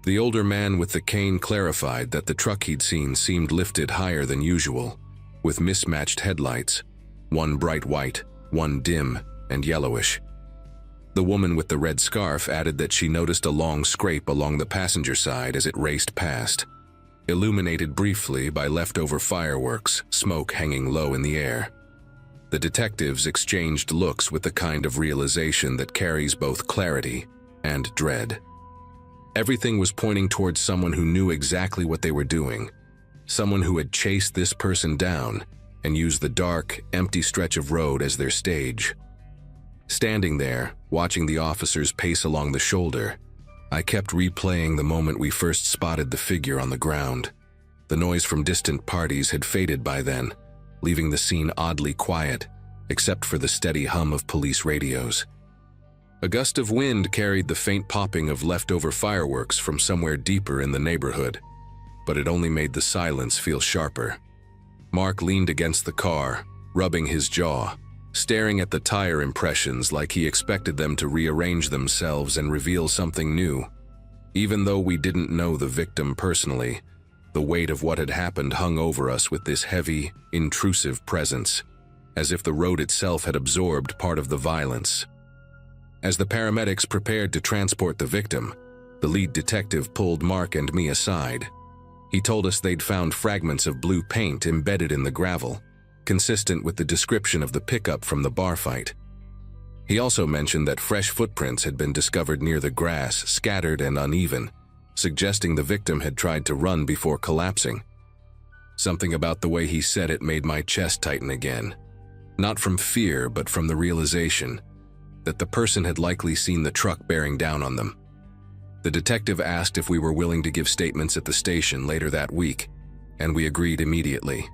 The older man with the cane clarified that the truck he'd seen seemed lifted higher than usual, with mismatched headlights, one bright white, one dim and yellowish. The woman with the red scarf added that she noticed a long scrape along the passenger side as it raced past, illuminated briefly by leftover fireworks, smoke hanging low in the air. The detectives exchanged looks with the kind of realization that carries both clarity and dread. Everything was pointing towards someone who knew exactly what they were doing, someone who had chased this person down and used the dark, empty stretch of road as their stage. Standing there, watching the officers pace along the shoulder, I kept replaying the moment we first spotted the figure on the ground. The noise from distant parties had faded by then, leaving the scene oddly quiet, except for the steady hum of police radios. A gust of wind carried the faint popping of leftover fireworks from somewhere deeper in the neighborhood, but it only made the silence feel sharper. Mark leaned against the car, rubbing his jaw, staring at the tire impressions like he expected them to rearrange themselves and reveal something new. Even though we didn't know the victim personally, the weight of what had happened hung over us with this heavy, intrusive presence, as if the road itself had absorbed part of the violence. As the paramedics prepared to transport the victim, the lead detective pulled Mark and me aside. He told us they'd found fragments of blue paint embedded in the gravel, consistent with the description of the pickup from the bar fight. He also mentioned that fresh footprints had been discovered near the grass, scattered and uneven, suggesting the victim had tried to run before collapsing. Something about the way he said it made my chest tighten again. Not from fear, but from the realization that the person had likely seen the truck bearing down on them. The detective asked if we were willing to give statements at the station later that week, and we agreed immediately.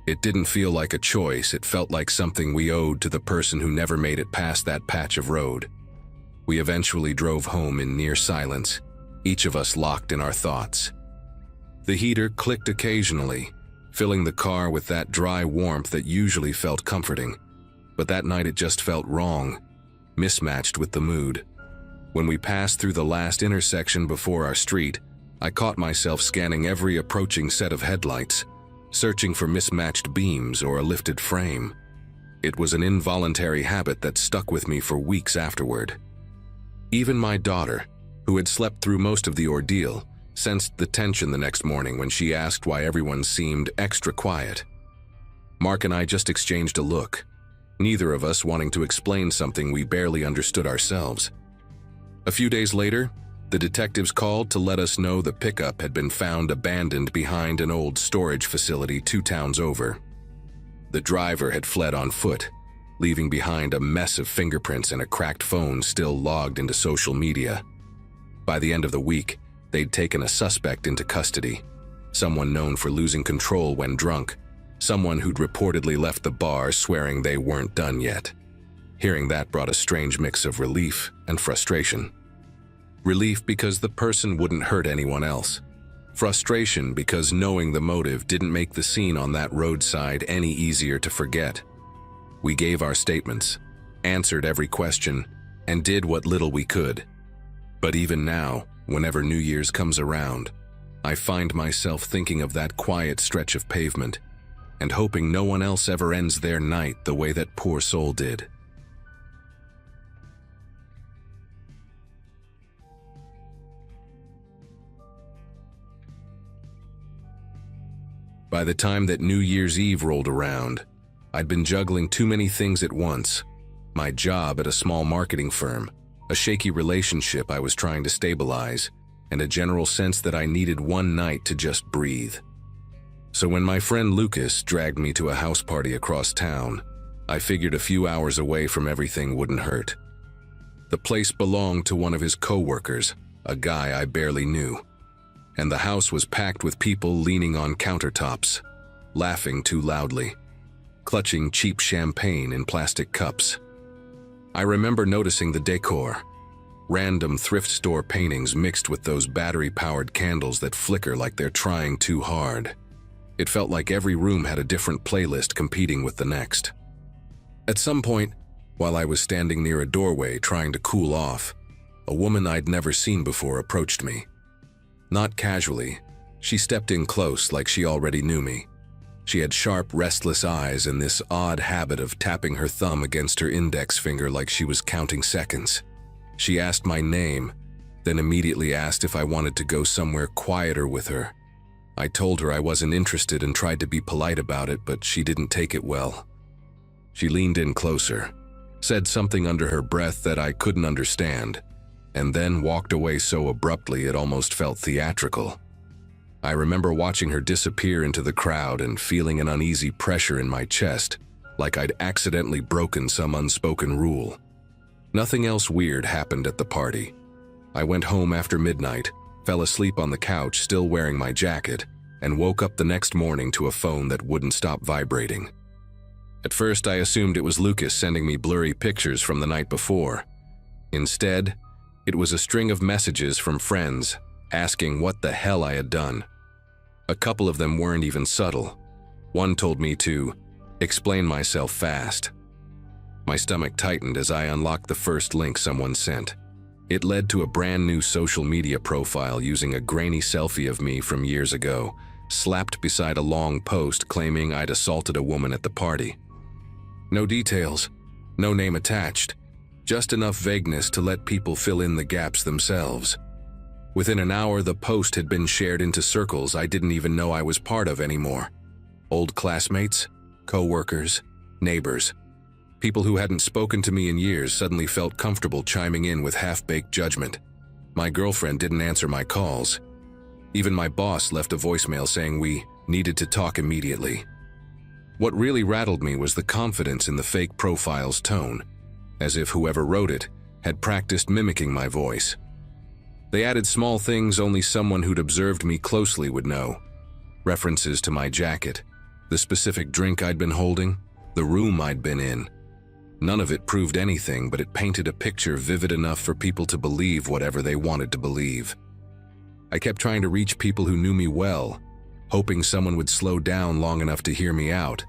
It didn't feel like a choice, it felt like something we owed to the person who never made it past that patch of road. We eventually drove home in near silence, each of us locked in our thoughts. The heater clicked occasionally, filling the car with that dry warmth that usually felt comforting. But that night it just felt wrong, mismatched with the mood. When we passed through the last intersection before our street, I caught myself scanning every approaching set of headlights, searching for mismatched beams or a lifted frame. It was an involuntary habit that stuck with me for weeks afterward. Even my daughter, who had slept through most of the ordeal, sensed the tension the next morning when she asked why everyone seemed extra quiet. Mark and I just exchanged a look, neither of us wanting to explain something we barely understood ourselves. A few days later, the detectives called to let us know the pickup had been found abandoned behind an old storage facility 2 towns over. The driver had fled on foot, leaving behind a mess of fingerprints and a cracked phone still logged into social media. By the end of the week, they'd taken a suspect into custody, someone known for losing control when drunk, someone who'd reportedly left the bar swearing they weren't done yet. Hearing that brought a strange mix of relief and frustration. Relief because the person wouldn't hurt anyone else. Frustration because knowing the motive didn't make the scene on that roadside any easier to forget. We gave our statements, answered every question, and did what little we could. But even now, whenever New Year's comes around, I find myself thinking of that quiet stretch of pavement and hoping no one else ever ends their night the way that poor soul did. By the time that New Year's Eve rolled around, I'd been juggling too many things at once. My job at a small marketing firm, a shaky relationship I was trying to stabilize, and a general sense that I needed one night to just breathe. So when my friend Lucas dragged me to a house party across town, I figured a few hours away from everything wouldn't hurt. The place belonged to one of his co-workers, a guy I barely knew. And the house was packed with people leaning on countertops, laughing too loudly, clutching cheap champagne in plastic cups. I remember noticing the decor, random thrift store paintings mixed with those battery-powered candles that flicker like they're trying too hard. It felt like every room had a different playlist competing with the next. At some point, while I was standing near a doorway trying to cool off, a woman I'd never seen before approached me. Not casually, she stepped in close like she already knew me. She had sharp, restless eyes and this odd habit of tapping her thumb against her index finger like she was counting seconds. She asked my name, then immediately asked if I wanted to go somewhere quieter with her. I told her I wasn't interested and tried to be polite about it, but she didn't take it well. She leaned in closer, said something under her breath that I couldn't understand, and then walked away so abruptly it almost felt theatrical. I remember watching her disappear into the crowd and feeling an uneasy pressure in my chest, like I'd accidentally broken some unspoken rule. Nothing else weird happened at the party. I went home after midnight, fell asleep on the couch still wearing my jacket, and woke up the next morning to a phone that wouldn't stop vibrating. At first I assumed it was Lucas sending me blurry pictures from the night before. Instead, it was a string of messages from friends asking what the hell I had done. A couple of them weren't even subtle. One told me to explain myself fast. My stomach tightened as I unlocked the first link someone sent. It led to a brand new social media profile using a grainy selfie of me from years ago, slapped beside a long post claiming I'd assaulted a woman at the party. No details, no name attached, just enough vagueness to let people fill in the gaps themselves. Within an hour, the post had been shared into circles I didn't even know I was part of anymore. Old classmates, co-workers, neighbors. People who hadn't spoken to me in years suddenly felt comfortable chiming in with half-baked judgment. My girlfriend didn't answer my calls. Even my boss left a voicemail saying we needed to talk immediately. What really rattled me was the confidence in the fake profile's tone, as if whoever wrote it had practiced mimicking my voice. They added small things only someone who'd observed me closely would know. References to my jacket, the specific drink I'd been holding, the room I'd been in. None of it proved anything, but it painted a picture vivid enough for people to believe whatever they wanted to believe. I kept trying to reach people who knew me well, hoping someone would slow down long enough to hear me out,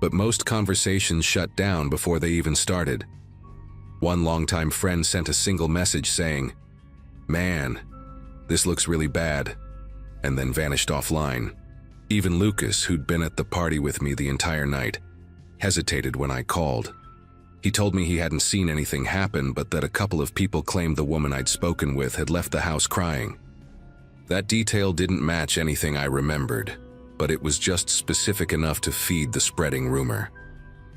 but most conversations shut down before they even started. One longtime friend sent a single message saying, "Man, this looks really bad," and then vanished offline. Even Lucas, who'd been at the party with me the entire night, hesitated when I called. He told me he hadn't seen anything happen, but that a couple of people claimed the woman I'd spoken with had left the house crying. That detail didn't match anything I remembered, but it was just specific enough to feed the spreading rumor.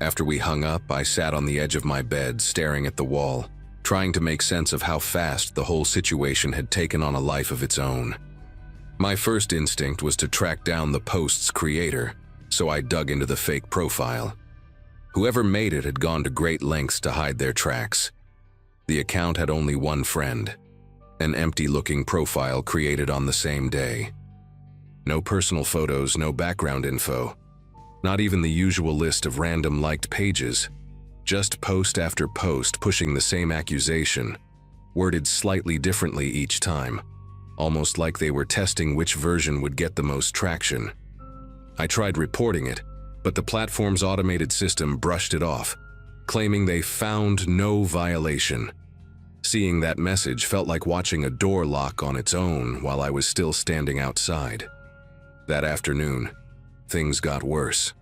After we hung up, I sat on the edge of my bed, staring at the wall, trying to make sense of how fast the whole situation had taken on a life of its own. My first instinct was to track down the post's creator, so I dug into the fake profile. Whoever made it had gone to great lengths to hide their tracks. The account had only one friend, an empty-looking profile created on the same day. No personal photos, no background info, not even the usual list of random liked pages, just post after post pushing the same accusation, worded slightly differently each time, almost like they were testing which version would get the most traction. I tried reporting it, but the platform's automated system brushed it off, claiming they found no violation. Seeing that message felt like watching a door lock on its own while I was still standing outside. That afternoon, things got worse.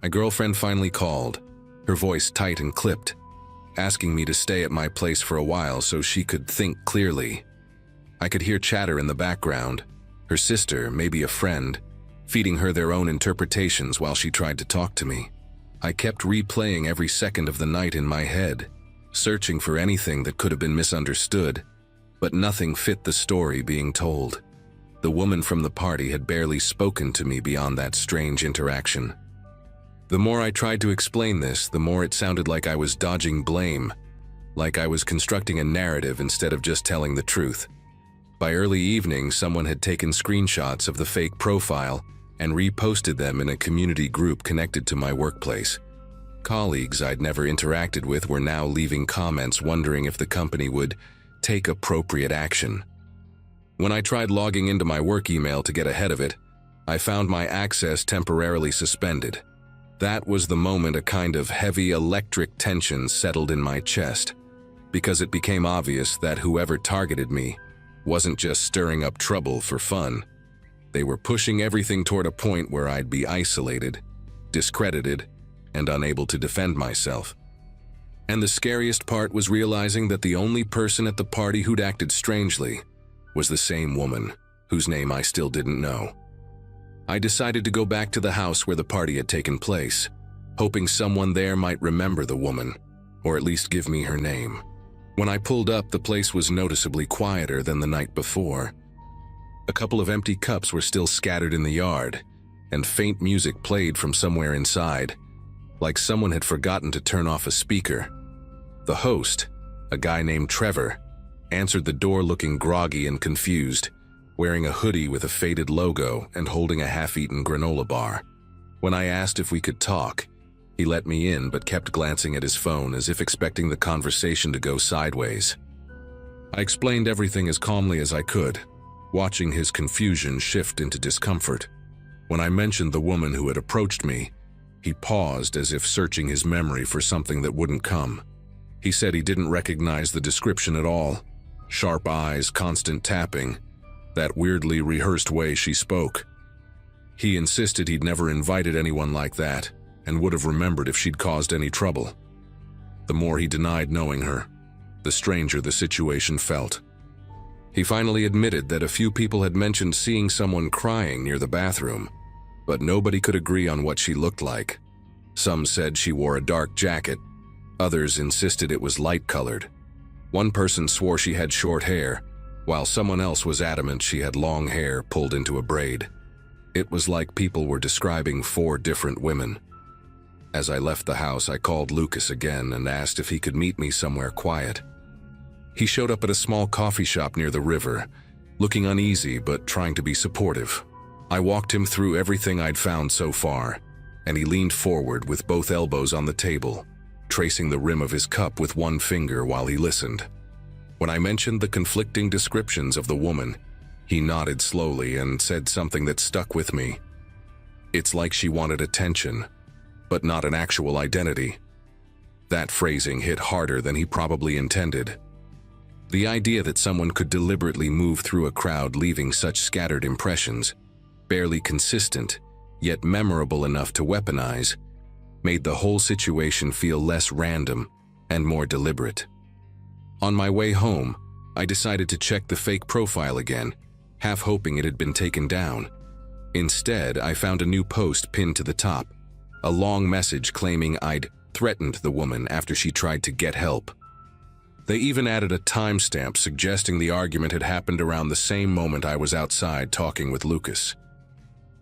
My girlfriend finally called, her voice tight and clipped, asking me to stay at my place for a while so she could think clearly. I could hear chatter in the background, her sister, maybe a friend, feeding her their own interpretations while she tried to talk to me. I kept replaying every second of the night in my head, searching for anything that could have been misunderstood, but nothing fit the story being told. The woman from the party had barely spoken to me beyond that strange interaction. The more I tried to explain this, the more it sounded like I was dodging blame, like I was constructing a narrative instead of just telling the truth. By early evening, someone had taken screenshots of the fake profile and reposted them in a community group connected to my workplace. Colleagues I'd never interacted with were now leaving comments wondering if the company would take appropriate action. When I tried logging into my work email to get ahead of it, I found my access temporarily suspended. That was the moment a kind of heavy electric tension settled in my chest, because it became obvious that whoever targeted me wasn't just stirring up trouble for fun. They were pushing everything toward a point where I'd be isolated, discredited, and unable to defend myself. And the scariest part was realizing that the only person at the party who'd acted strangely was the same woman, whose name I still didn't know. I decided to go back to the house where the party had taken place, hoping someone there might remember the woman, or at least give me her name. When I pulled up, the place was noticeably quieter than the night before. A couple of empty cups were still scattered in the yard, and faint music played from somewhere inside, like someone had forgotten to turn off a speaker. The host, a guy named Trevor, answered the door looking groggy and confused, wearing a hoodie with a faded logo and holding a half-eaten granola bar. When I asked if we could talk, he let me in but kept glancing at his phone as if expecting the conversation to go sideways. I explained everything as calmly as I could, watching his confusion shift into discomfort. When I mentioned the woman who had approached me, he paused as if searching his memory for something that wouldn't come. He said he didn't recognize the description at all. Sharp eyes, constant tapping, that weirdly rehearsed way she spoke. He insisted he'd never invited anyone like that and would have remembered if she'd caused any trouble. The more he denied knowing her, the stranger the situation felt. He finally admitted that a few people had mentioned seeing someone crying near the bathroom, but nobody could agree on what she looked like. Some said she wore a dark jacket. Others insisted it was light-colored. One person swore she had short hair, while someone else was adamant she had long hair pulled into a braid. It was like people were describing 4 different women. As I left the house, I called Lucas again and asked if he could meet me somewhere quiet. He showed up at a small coffee shop near the river, looking uneasy but trying to be supportive. I walked him through everything I'd found so far, and he leaned forward with both elbows on the table, tracing the rim of his cup with one finger while he listened. When I mentioned the conflicting descriptions of the woman, he nodded slowly and said something that stuck with me. It's like she wanted attention, but not an actual identity. That phrasing hit harder than he probably intended. The idea that someone could deliberately move through a crowd leaving such scattered impressions, barely consistent, yet memorable enough to weaponize, made the whole situation feel less random and more deliberate. On my way home, I decided to check the fake profile again, half hoping it had been taken down. Instead, I found a new post pinned to the top, a long message claiming I'd threatened the woman after she tried to get help. They even added a timestamp suggesting the argument had happened around the same moment I was outside talking with Lucas.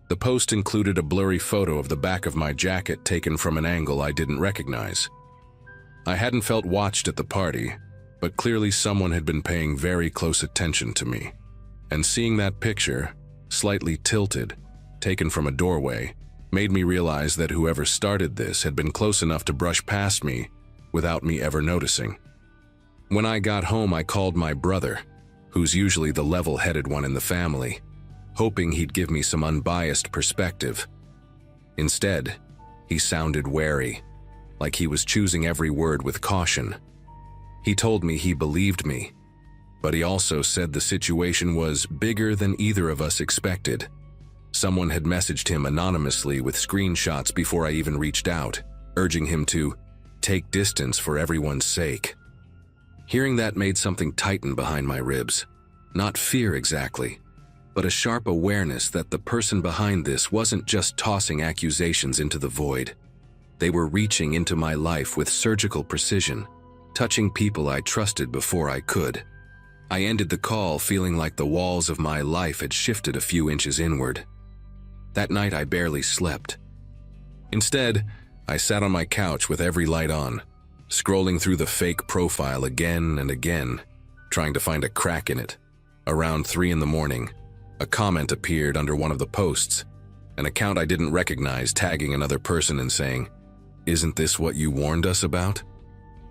The post included a blurry photo of the back of my jacket taken from an angle I didn't recognize. I hadn't felt watched at the party, but clearly someone had been paying very close attention to me. And seeing that picture, slightly tilted, taken from a doorway, made me realize that whoever started this had been close enough to brush past me without me ever noticing. When I got home, I called my brother, who's usually the level-headed one in the family, hoping he'd give me some unbiased perspective. Instead, he sounded wary, like he was choosing every word with caution. He told me he believed me, but he also said the situation was bigger than either of us expected. Someone had messaged him anonymously with screenshots before I even reached out, urging him to take distance for everyone's sake. Hearing that made something tighten behind my ribs. Not fear exactly, but a sharp awareness that the person behind this wasn't just tossing accusations into the void. They were reaching into my life with surgical precision, touching people I trusted before I could. I ended the call feeling like the walls of my life had shifted a few inches inward. That night I barely slept. Instead, I sat on my couch with every light on, scrolling through the fake profile again and again, trying to find a crack in it. Around 3 in the morning, a comment appeared under one of the posts, an account I didn't recognize tagging another person and saying, "Isn't this what you warned us about?"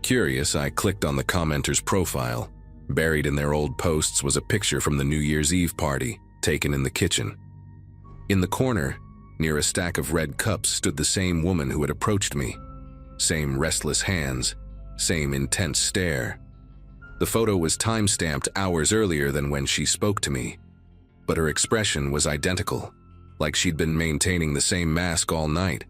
Curious, I clicked on the commenter's profile. Buried in their old posts was a picture from the New Year's Eve party, taken in the kitchen. In the corner, near a stack of red cups, stood the same woman who had approached me. Same restless hands, same intense stare. The photo was time-stamped hours earlier than when she spoke to me, but her expression was identical, like she'd been maintaining the same mask all night.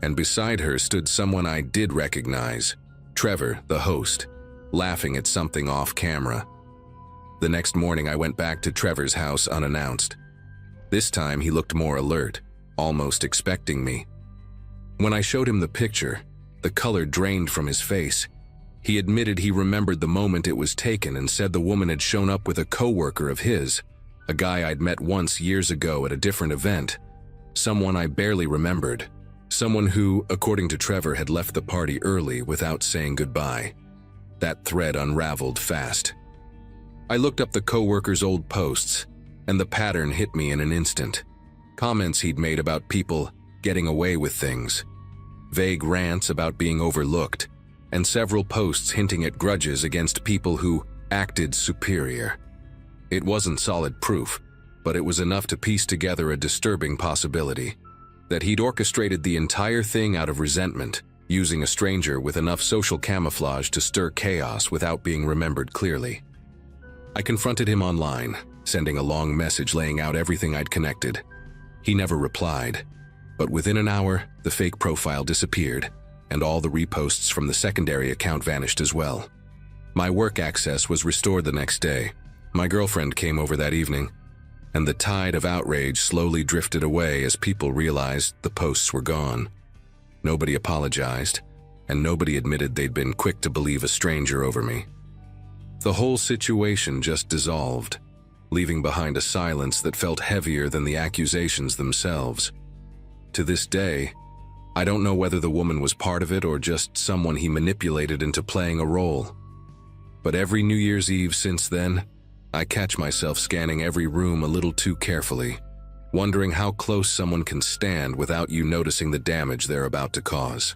And beside her stood someone I did recognize, Trevor, the host, laughing at something off camera. The next morning I went back to Trevor's house unannounced. This time he looked more alert, almost expecting me. When I showed him the picture, the color drained from his face. He admitted he remembered the moment it was taken and said the woman had shown up with a coworker of his, a guy I'd met once years ago at a different event. Someone I barely remembered. Someone who, according to Trevor, had left the party early without saying goodbye. That thread unraveled fast. I looked up the coworker's old posts, and the pattern hit me in an instant. Comments he'd made about people getting away with things. Vague rants about being overlooked, and several posts hinting at grudges against people who acted superior. It wasn't solid proof, but it was enough to piece together a disturbing possibility. That he'd orchestrated the entire thing out of resentment, using a stranger with enough social camouflage to stir chaos without being remembered clearly. I confronted him online, sending a long message laying out everything I'd connected. He never replied, but within an hour, the fake profile disappeared, and all the reposts from the secondary account vanished as well. My work access was restored the next day. My girlfriend came over that evening, and the tide of outrage slowly drifted away as people realized the posts were gone. Nobody apologized, and nobody admitted they'd been quick to believe a stranger over me. The whole situation just dissolved, leaving behind a silence that felt heavier than the accusations themselves. To this day, I don't know whether the woman was part of it or just someone he manipulated into playing a role. But every New Year's Eve since then, I catch myself scanning every room a little too carefully, wondering how close someone can stand without you noticing the damage they're about to cause.